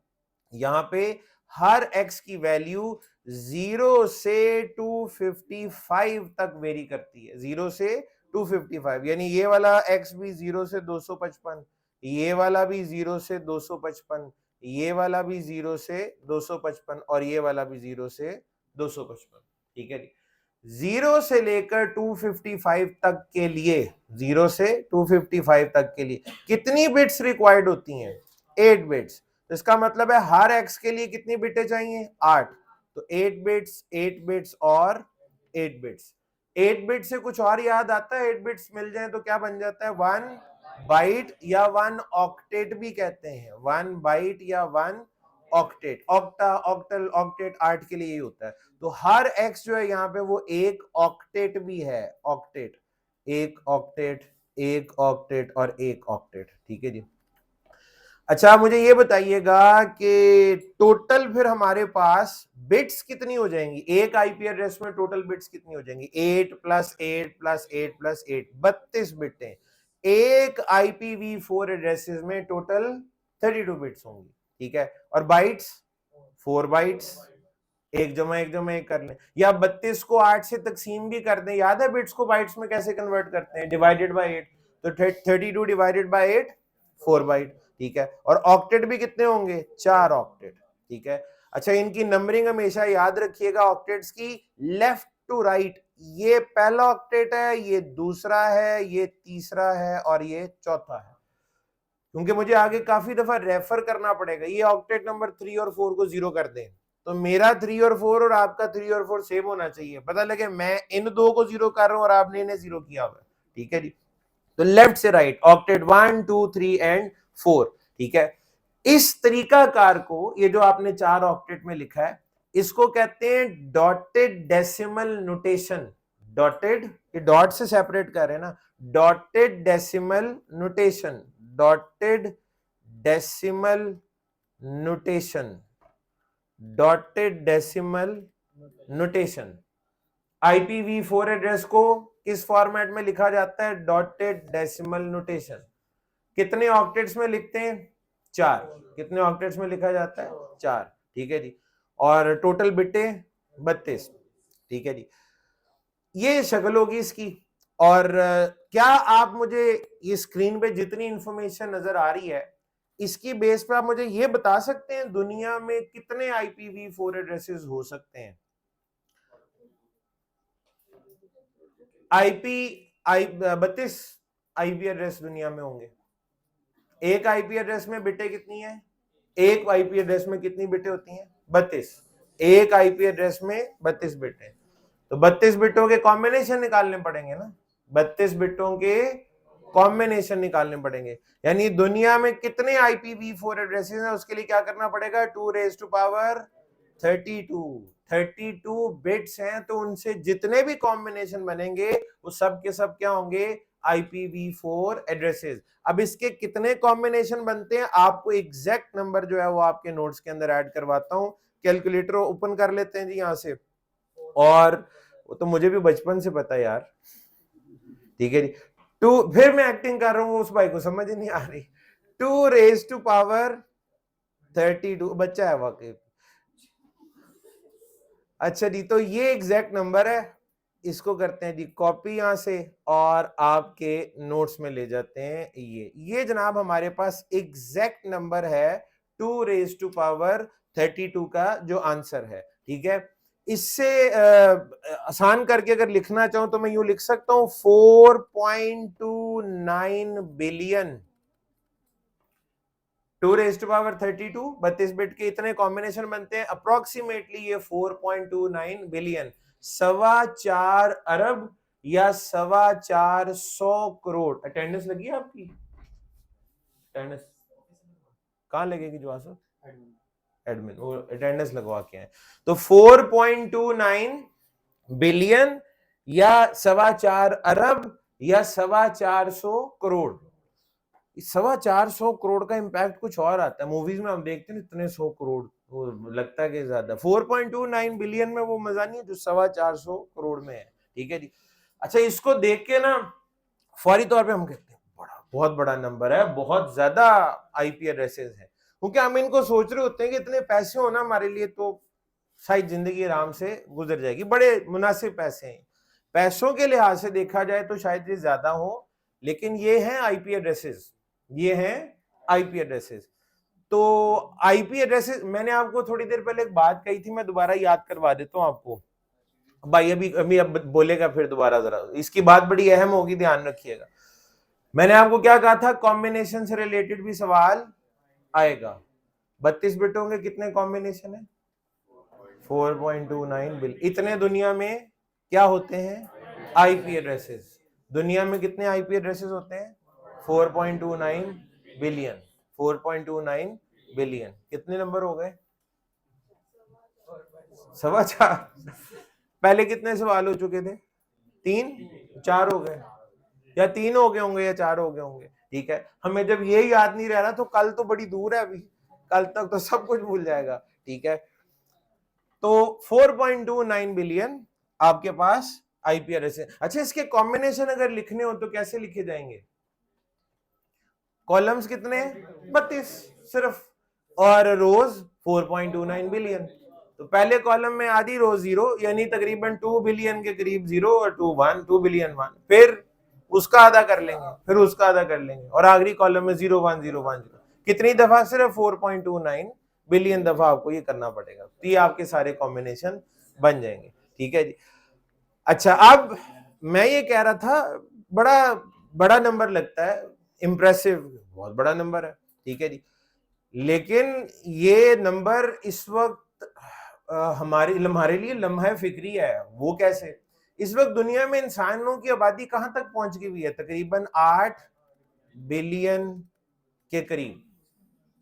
यहाँ पे हर x की वैल्यू 0 से 255 तक वेरी करती है, 0 से 255, यानी ये वाला x भी 0 से 255, ये वाला भी 0 से 255, ये वाला भी 0 से 255 और ये वाला भी 0 से 255। ठीक है जी, 0 से लेकर 255 तक के लिए, 0 से 255 तक के लिए कितनी बिट्स रिक्वायर्ड होती हैं? 8 बिट्स। तो इसका मतलब है हर x के लिए कितनी बिटें चाहिए? 8। तो 8 बिट्स, 8 बिट्स और 8 बिट्स। 8 बिट से कुछ और याद आता है? 8 बिट्स मिल जाए तो क्या बन जाता है? 1 बाइट या 1 ऑक्टेट भी कहते हैं, 1 बाइट या 1 ऑक्टेट। ऑक्टा, ऑक्टल, ऑक्टेट 8 के लिए ही होता है। तो हर x जो है यहाँ पे वो एक ऑक्टेट भी है, ऑक्टेट, एक ऑक्टेट, एक ऑक्टेट और एक ऑक्टेट। ठीक है जी। अच्छा, मुझे ये बताइएगा कि टोटल फिर हमारे पास बिट्स कितनी हो जाएंगी? एक आईपी एड्रेस में टोटल बिट्स कितनी हो जाएंगी? 8 प्लस 8 प्लस 8 प्लस 8, 32 बिटें। एक IPv4 एड्रेसेस में टोटल 32 बिट्स होंगी। ठीक है, और बाइट्स 4 बाइट्स, एक जमा एक कर लें, या 32 को 8 से तकसीम भी कर दें। याद है बिट्स को बाइट्स में कैसे कन्वर्ट करते हैं? Divided by 8। तो 32 डिवाइडेड बाय 8, 4 बाइट। ठीक है, और ऑक्टेट भी कितने होंगे? 4 ऑक्टेट। ठीक है, अच्छा, इनकी नंबरिंग हमेशा याद रखिएगा ऑक्टेट्स की, लेफ्ट टू राइट। ये पहला ऑक्टेट है, ये दूसरा है, ये तीसरा है और ये चौथा है, क्योंकि मुझे आगे काफी दफा रेफर करना पड़ेगा। ये ऑक्टेट नंबर 3 और 4 को 0 कर दें, तो मेरा 3 और 4 और आपका 3 और 4 सेम होना चाहिए, पता लगे मैं इन दो को 0 कर रहा हूं और आपने इन्हें 0 किया हुआ। ठीक है जी, तो लेफ्ट से राइट ऑक्टेट 1 2 3 एंड 4। ठीक है, इस तरीकाकार को, ये जो आपने 4 ऑक्टेट में लिखा है, इसको कहते हैं डॉटेड डेसिमल नोटेशन। डॉटेड, ये डॉट से सेपरेट कर रहे हैं ना, dotted decimal notation, dotted decimal notation, dotted decimal notation. IPv4 address को किस फॉर्मेट में लिखा जाता है? Dotted decimal notation. कितने ऑक्टेट्स में लिखते हैं? 4। कितने ऑक्टेट्स में लिखा जाता है? 4। ठीक है जी, और टोटल बिटें 32। ठीक है जी, ये शक्ल होगी इसकी। और क्या आप मुझे ये स्क्रीन पे जितनी इंफॉर्मेशन नजर आ रही है, इसकी बेस पे आप मुझे ये बता सकते हैं दुनिया में कितने IPv4 एड्रेसेस हो सकते हैं? IP 32 IP एड्रेस दुनिया में होंगे। एक IP एड्रेस में बिटें कितनी है? एक IP एड्रेस में कितनी बिटें होती हैं? 32। एक IP एड्रेस में 32 बिटें, तो 32 बिटों के कॉम्बिनेशन निकालने पड़ेंगे ना, 32 बिटों के कॉम्बिनेशन निकालने पड़ेंगे। यानी दुनिया में कितने IPv4 एड्रेसेस हैं, उसके लिए क्या करना पड़ेगा? 2 raised to power 32 बिट्स हैं, तो उनसे जितने भी कॉम्बिनेशन बनेंगे वो सब के सब क्या होंगे? IPv4 addresses. अब इसके कितने कॉम्बिनेशन बनते हैं, आपको एग्जैक्ट नंबर जो है वो आपके नोट्स के अंदर ऐड करवाता हूं। कैलकुलेटर ओपन कर लेते हैं जी यहाँ से, और वो तो मुझे भी बचपन से पता है यार। ठीक है जी, फिर मैं एक्टिंग कर रहा हूँ, उस भाई को समझ ही नहीं आ रही। 2 raised to power 32, बच्चा है वाकई। अच्छा जी, तो ये एग्जैक्ट नंबर है, इसको करते हैं जी कॉपी यहां से और आपके नोट्स में ले जाते हैं। ये जनाब हमारे पास एग्जैक्ट नंबर है 2 raised to power 32 का जो आंसर है। ठीक है, इससे आसान करके अगर लिखना चाहूं तो मैं यूं लिख सकता हूं 4.29 billion. 2 raised to power 32, 32 bit के इतने कॉम्बिनेशन बनते हैं, अप्रोक्सीमेटली ये 4.29 बिलियन, 4.25 अरब या 4.25 करोड़। अटेंडेंस लगी है आपकी? अटेंडेंस कहाँ लगेगी जो आसो? एडमिन वो अटेंडेंस लगवा के आए। तो 4.29 बिलियन या 4.25 अरब या 4.25 करोड़। 425 करोड़ का इंपैक्ट कुछ और आता है, मूवीज में हम देखते हैं इतने 100 करोड़, वो लगता है कि ज्यादा। 4.29 बिलियन में वो मजा नहीं है जो 425 करोड़ में है। ठीक है जी, अच्छा, इसको देख के ना फौरी तौर पे हम कहते हैं बड़ा, बहुत बड़ा नंबर है, बहुत ज्यादा IP एड्रेसेस है। क्योंकि हम इनको सोच रहे होते हैं कि इतने पैसे हो ना हमारे लिए तो शायद जिंदगी आराम से गुजर जाएगी, बड़े मुनासिब पैसे हैं। पैसों के लिहाज से देखा जाए तो शायद ये ज्यादा हो, लेकिन ये हैं आईपी एड्रेसेस, ये हैं आईपी एड्रेसेस। तो आईपी एड्रेसेस, मैंने आपको थोड़ी देर पहले एक बात कही थी, मैं दोबारा याद करवा देता हूं आपको। भाई अभी अभी अब बोलेगा फिर दोबारा, जरा इसकी बात बड़ी अहम होगी, ध्यान रखिएगा। मैंने आपको क्या कहा था, कॉम्बिनेशन से रिलेटेड भी सवाल आएगा। 32 बिटों के कितने कॉम्बिनेशन है? 4.29 बिलियन। इतने दुनिया में क्या होते हैं? IP addresses. दुनिया में कितने आईपी एड्रेसेस होते हैं? 4.29 बिलियन। 4.29 बिलियन। कितने नंबर हो गए? 4.25। पहले कितने सवाल हो चुके थे? 3, 4 हो गए, या 3 हो गए होंगे या 4 हो गए होंगे। ठीक है, हमें जब ये याद नहीं रह रहा तो कल तो बड़ी दूर है, अभी कल तक तो सब कुछ भूल जाएगा। ठीक है, तो 4.29 बिलियन आपके पास आईपी एड्रेस है। अच्छा, इसके कॉम्बिनेशन अगर लिखने हो तो कैसे लिखे जाएंगे? कॉलम्स कितने? 32 सिर्फ, और रोज 4.29 बिलियन। तो पहले कॉलम में आधी रो 0, यानी तकरीबन 2 बिलियन के करीब 0 और 2 बिलियन 1, फिर उसका आधा कर लेंगे, फिर उसका आधा कर लेंगे, और आखिरी कॉलम में 0 1 0 1 0। कितनी दफा? सिर्फ 4.29 बिलियन दफा आपको ये करना पड़ेगा, तो ये आपके सारे कॉम्बिनेशन बन जाएंगे। ठीक है जी। अच्छा, अब मैं ये कह रहा था, बड़ा बड़ा नंबर लगता है, इंप्रेसिव, बहुत बड़ा नंबर है। ठीक है जी, लेकिन ये नंबर इस वक्त हमारे लिए लम्हा फिक्री है। वो कैसे? इस वक्त दुनिया में इंसानों की आबादी कहां तक पहुंच गई हुई है? तकरीबन 8 बिलियन के करीब।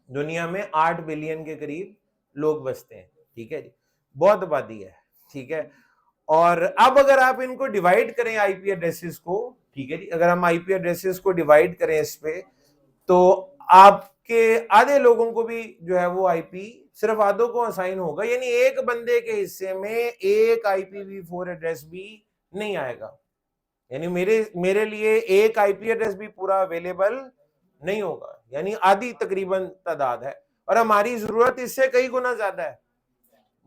दुनिया में 8 बिलियन के करीब लोग बसते हैं। ठीक है जी, बहुत आबादी है। ठीक है, और अब अगर आप इनको डिवाइड करें आईपी एड्रेसेस को, ठीक है जी, अगर हम आईपी एड्रेसेस को डिवाइड करें इस पे, तो आपके आधे लोगों को भी जो है वो आईपी, सिर्फ आधों को असाइन होगा, यानी एक बंदे के हिस्से में एक IPv4 एड्रेस भी नहीं आएगा। यानी मेरे लिए एक आईपी एड्रेस भी पूरा अवेलेबल नहीं होगा, यानी आधी तकरीबन तादाद है, और हमारी जरूरत इससे कई गुना ज्यादा है।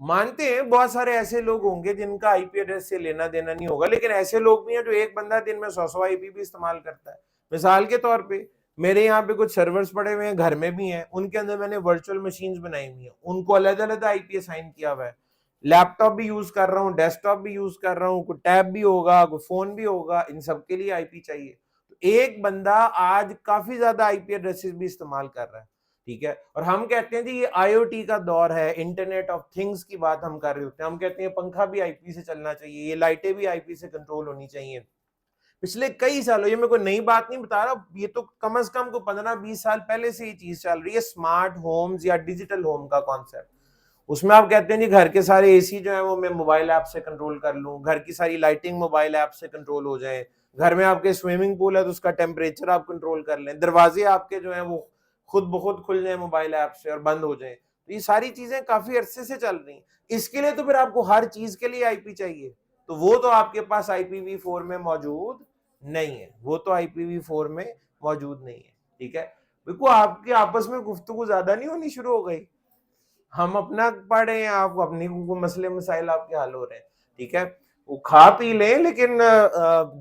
मानते हैं बहुत सारे ऐसे लोग होंगे जिनका आईपी एड्रेस से लेना देना नहीं होगा, लेकिन ऐसे लोग भी हैं जो एक बंदा दिन में 100 आईपी भी इस्तेमाल करता है। मिसाल के तौर पे मेरे यहाँ पे कुछ सर्वर्स पड़े हुए हैं, घर में भी हैं, उनके अंदर मैंने वर्चुअल मशीन्स बनाई हुई हैं, उनको अलग अलग आईपी असाइन किया हुआ है। लैपटॉप भी यूज कर रहा हूँ, डेस्कटॉप भी यूज कर रहा हूँ, कोई टैब भी होगा, कोई फोन भी होगा, इन सबके लिए आईपी चाहिए। तो एक बंदा आज काफी ज्यादा आईपी एड्रेसेस भी इस्तेमाल कर रहा है। ठीक है, और हम कहते हैं जी ये आईओटी का दौर है, इंटरनेट ऑफ थिंग्स की बात हम कर रहे होते हैं। हम कहते हैं पंखा भी आईपी से चलना चाहिए, ये लाइटें भी आईपी से कंट्रोल होनी चाहिए। पिछले कई सालों, ये मैं कोई नई बात नहीं बता रहा, ये तो कम से कम को 15-20 साल पहले से ये चीज चल रही है, स्मार्ट होम्स या डिजिटल होम का कॉन्सेप्ट। उसमें आप कहते हैं जी घर के सारे एसी जो है वो मैं मोबाइल ऐप से कंट्रोल कर लूं, घर की सारी लाइटिंग मोबाइल ऐप से कंट्रोल हो जाए, घर में आपके स्विमिंग पूल है तो उसका टेम्परेचर आप कंट्रोल कर लें, दरवाजे आपके जो है वो खुद ब खुद खुल जाए मोबाइल ऐप से और बंद हो जाए। तो ये सारी चीजें काफी अरसे से चल रही हैं। इसके लिए तो फिर आपको हर चीज के लिए आईपी चाहिए, तो वो तो आपके पास IPv4 में मौजूद नहीं है, वो तो IPv4 में मौजूद नहीं है। ठीक है, बिल्कुल आपके आपस में गुफ्तगू ज्यादा नहीं होनी शुरू हो गई? हम अपना पढ़ रहे हैं, आप अपनी मसले मसाइल आपके हल हो रहे हैं। ठीक है, वो खा पी लें, लेकिन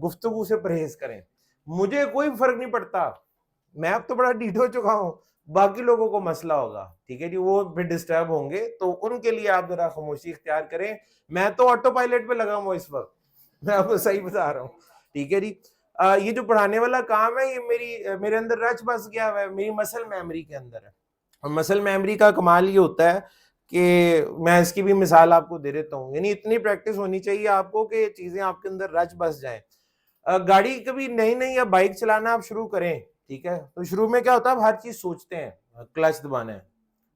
गुफ्तगू से परहेज करें। मुझे कोई फर्क नहीं पड़ता, मैं अब तो बड़ा ढीठ हो चुका हूँ, बाकी लोगों को मसला होगा। ठीक है जी, वो भी डिस्टर्ब होंगे, तो उनके लिए आप जरा खामोशी इख्तियार करें। मैं तो ऑटो पायलट पे लगा हूँ इस वक्त, मैं आपको सही बता रहा हूँ। ठीक है जी, ये जो पढ़ाने वाला काम है, ये मेरे अंदर रच बस गया है, मेरी मसल मेमोरी के अंदर है। और मसल मेमोरी का कमाल ये होता है कि मैं इसकी भी मिसाल आपको दे देता हूँ, यानी इतनी प्रैक्टिस होनी चाहिए आपको कि चीजें आपके अंदर रच बस जाएं। गाड़ी कभी नई नई या बाइक चलाना आप शुरू करें, ठीक है, तो शुरू में क्या होता है, आप हर चीज सोचते हैं, क्लच दबाना है,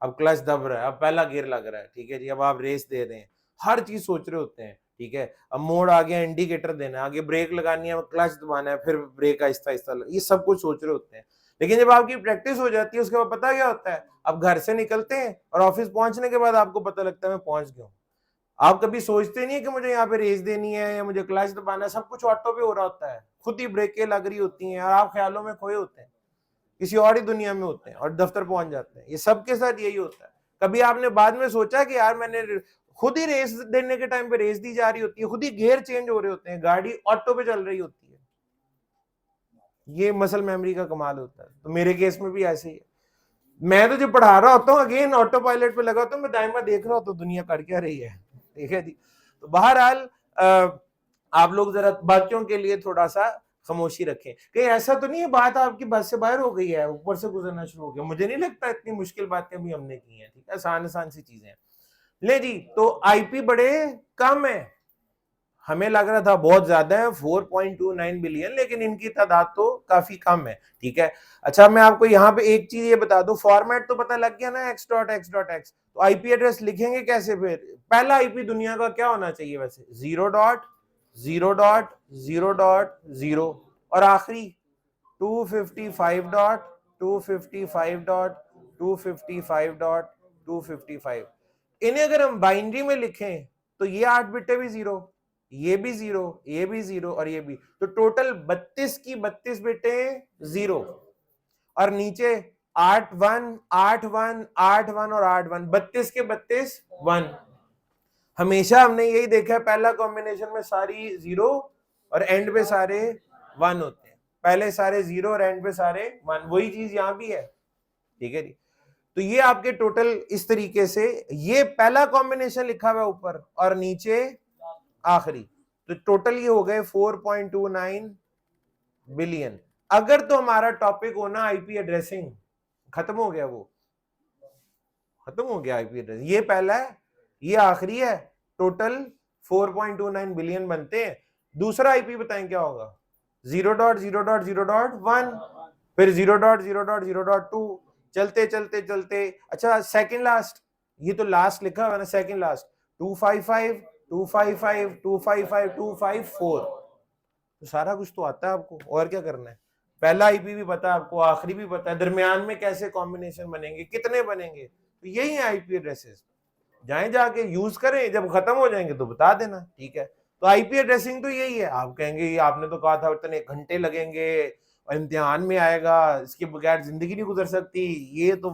अब क्लच दब रहा है, अब पहला गियर लग रहा है, ठीक है जी, अब आप रेस दे रहे हैं, हर चीज सोच रहे होते हैं। ठीक है, अब मोड़ आ गया, इंडिकेटर देना है, आगे ब्रेक लगानी है, क्लच दबाना है, फिर ब्रेक आहिस्ता आहिस्ता, ये सब कुछ सोच रहे होते हैं। लेकिन जब आपकी प्रैक्टिस हो जाती है, उसके बाद पता क्या होता है, अब घर से निकलते हैं और ऑफिस पहुंचने के बाद आपको पता लगता है मैं पहुंच गया हूँ। आप कभी सोचते नहीं है कि मुझे यहाँ पे रेस देनी है या मुझे क्लच दबाना है, सब कुछ ऑटो पे हो रहा होता है, खुद ही ब्रेकें लग रही होती हैं और आप ख्यालों में खोए होते हैं। किसी और ही दुनिया में होते हैं और दफ्तर पहुंच जाते हैं। ये सबके साथ यही होता है। कभी आपने बाद में सोचा कि यार मैंने खुद ही रेस देने के टाइम पे रेस दी जा रही होती है, खुद ही गियर चेंज हो रहे होते हैं, गाड़ी ऑटो पे चल रही होती है। ये मसल मेमोरी का कमाल होता है। तो मेरे केस में भी ऐसे ही है। मैं तो जब पढ़ा रहा होता हूँ अगेन ऑटो पायलट पे लगा होता हूँ, मैं दाइमा देख रहा होता हूँ दुनिया कर क्या रही है। ठीक है जी। तो बहरहाल आप लोग जरा बाकियों के लिए थोड़ा सा खामोशी रखें। कहीं ऐसा तो नहीं है बात आपकी बस से बाहर हो गई है, ऊपर से गुजरना शुरू हो गया? मुझे नहीं लगता इतनी मुश्किल बातें भी हमने की हैं। ठीक है, आसान आसान सी चीजें हैं। ले जी, तो आईपी बड़े कम है। हमें लग रहा था बहुत ज्यादा है 4.29 बिलियन, लेकिन इनकी तादाद तो काफी कम है। ठीक है। अच्छा, मैं आपको यहाँ पे एक चीज ये बता दूं, फॉर्मेट तो पता लग गया ना, x.x.x। तो आईपी एड्रेस लिखेंगे कैसे फिर? पहला आईपी दुनिया का क्या होना चाहिए वैसे? 0.0.0.0 और आखिरी 255.255.255.255। इन्हें अगर हम बाइनरी में लिखें तो ये 8 बिटे भी जीरो, ये भी जीरो, ये भी जीरो और ये भी, तो टोटल 32 की 32 बिटे जीरो, और नीचे 8 1 8 1 8 1 और 8 1, 32 के 32 1। हमेशा हमने यही देखा है, पहला कॉम्बिनेशन में सारी जीरो और एंड पे सारे 1 होते हैं। पहले सारे जीरो और एंड पे सारे 1, वही चीज यहां भी है। ठीक है जी। तो ये आपके टोटल इस तरीके से, ये पहला कॉम्बिनेशन लिखा हुआ है ऊपर और नीचे आखिरी, तो टोटल ये हो गए 4.29 बिलियन। अगर तो हमारा टॉपिक होना आईपी एड्रेसिंग, खत्म हो गया, वो खत्म हो गया आईपी एड्रेस। ये पहला है, ये आखिरी है, टोटल 4.29 बिलियन बनते हैं। दूसरा आईपी बताएं क्या होगा? 0.0.0.1, फिर 0.0.0.2, चलते चलते चलते। अच्छा, सेकंड लास्ट, ये तो लास्ट लिखा हुआ है ना, सेकंड लास्ट 255 255 255 254। तो सारा कुछ तो आता है आपको, और क्या करना है? पहला आईपी भी पता है आपको, आखिरी भी पता है, दरमियान में कैसे कॉम्बिनेशन बनेंगे, कितने बनेंगे। तो यही है आईपी एड्रेसेस। जाए जाके यूज करें, जब खत्म हो जाएंगे तो बता देना। ठीक है। तो आईपी एड्रेसिंग तो यही है। आप कहेंगे आपने तो कहा था इतने घंटे लगेंगे और इम्तिहान में आएगा, इसके बगैर जिंदगी नहीं गुजर सकती, ये तो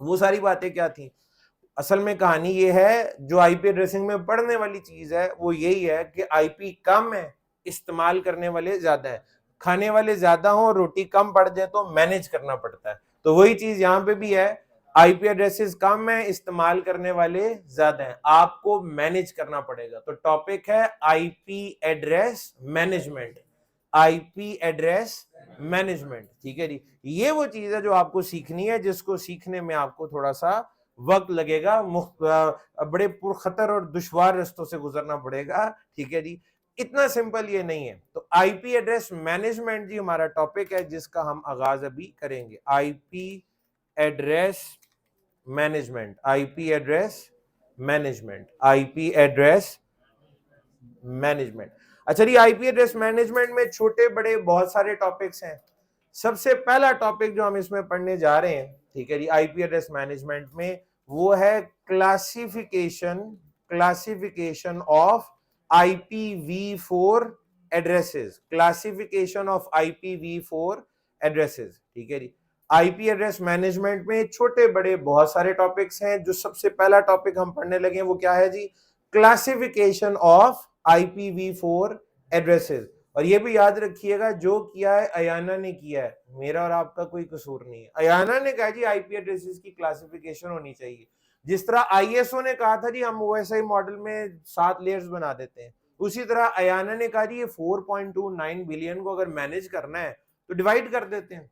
वो सारी बातें क्या थी? असल में कहानी ये है, जो आईपी एड्रेसिंग में पढ़ने वाली चीज है वो यही है कि आईपी कम है, इस्तेमाल करने वाले ज्यादा है। खाने वाले ज्यादा हो, रोटी कम पड़ जाए तो मैनेज करना पड़ता है। तो वही चीज यहाँ पे भी है, आईपी एड्रेसेस कम है, इस्तेमाल करने वाले ज्यादा हैं, आपको मैनेज करना पड़ेगा। तो टॉपिक है IP address management, IP address management. ठीक है जी। ये वो चीज है जो आपको सीखनी है, जिसको सीखने में आपको थोड़ा सा वक्त लगेगा, बड़े पुरखतर और दुश्वार रास्तों से गुजरना पड़ेगा। ठीक है जी। इतना सिंपल ये नहीं है। तो आईपी एड्रेस मैनेजमेंट जी हमारा टॉपिक है, जिसका हम आगाज अभी करेंगे। IP address management, IP address management, IP address management. अच्छा जी, आईपी एड्रेस मैनेजमेंट में छोटे बड़े बहुत सारे टॉपिक्स हैं। सबसे पहला टॉपिक जो हम इसमें पढ़ने जा रहे हैं, ठीक है जी, आईपी एड्रेस मैनेजमेंट में, वो है classification, classification of IPv4 addresses, classification of IPv4 addresses. ठीक है जी। आईपी एड्रेस मैनेजमेंट में छोटे बड़े बहुत सारे टॉपिक्स हैं। जो सबसे पहला टॉपिक हम पढ़ने लगे हैं वो क्या है जी? Classification of IPv4 addresses. और ये भी याद रखिएगा, जो किया है अयाना ने किया है, मेरा और आपका कोई कसूर नहीं है। अयाना ने कहा जी आईपी एड्रेसेस की क्लासिफिकेशन होनी चाहिए। जिस तरह आईएसओ ने कहा था जी हम ओएसआई मॉडल में 7 लेयर्स बना देते हैं, उसी तरह अयाना ने कहा जी ये 4.29 बिलियन को अगर मैनेज करना है तो डिवाइड कर देते हैं।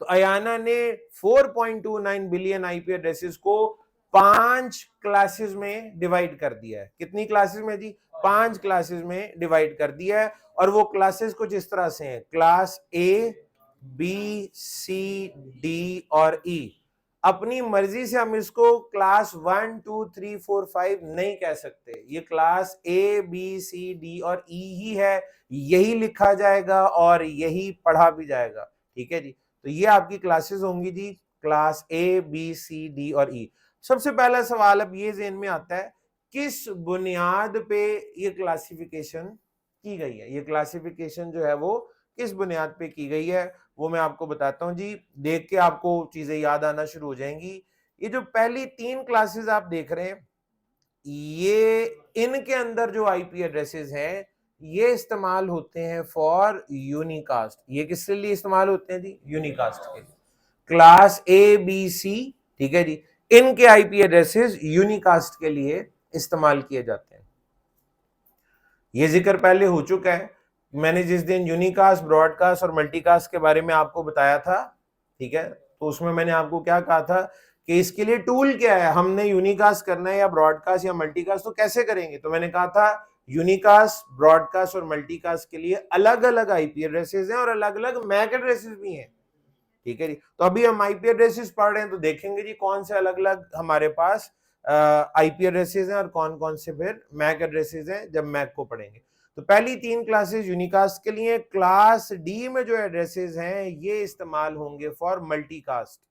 तो अयाना ने 4.29 बिलियन आईपी एड्रेसेस को 5 क्लासेस में डिवाइड कर दिया है। कितनी क्लासेस में जी? 5 क्लासेस में डिवाइड कर दिया है। और वो क्लासेस कुछ इस तरह से हैं, class A, B, C, D और ई। अपनी मर्जी से हम इसको क्लास 1 2 3 4 5 नहीं कह सकते। ये class A, B, C, D और ई ही है, यही लिखा जाएगा और यही पढ़ा भी जाएगा। ठीक है जी। तो ये आपकी क्लासेस होंगी जी, class A, B, C, D और ई। सबसे पहला सवाल अब ये ज़हन में आता है, किस बुनियाद पे ये क्लासिफिकेशन की गई है? ये क्लासिफिकेशन जो है वो किस बुनियाद पे की गई है वो मैं आपको बताता हूं जी। देख के आपको चीजें याद आना शुरू हो जाएंगी। ये जो पहली 3 क्लासेस आप देख रहे हैं, ये इनके अंदर जो आईपी एड्रेसेस हैं ये इस्तेमाल होते हैं फॉर यूनिकास्ट। ये किसके लिए इस्तेमाल होते हैं जी? यूनिकास्ट के लिए। क्लास ए बी सी, ठीक है जी, इनके आईपी एड्रेसेस यूनिकास्ट के लिए इस्तेमाल किए जाते हैं। ये जिक्र पहले हो चुका है, मैंने जिस दिन यूनिकास्ट, ब्रॉडकास्ट और मल्टीकास्ट के बारे में आपको बताया था, ठीक है, तो उसमें मैंने आपको क्या कहा था कि इसके लिए टूल क्या है, हमने यूनिकास्ट करना है या ब्रॉडकास्ट या मल्टीकास्ट तो कैसे करेंगे। तो मैंने कहा था यूनिकास्ट, ब्रॉडकास्ट और मल्टीकास्ट के लिए अलग अलग आईपी एड्रेसेस हैं और अलग अलग मैक एड्रेसेस भी हैं, ठीक है जी। तो अभी हम आईपी एड्रेसेस पढ़ रहे हैं तो देखेंगे जी कौन से अलग अलग हमारे पास आईपी एड्रेसेस हैं और कौन कौन से फिर मैक एड्रेसेस हैं जब मैक को पढ़ेंगे। तो पहली 3 क्लासेस यूनिकास्ट के लिए। क्लास डी में जो एड्रेसेस हैं ये इस्तेमाल होंगे फॉर मल्टीकास्ट।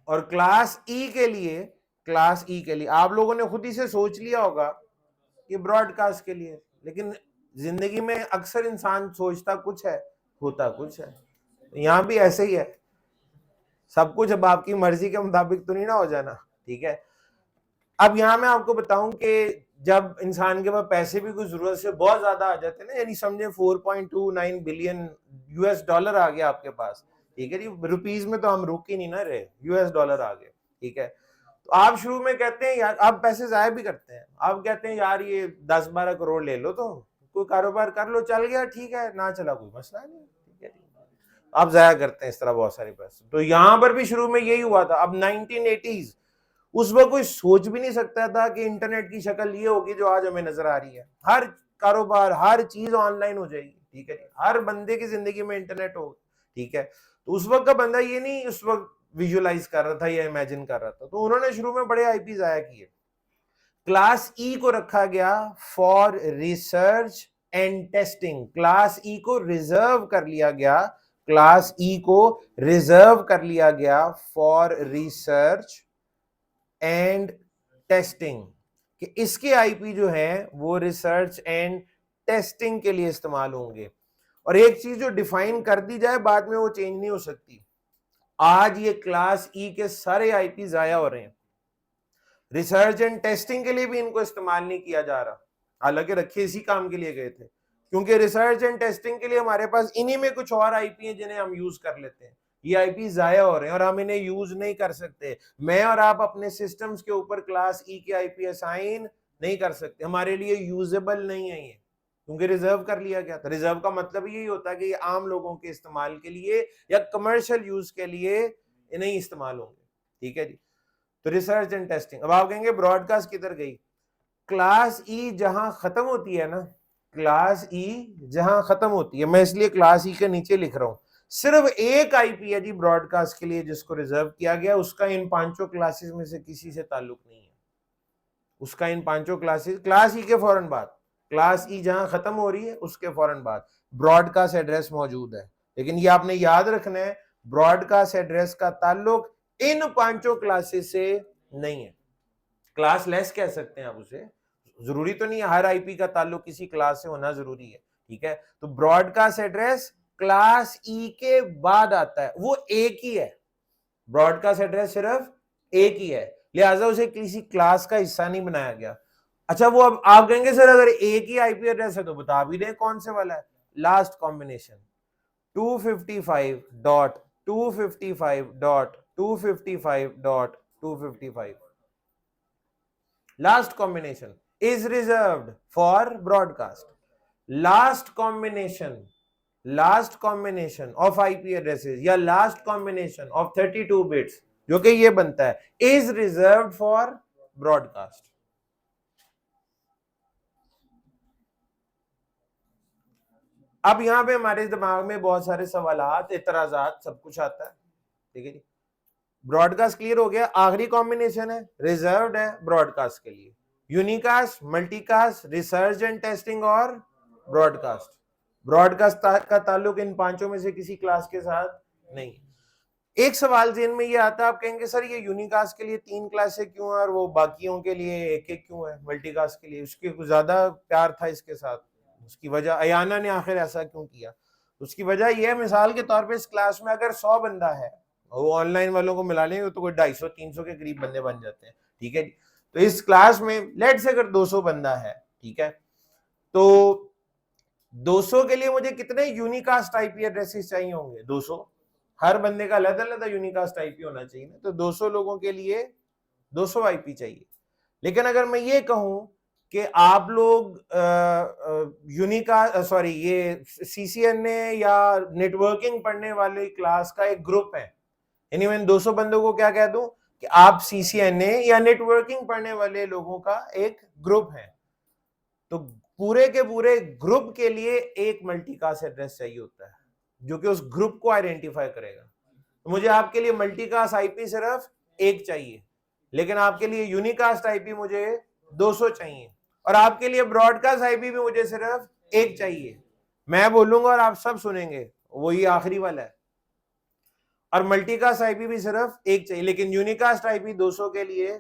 और क्लास ई के लिए, क्लास ई के लिए आप लोगों ने खुद ही से सोच लिया होगा कि ब्रॉडकास्ट के लिए, लेकिन जिंदगी में अक्सर इंसान सोचता कुछ है, होता कुछ है। यहां भी ऐसे ही है, सब कुछ अब आपकी मर्जी के मुताबिक तो नहीं ना हो जाना, ठीक है। अब यहां मैं आपको बताऊं कि जब इंसान के पास पैसे भी कुछ जरूरत से बहुत ज्यादा आ जाते हैं ना, यानी समझे 4.29 बिलियन यूएस डॉलर आ गया आपके पास, ठीक है जी, रुपीज में तो हम रुक ही नहीं ना रहे, यूएस डॉलर आ गए, ठीक है। तो आप शुरू में कहते हैं यार, आप पैसे जाया भी करते हैं, आप कहते हैं यार ये 10-12 करोड़ ले लो तो कोई कारोबार कर लो, चल गया ठीक है, ना चला कोई मसला नहीं, ठीक है। आप जाया करते हैं इस तरह बहुत सारे पैसे। तो यहां पर भी शुरू में यही हुआ था। अब 1980s, उस वक्त कोई सोच भी नहीं सकता था कि इंटरनेट की शक्ल ये होगी जो आज हमें नजर आ रही है। हर कारोबार, हर चीज ऑनलाइन हो जाएगी, ठीक है, हर बंदे की जिंदगी में इंटरनेट होगा, ठीक है। तो उस वक्त का बंदा ये नहीं उस वक्त विजुअलाइज कर रहा था या इमेजिन कर रहा था, तो उन्होंने शुरू में बड़े आईपी जाया किए। क्लास ई को रखा गया for research and testing. Class ई को रिजर्व कर लिया गया, क्लास ई को रिजर्व कर लिया गया फॉर रिसर्च एंड टेस्टिंग, कि इसके आईपी जो है वो रिसर्च एंड टेस्टिंग के लिए इस्तेमाल होंगे। और एक चीज जो डिफाइन कर दी जाए बाद में वो चेंज नहीं हो सकती, आज ये क्लास ई के सारे आईपी जाया हो रहे हैं, रिसर्च एंड टेस्टिंग के लिए भी इनको इस्तेमाल नहीं किया जा रहा, हालांकि रखे इसी काम के लिए गए थे, क्योंकि रिसर्च एंड टेस्टिंग के लिए हमारे पास इन्हीं में कुछ और आईपी हैं जिन्हें हम यूज कर लेते हैं। ये आईपी जाया हो रहे हैं और हम इन्हें यूज नहीं कर सकते। मैं और आप अपने सिस्टम्स के ऊपर क्लास ई के आईपी असाइन नहीं कर सकते, हमारे लिए यूजेबल नहीं है ये, क्योंकि रिजर्व कर लिया गया था। रिजर्व का मतलब यही होता है कि ये आम लोगों के इस्तेमाल के लिए या कमर्शियल यूज के लिए नहीं इस्तेमाल होंगे, ठीक है जी। तो रिसर्च एंड टेस्टिंग। अब आप कहेंगे ब्रॉडकास्ट किधर गई? क्लास ई जहां खत्म होती है ना, क्लास ई जहां खत्म होती है, मैं इसलिए क्लास ई के नीचे लिख रहा हूं, सिर्फ एक आईपी है जी ब्रॉडकास्ट के लिए जिसको रिजर्व किया गया, उसका इन 5 क्लासेस में से किसी से ताल्लुक नहीं है। उसका इन 5 क्लासेस, क्लास ई के फौरन बाद, क्लास ई जहां खत्म हो रही है उसके फौरन बाद ब्रॉडकास्ट एड्रेस मौजूद है। लेकिन ये आपने याद रखना है, ब्रॉडकास्ट एड्रेस का ताल्लुक इन 5 क्लासेस से नहीं है। क्लास लेस कह सकते हैं आप उसे, जरूरी तो नहीं है हर आईपी का ताल्लुक किसी क्लास से होना जरूरी है, ठीक है। तो ब्रॉडकास्ट एड्रेस क्लास ई के बाद आता है, वो एक ही है, ब्रॉडकास्ट एड्रेस सिर्फ एक ही है, लिहाजा उसे किसी क्लास का हिस्सा नहीं बनाया गया। अच्छा, वो अब आप कहेंगे सर अगर एक ही आईपी एड्रेस है तो बता भी दें कौन से वाला है। Last combination 255.255.255.255 last combination is reserved for broadcast. Last combination of IP addresses या last combination of 32 bits जो कि ये बनता है is reserved for broadcast. अब यहां पे हमारे दिमाग में बहुत सारे सवालात, इतराजात, सब कुछ आता है, ठीक है जी। ब्रॉडकास्ट क्लियर हो गया, आखिरी कॉम्बिनेशन है रिजर्व्ड है ब्रॉडकास्ट के लिए, unicast, multicast, research and testing और ब्रॉडकास्ट। ब्रॉडकास्ट का ताल्लुक इन 5 में से किसी क्लास के साथ नहीं। एक सवाल जेन में ये आता है, आप कहेंगे सर ये यूनिकास्ट के लिए 3 क्लासें क्यों है और वो बाकियों के लिए एक एक क्यों है, मल्टीकास्ट के लिए उसके कुछ ज्यादा प्यार था इसके साथ, उसकी वजह अयाना ने आखिर ऐसा क्यों किया? उसकी वजह ये है, मिसाल के तौर पे इस क्लास में अगर 100 बंदा है, वो ऑनलाइन वालों को मिला लेंगे तो कोई 250-300 के करीब बंदे बन जाते हैं, ठीक है। तो इस क्लास में लेट से अगर 200 बंदा है, ठीक है, तो 200 के लिए मुझे कितने यूनिकास्ट आईपी एड्रेसेस चाहिए होंगे? 200। हर बंदे का अलग अलग यूनिकास्ट आईपी होना चाहिए ना, तो 200 लोगों के लिए 200 आईपी चाहिए। लेकिन अगर मैं ये कहूं कि आप लोग सॉरी ये सीसीएनए या नेटवर्किंग पढ़ने वाले क्लास का एक ग्रुप है, यानी मैं 200 बंदों को क्या कह दूं कि आप सीसीएनए या नेटवर्किंग पढ़ने वाले लोगों का एक ग्रुप है, तो पूरे के पूरे ग्रुप के लिए एक मल्टीकास्ट एड्रेस चाहिए होता है जो कि उस ग्रुप को आइडेंटिफाई करेगा। तो मुझे आपके लिए मल्टीकास्ट आईपी सिर्फ एक चाहिए, लेकिन आपके लिए यूनिकास्ट आईपी मुझे 200 चाहिए, और आपके लिए ब्रॉडकास्ट आईपी भी मुझे सिर्फ एक चाहिए। मैं बोलूंगा और आप सब सुनेंगे, वही आखिरी वाला है। और मल्टीकास्ट आईपी भी सिर्फ एक चाहिए, लेकिन यूनिकास्ट आईपी 200 के लिए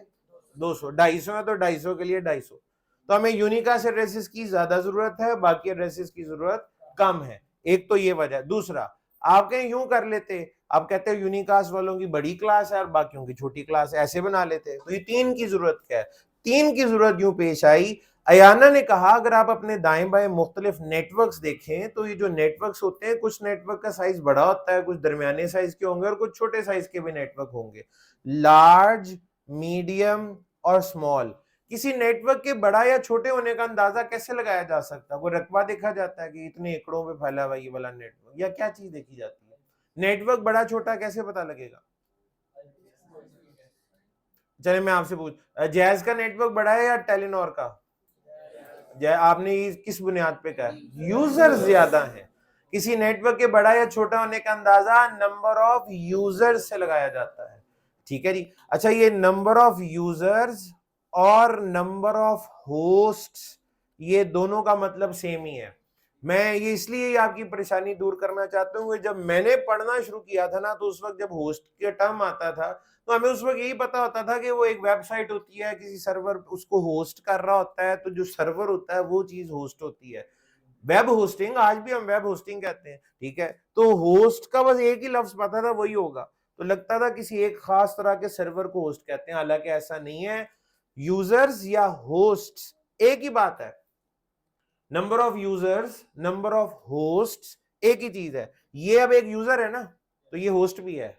200, 250 है तो 250 के लिए 250। तो हमें यूनिकास्ट एड्रेसेस की ज्यादा जरूरत है, बाकी एड्रेसेस की जरूरत कम है। एक तो ये वजह। दूसरा, आप कहीं यूं कर लेते, आप कहते हैं यूनिकास्ट वालों की बड़ी क्लास है और बाकियों की छोटी क्लास है, ऐसे बना लेते। तो ये 3 की जरूरत क्या है? 3 की जरूरत यूं पेश आई, अयाना ने कहा अगर आप अपने दाएं बाएं मुख्तलिफ नेटवर्क्स देखें तो ये जो नेटवर्क्स होते हैं, कुछ नेटवर्क का साइज बड़ा होता है, कुछ दरमियाने साइज के होंगे और कुछ छोटे साइज के भी नेटवर्क होंगे, लार्ज, मीडियम और स्मॉल। किसी नेटवर्क के बड़ा या छोटे होने का अंदाजा कैसे लगाया जा सकता है? वो रकबा देखा जाता है कि इतने एकड़ों पे फैला हुआ ये वाला नेटवर्क, या क्या चीज देखी जाती है? नेटवर्क बड़ा छोटा कैसे पता लगेगा? चले मैं आपसे पूछ, जैज का नेटवर्क बड़ा है या टेलीनॉर का? आपने किस बुनियाद पे कहा? यूजर्स ज्यादा हैं। किसी नेटवर्क के बड़ा या छोटा होने का अंदाजा नंबर ऑफ यूजर्स से लगाया जाता है, ठीक है जी। अच्छा, ये नंबर ऑफ यूजर्स और नंबर ऑफ होस्ट्स, ये दोनों का मतलब सेम ही है। मैं ये इसलिए आपकी परेशानी दूर करना चाहता हूँ कि जब मैंने पढ़ना शुरू किया था ना, तो उस वक्त जब होस्ट के टर्म आता था तो हमें उस वक्त यही पता होता था कि वो एक वेबसाइट होती है, किसी सर्वर उसको होस्ट कर रहा होता है, तो जो सर्वर होता है वो चीज होस्ट होती है। वेब होस्टिंग, आज भी हम वेब होस्टिंग कहते हैं, ठीक है। तो होस्ट का बस एक ही लफ्ज पता था, वही होगा, तो लगता था किसी एक खास तरह के सर्वर को होस्ट कहते हैं, हालांकि ऐसा नहीं है। यूजर्स या होस्ट्स एक ही बात है। Number of users, number of hosts एक ही चीज है। ये अब एक यूजर है ना, तो ये होस्ट भी है।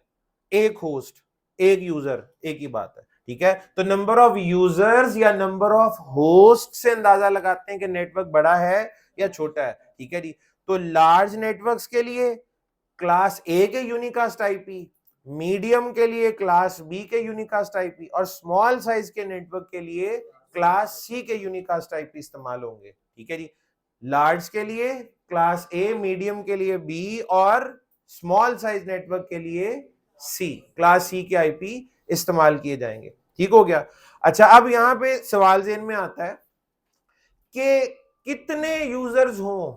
एक होस्ट, एक यूजर, एक ही बात है, ठीक है। तो नंबर ऑफ यूजर्स या नंबर ऑफ होस्ट से अंदाजा लगाते हैं कि नेटवर्क बड़ा है या छोटा है, ठीक है जी। तो लार्ज नेटवर्क्स के लिए क्लास ए के यूनिकास्ट आईपी, मीडियम के लिए क्लास बी के यूनिकास्ट आईपी, और स्मॉल साइज के नेटवर्क के लिए क्लास सी के यूनिकास्ट आईपी इस्तेमाल होंगे, ठीक है जी। लार्ज के लिए क्लास ए, मीडियम के लिए बी, और स्मॉल साइज नेटवर्क के लिए सी, क्लास सी के आईपी इस्तेमाल किए जाएंगे, ठीक हो गया। अच्छा, अब यहां पे सवाल ज़हन में आता है कि कितने यूजर्स हों,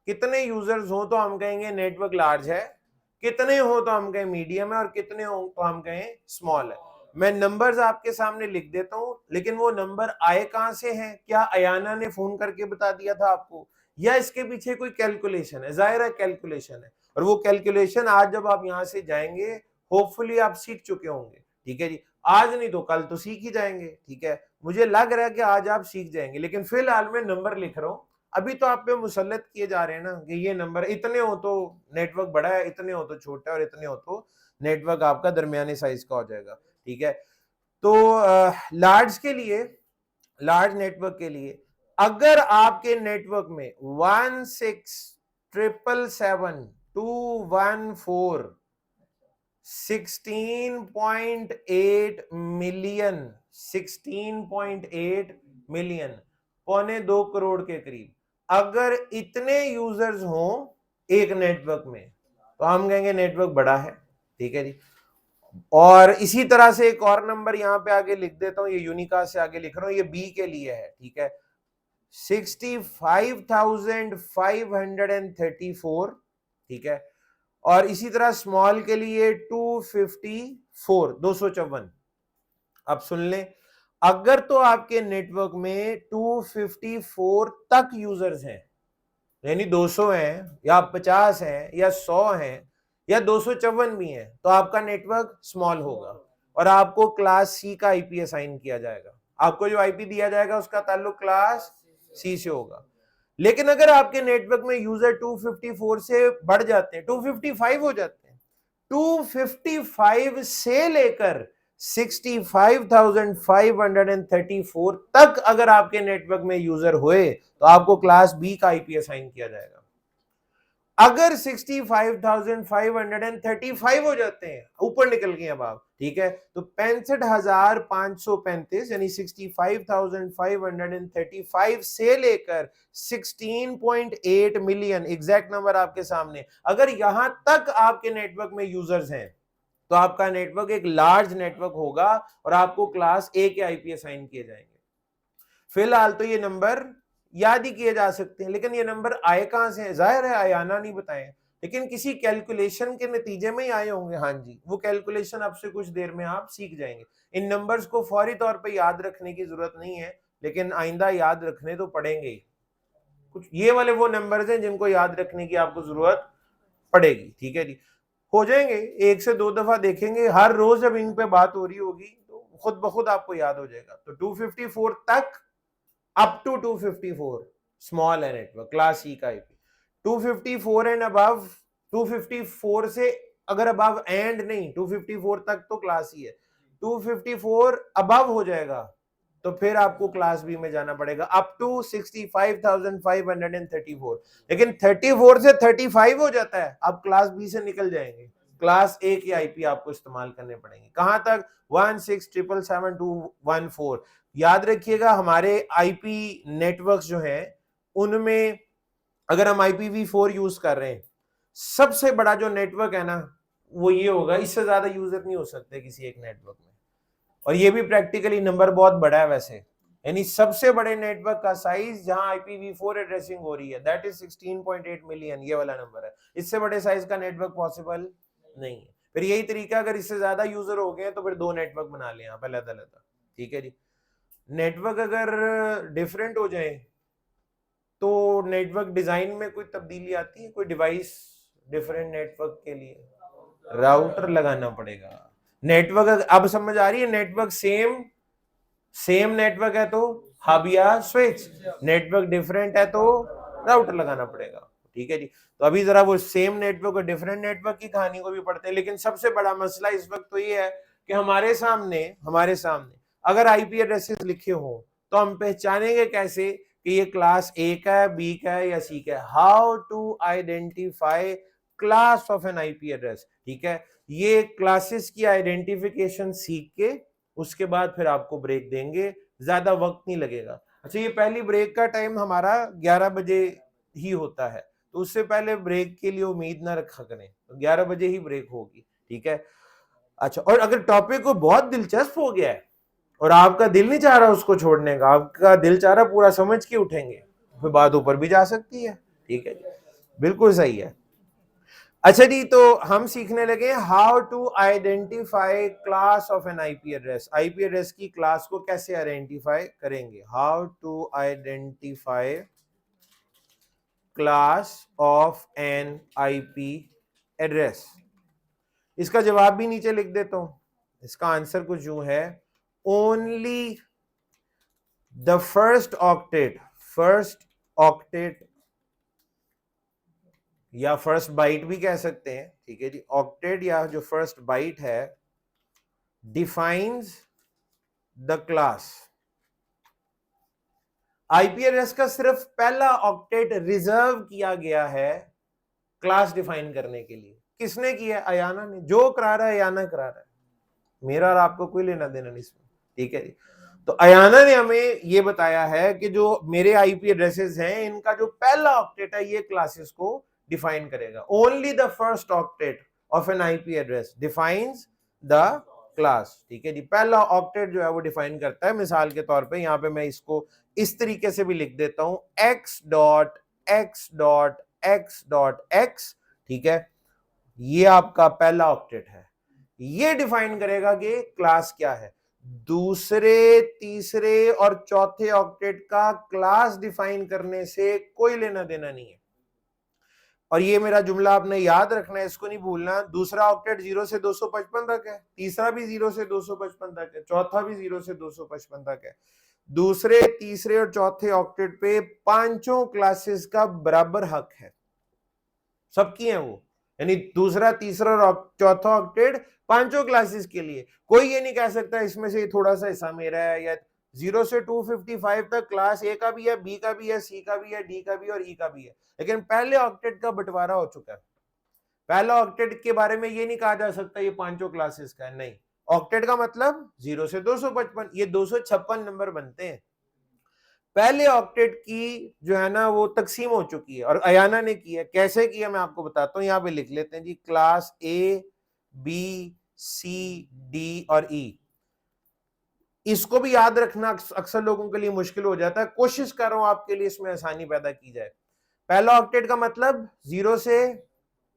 कितने यूजर्स हो तो हम कहेंगे नेटवर्क लार्ज है, कितने हो तो हम कहें मीडियम है, और कितने हो तो हम कहें स्मॉल है। मैं नंबर्स आपके सामने लिख देता हूं, लेकिन वो नंबर आए कहां से हैं? क्या अयाना ने फोन करके बता दिया था आपको, या इसके पीछे कोई कैलकुलेशन है? जाहिर है कैलकुलेशन है, और वो कैलकुलेशन आज जब आप यहां से जाएंगे होपफुली आप सीख चुके होंगे, ठीक है जी। आज नहीं तो कल तो सीख ही जाएंगे, ठीक है। मुझे लग रहा है कि आज आप सीख जाएंगे, लेकिन फिलहाल मैं नंबर लिख रहा हूं। अभी तो आप पे मुसल्लत किए जा रहे हैं ना कि ये नंबर इतने हो तो नेटवर्क बड़ा है, इतने हो तो छोटा है, और इतने हो तो नेटवर्क आपका दरमियाने साइज का हो जाएगा, ठीक है। तो लार्ज के लिए, लार्ज नेटवर्क के लिए अगर आपके नेटवर्क में 16,777,214 16.8 मिलियन, 16.8 मिलियन, 1.25 करोड़ के करीब अगर इतने यूजर्स हों एक नेटवर्क में, तो हम कहेंगे नेटवर्क बड़ा है, ठीक है जी। और इसी तरह से एक और नंबर यहां पे आगे लिख देता हूं, ये यूनिकास्ट से आगे लिख रहा हूं, ये बी के लिए है, ठीक है। 65,534, ठीक है। और इसी तरह स्मॉल के लिए 254 254। अब सुन लें, अगर तो आपके नेटवर्क में 254 तक यूजर्स हैं, यानी 200 हैं या 50 हैं या 100 हैं या 254 भी हैं, तो आपका नेटवर्क स्मॉल होगा और आपको क्लास सी का आईपी असाइन किया जाएगा। आपको जो आईपी दिया जाएगा उसका ताल्लुक क्लास सी से होगा। लेकिन अगर आपके नेटवर्क में यूजर 254 से बढ़ जाते हैं, 255 हो जाते हैं, 255 से लेकर 65,534 तक अगर आपके नेटवर्क में यूजर हुए तो आपको क्लास बी का आईपी असाइन किया जाएगा। अगर 65,535 हो जाते हैं, ऊपर निकल गए अब आप, ठीक है, तो 65,535 यानी 65,535 से लेकर 16.8 मिलियन, एग्जैक्ट नंबर आपके सामने, अगर यहां तक आपके नेटवर्क में यूजर्स हैं तो आपका नेटवर्क एक लार्ज नेटवर्क होगा और आपको क्लास ए के आईपी असाइन किए जाएंगे। फिलहाल तो ये नंबर याद ही किए जा सकते हैं, लेकिन ये नंबर आए कहां से? जाहिर है आयाना नहीं बताए, लेकिन किसी कैलकुलेशन के नतीजे में ही आए होंगे। हाँ जी, वो कैलकुलेशन अब से कुछ देर में आप सीख जाएंगे। इन नंबर्स को फौरी तौर पे याद रखने की जरूरत नहीं है, लेकिन आइंदा याद रखने तो पड़ेंगे। कुछ ये वाले वो नंबर्स हैं जिनको याद रखने की आपको जरूरत पड़ेगी, ठीक है जी। हो जाएंगे, 1 से 2 दफा देखेंगे, हर रोज जब इन पे बात हो रही होगी तो खुद ब खुद आपको याद हो जाएगा। तो 254 तक, अप टू 254 स्मॉल है नेटवर्क, क्लास ई का आईपी। 254 एंड अबव, 254 से अगर अबव एंड नहीं, 254 तक तो क्लास ई है, 254 अबव हो जाएगा तो फिर आपको क्लास बी में जाना पड़ेगा, अप टू 65,534। लेकिन 34 से 35 हो जाता है, अब क्लास बी से निकल जाएंगे, क्लास ए की आईपी आपको इस्तेमाल करने पड़ेंगे। कहां तक? 16,777,214। याद रखिएगा, हमारे आईपी नेटवर्क्स जो हैं उनमें अगर हम IPv4 यूज कर रहे हैं, सबसे बड़ा जो नेटवर्क है ना वो ये होगा, इससे ज्यादा यूजर नहीं हो सकते किसी एक नेटवर्क में। और ये भी प्रैक्टिकली नंबर बहुत बड़ा है वैसे, यानी सबसे बड़े नेटवर्क का साइज जहां IPv4 एड्रेसिंग हो रही है, दैट इज 16.8 मिलियन, ये वाला नंबर है। इससे बड़े साइज का नेटवर्क पॉसिबल नहीं है। फिर यही तरीका, अगर इससे ज्यादा यूजर हो गए तो फिर 2 नेटवर्क बना लें आप अलग-अलग, ठीक है जी। नेटवर्क अगर डिफरेंट हो जाए तो नेटवर्क डिजाइन में कोई तब्दीली आती है? कोई डिवाइस डिफरेंट नेटवर्क के लिए राउटर लगाना पड़ेगा। नेटवर्क अब समझ आ रही है? नेटवर्क सेम नेटवर्क है तो हब या स्विच, नेटवर्क डिफरेंट है तो राउटर लगाना पड़ेगा, ठीक है जी। तो अभी जरा वो सेम नेटवर्क और डिफरेंट नेटवर्क की कहानी को भी पढ़ते हैं। लेकिन सबसे बड़ा मसला इस वक्त तो ये है कि हमारे सामने अगर आईपी एड्रेसेस लिखे हो तो हम पहचानेंगे कैसे कि ये क्लास ए का है, बी का है या सी का है? How to identify class of an IP address, ठीक है। ये क्लासेस की आइडेंटिफिकेशन सीख के उसके बाद फिर आपको ब्रेक देंगे, ज्यादा वक्त नहीं लगेगा। अच्छा, ये पहली ब्रेक का टाइम हमारा 11 बजे ही होता है, तो उससे पहले ब्रेक के लिए उम्मीद ना रखा करें, तो 11 बजे ही ब्रेक होगी, ठीक है। अच्छा, और अगर टॉपिक को बहुत दिलचस्प हो गया है और आपका दिल नहीं चाह रहा उसको छोड़ने का, आपका दिल चाह रहा पूरा समझ के उठेंगे, फिर बात ऊपर भी जा सकती है, ठीक है, बिल्कुल सही है। अच्छा जी, तो हम सीखने लगे how to identify class of an IP address. IP address की क्लास को कैसे आइडेंटिफाई करेंगे? How to identify class of an IP address. इसका जवाब भी नीचे लिख देता हूं। इसका आंसर कुछ यूं है, ओनली द फर्स्ट ऑक्टेट या फर्स्ट बाइट भी कह सकते हैं, ठीक है जी, ऑक्टेट या जो फर्स्ट बाइट है, defines the class. IP address का सिर्फ पहला ऑक्टेट रिजर्व किया गया है क्लास डिफाइन करने के लिए। किसने किया? अयाना ने। जो करा रहा है अयाना करा रहा है, मेरा और आपको कोई लेना देना नहीं इसमें, ठीक है जी। तो अयाना ने हमें ये बताया है कि जो मेरे आईपी एड्रेसेस हैं इनका जो पहला ऑक्टेट है ये क्लासेस को डिफाइन करेगा। Only the first octet of an IP address defines the class, ठीक है जी। पहला ऑक्टेट जो है वो डिफाइन करता है। मिसाल के तौर पे यहां पे मैं इसको इस तरीके से भी लिख देता हूं, x.x.x.x, ठीक है। ये आपका पहला ऑक्टेट है, ये डिफाइन करेगा कि क्लास क्या है। दूसरे, तीसरे और चौथे ऑक्टेट का क्लास डिफाइन करने से कोई लेना देना नहीं है। और ये मेरा जुमला आपने याद रखना है, इसको नहीं भूलना। दूसरा ऑक्टेट 0 से 255 तक है, तीसरा भी 0 से 255 तक है, चौथा भी 0 से 255 तक है। दूसरे, तीसरे और चौथे ऑक्टेट पे पांचों क्लासेस का बराबर हक है, सबकी है वो। यानी दूसरा, तीसरा और चौथा ऑक्टेट पांचों क्लासेस के लिए। कोई ये नहीं कह सकता इसमें से थोड़ा सा हिस्सा मेरा है, या 0 से 255 तक क्लास ए का भी है, बी का भी है, सी का भी है, डी का भी है और ई का भी है। लेकिन पहले ऑक्टेट का बंटवारा हो चुका है। पहला ऑक्टेट के बारे में ये नहीं कहा जा सकता ये पांचों क्लासेस का है, नहीं। ऑक्टेट का मतलब 0 से 255, ये 256 नंबर बनते हैं। पहले ऑक्टेट की जो है ना वो तकसीम हो चुकी है, और अयाना ने की है। कैसे किया मैं आपको बताता हूं, यहां पे लिख लेते हैं जी, class A, B, C, D और ई। इसको भी याद रखना अक्सर लोगों के लिए मुश्किल हो जाता है, कोशिश कर रहा हूं आपके लिए इसमें आसानी पैदा की जाए। पहला ऑक्टेट का मतलब 0 से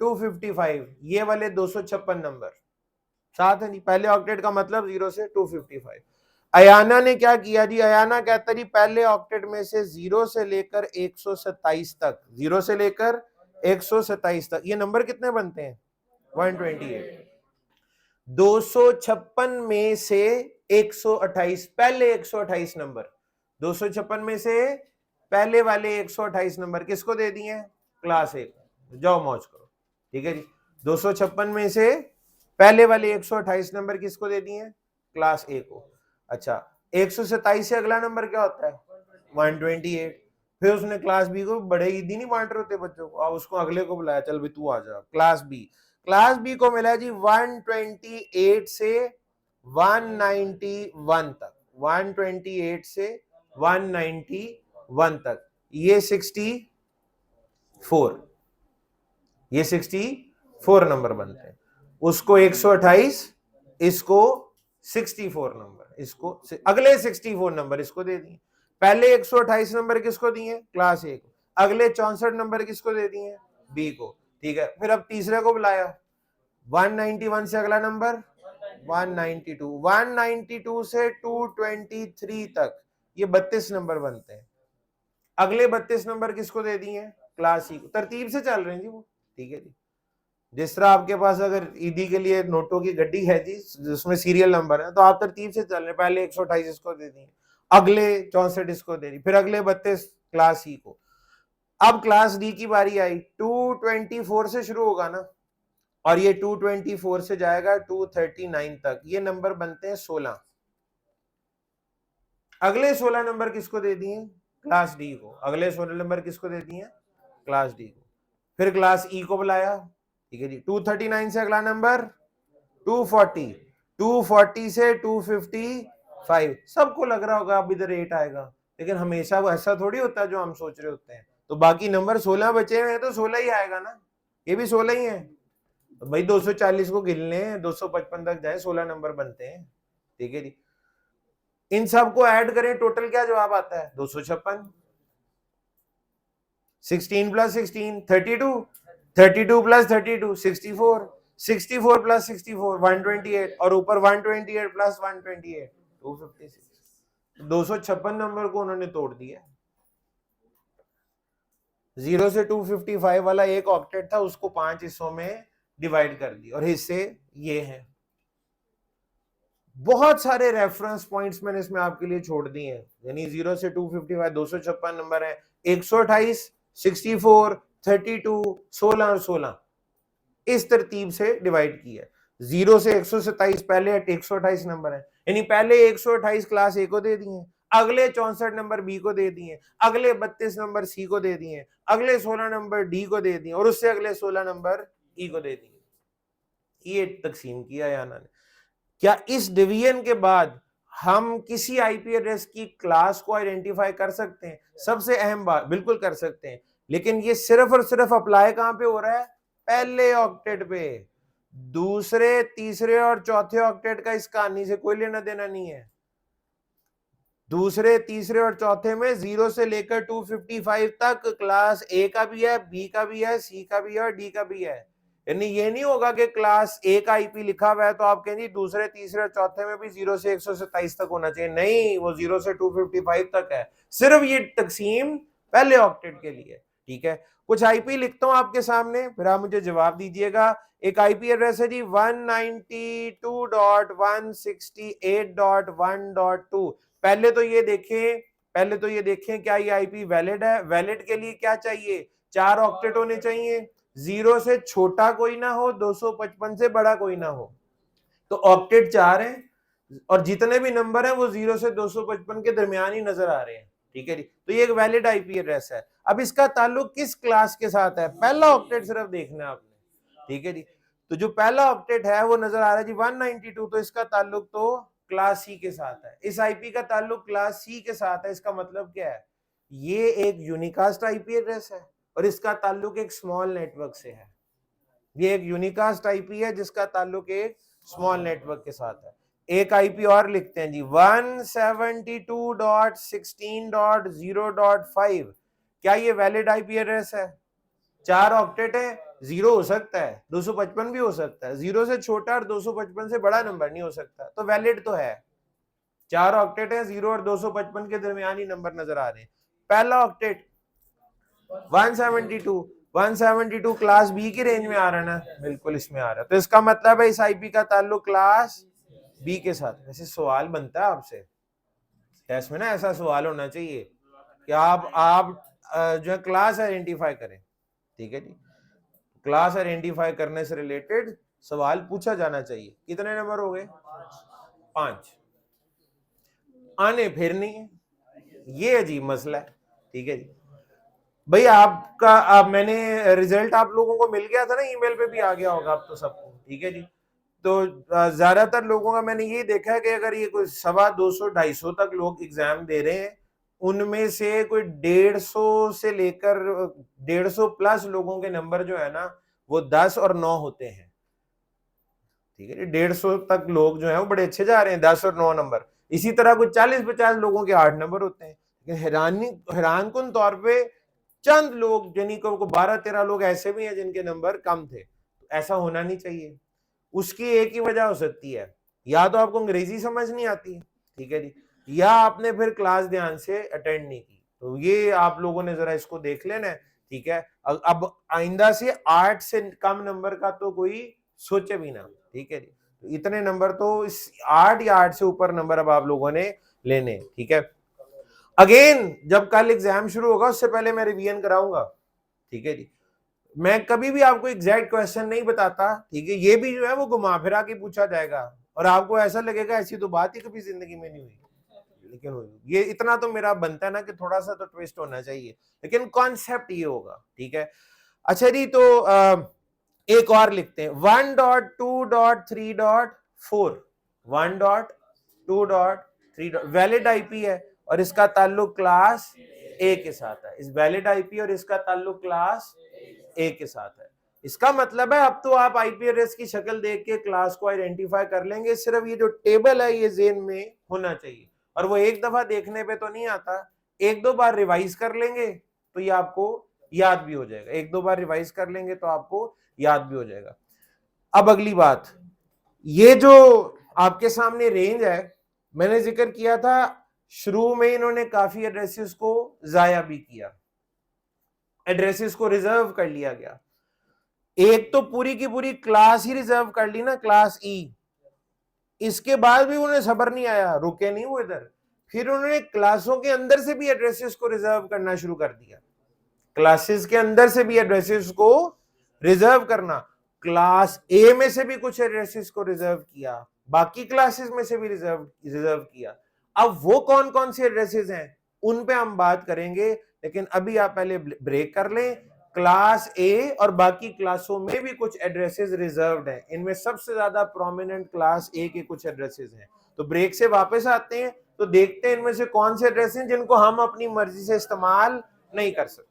255, ये वाले 256 नंबर साथ है नहीं। पहले ऑक्टेट का मतलब 0 से 255। अयाना ने क्या किया जी, अयाना कहता जी पहले ऑक्टेट में से 0 से लेकर 127 तक, 0 से लेकर 127 तक, ये नंबर कितने बनते हैं? 128। 256 में से 128, पहले 128 नंबर, 256 में से पहले वाले 128 नंबर किसको दे दिए? क्लास ए। जाओ मौज करो, ठीक है जी। 256 में से पहले वाले 128 नंबर किसको दे दिए? क्लास ए को। अच्छा, 127 से अगला नंबर क्या होता है? 128। फिर उसने क्लास बी को, बड़े ईदी नहीं बांट रहे होते बच्चों को, और उसको अगले को बुलाया, चल भाई तू आ जा। क्लास बी, क्लास बी को मिला जी 128 से 191 तक, 128 से 191 तक, ये 64, ये 64 नंबर बनते हैं। उसको 128, इसको 64 नंबर, इसको अगले 64 नंबर इसको दे दिए। पहले 128 नंबर किसको दिए? क्लास ए को। अगले 64 नंबर किसको दे दिए? बी को, ठीक है। फिर अब तीसरे को बुलाया, 191 से अगला नंबर 192, 192 से 223 तक, ये 32 नंबर बनते हैं। अगले 32 नंबर किसको दे दिए? क्लास सी को। तरतीब से चल रहे हैं जी वो, ठीक है जी। जिस तरह आपके पास अगर ईदी के लिए नोटों की गड्डी है जी, जिसमें सीरियल नंबर है, तो आप तरतीब से चल रहे हैं। पहले 128 इसको दे दिए, अगले 64 इसको दे दी, फिर अगले 32 क्लास सी को। अब क्लास डी की बारी आई, 224 से शुरू होगा ना, और ये 224 से जाएगा 239 तक, ये नंबर बनते हैं 16। अगले 16 नंबर किसको दे दिए? क्लास डी को। अगले 16 नंबर किसको दे दिए? क्लास डी को। फिर क्लास ई को बुलाया, ठीक है जी। 239 से अगला नंबर 240, 240 से 255। सबको लग रहा होगा अब इधर 8 आएगा, लेकिन हमेशा वो ऐसा थोड़ी होता है जो हम सोच रहे होते हैं। तो बाकी नंबर 16 बचे हुए हैं, तो 16 ही आएगा ना, ये भी 16 ही है। तो भाई 240 को गिन लें, 255 तक जाए, 16 नंबर बनते हैं, ठीक है जी। इन सबको ऐड करें, टोटल क्या जवाब आता है? 256। 16 प्लस 16 32, 32 प्लस 32 64, 64 प्लस 64 128, और ऊपर 128 प्लस 128 256। 256 नंबर को उन्होंने तोड़ दिया। 0 से 255 वाला एक ऑक्टेट था, उसको 5 हिस्सों में डिवाइड कर दिया, और हिस्से ये हैं। बहुत सारे रेफरेंस पॉइंट्स मैंने इसमें आपके लिए छोड़ दिए हैं, यानी 0 से 255 256 नंबर है, 128, 64, 32, 16 और 16, इस तरतीब से डिवाइड किया। 0 से 127 पहले 128 नंबर है, यानी पहले 128 क्लास ए को दे दिए, अगले 64 नंबर बी को दे दिए, अगले 32 नंबर सी को दे दिए, अगले 16 नंबर डी को दे दिए, और उससे अगले 16 नंबर ई को दे दिए। ये तकसीम किया याना ने। क्या इस डिवीजन के बाद हम किसी आईपी एड्रेस की क्लास को आइडेंटिफाई कर सकते हैं? सबसे अहम बात, बिल्कुल कर सकते हैं, लेकिन ये सिर्फ और सिर्फ अप्लाई कहां पे हो रहा है? पहले ऑक्टेट पे। दूसरे, तीसरे और चौथे ऑक्टेट का इस कहानी से कोई लेना देना नहीं है। दूसरे, तीसरे और चौथे में 0 से लेकर 255 तक क्लास ए का भी है, बी का भी है, सी का भी है और डी का भी है। यानी ये नहीं होगा कि क्लास ए का आईपी लिखा हुआ है तो आप कहेंगे दूसरे तीसरे और चौथे में भी 0 से 127 तक होना चाहिए, नहीं, वो 0 से 255 तक है, सिर्फ ये तकसीम पहले ऑक्टेट के लिए। ठीक है, कुछ आईपी लिखता हूं आपके सामने, फिर आप मुझे जवाब दीजिएगा। एक आईपी एड्रेस है जी 192.168.1.2। पहले तो ये देखें क्या ये आईपी वैलिड है। वैलिड के लिए क्या चाहिए, 4 ऑक्टेट होने चाहिए, 0 से छोटा कोई ना हो, 255 से बड़ा कोई ना हो। तो ऑक्टेट 4 है और जितने भी नंबर है वो 0 से 255 के दरमियान ही नजर आ रहे हैं। ठीक है जी, तो ये एक वैलिड आईपी एड्रेस है। अब इसका ताल्लुक किस क्लास के साथ है, पहला ऑक्टेट सिर्फ देखना है आपने। ठीक है जी, तो जो पहला ऑक्टेट है वो नजर आ रहा है जी 192, तो इसका ताल्लुक तो क्लास सी के साथ है। इस आईपी का ताल्लुक क्लास सी के साथ है। इसका मतलब क्या है, ये एक यूनिकास्ट आईपी एड्रेस है और इसका ताल्लुक एक स्मॉल नेटवर्क से है। ये एक यूनिकास्ट आईपी है जिसका ताल्लुक एक स्मॉल नेटवर्क के साथ है। एक आईपी और लिखते हैं जी 172.16.0.5। क्या ये वैलिड आईपी एड्रेस है, 4 ऑक्टेट है, 0 हो सकता है, 255 भी हो सकता है, 0 से छोटा और 255 से बड़ा नंबर नहीं हो सकता, तो वैलिड तो है। 4 ऑक्टेट है, 0 और 255 के दरमियानी नंबर नजर आ रहे हैं। पहला ऑक्टेट 172 क्लास बी की रेंज में आ रहा है ना, बिल्कुल इसमें आ रहा है, तो इसका मतलब है इस आईपी का ताल्लुक क्लास बी के साथ। वैसे सवाल बनता है आपसे टेस्ट में ना, ऐसा सवाल होना चाहिए कि आप जो है क्लास आइडेंटिफाई करें। ठीक है जी, क्लास आइडेंटिफाई करने से रिलेटेड सवाल पूछा जाना चाहिए। कितने नंबर हो गए, 5। आने फिर नहीं है, ये अजीब मसला है। ठीक है जी भाई, आपका मैंने रिजल्ट आप लोगों को मिल गया था ना, ईमेल पे भी आ गया होगा अब तो सबको। ठीक है जी, तो ज्यादातर लोगों का मैंने ये देखा है कि अगर ये कोई 250-250 तक लोग एग्जाम दे रहे हैं, उनमें से कोई 150 से लेकर 150 प्लस लोगों के नंबर जो है ना वो 10 और 9 होते हैं। ठीक है, 150 तक लोग जो है वो बड़े अच्छे जा रहे हैं, 10 और 9 नंबर। इसी तरह कुछ 40-50 लोगों के 8 नंबर होते हैं। लेकिन हैरानकुन तौर पे चंद लोग यानी को 12-13 लोग ऐसे भी हैं जिनके नंबर कम थे। ऐसा होना नहीं चाहिए। उसकी एक ही वजह हो सकती है, या तो आपको अंग्रेजी समझ नहीं आती, ठीक है जी, या आपने फिर क्लास ध्यान से अटेंड नहीं की। तो ये आप लोगों ने जरा इसको देख लेना है। ठीक है, अब आइंदा से 8 से कम नंबर का तो कोई सोचे भी ना। ठीक है जी, तो इतने नंबर तो इस 8 या 8 से ऊपर नंबर अब आप लोगों ने लेने। ठीक है, अगेन जब कल एग्जाम शुरू होगा उससे पहले मैं रिवीजन कराऊंगा। ठीक है जी, मैं कभी भी आपको एग्जैक्ट क्वेश्चन नहीं बताता। ठीक है, ये भी जो है वो घुमा फिरा के पूछा जाएगा और आपको ऐसा लगेगा ऐसी तो बात ही कभी जिंदगी में नहीं हुई, लेकिन हुई। ये इतना तो मेरा बनता है ना कि थोड़ा सा तो ट्विस्ट होना चाहिए, लेकिन कॉन्सेप्ट ये होगा। ठीक है, अच्छा जी, तो एक और लिखते हैं 1.2.3.4। 1.2.3 वैलिड आईपी है और इसका ताल्लुक क्लास ए के साथ है। इस वैलिड आईपी और इसका ताल्लुक क्लास ए के साथ है। इसका मतलब है अब तो आप आईपी एड्रेस की शक्ल देख के क्लास को आइडेंटिफाई कर लेंगे। सिर्फ ये जो टेबल है ये जेन में होना चाहिए, और वो एक दफा देखने पे तो नहीं आता, 1-2 बार रिवाइज कर लेंगे तो ये आपको याद भी हो जाएगा। 1-2 बार रिवाइज कर लेंगे तो आपको याद भी हो जाएगा। अब अगली बात, ये जो आपके सामने रेंज है, मैंने जिक्र किया था शुरू में इन्होंने काफी एड्रेसेस को जाया भी किया, एड्रेसेस को रिजर्व कर लिया गया। एक तो पूरी की पूरी क्लास ही रिजर्व कर ली ना, क्लास ई। इसके बाद भी उन्हें सब्र नहीं आया, रुके नहीं वो इधर, फिर उन्होंने क्लासों के अंदर से भी एड्रेसेस को रिजर्व करना शुरू कर दिया। क्लासेस के अंदर से भी एड्रेसेस को रिजर्व करना, क्लास ए में से भी कुछ एड्रेसेस को रिजर्व किया, बाकी क्लासेस में से भी रिजर्व किया। अब वो कौन कौन से एड्रेसेस हैं उन पे हम बात करेंगे, लेकिन अभी आप पहले ब्रेक कर लें। क्लास ए और बाकी क्लासों में भी कुछ एड्रेसेस रिजर्व्ड हैं, इनमें सबसे ज्यादा प्रोमिनेंट क्लास ए के कुछ एड्रेसेस हैं। तो ब्रेक से वापस आते हैं तो देखते हैं इनमें से कौन से एड्रेस हैं जिनको हम अपनी मर्जी से इस्तेमाल नहीं कर सकते।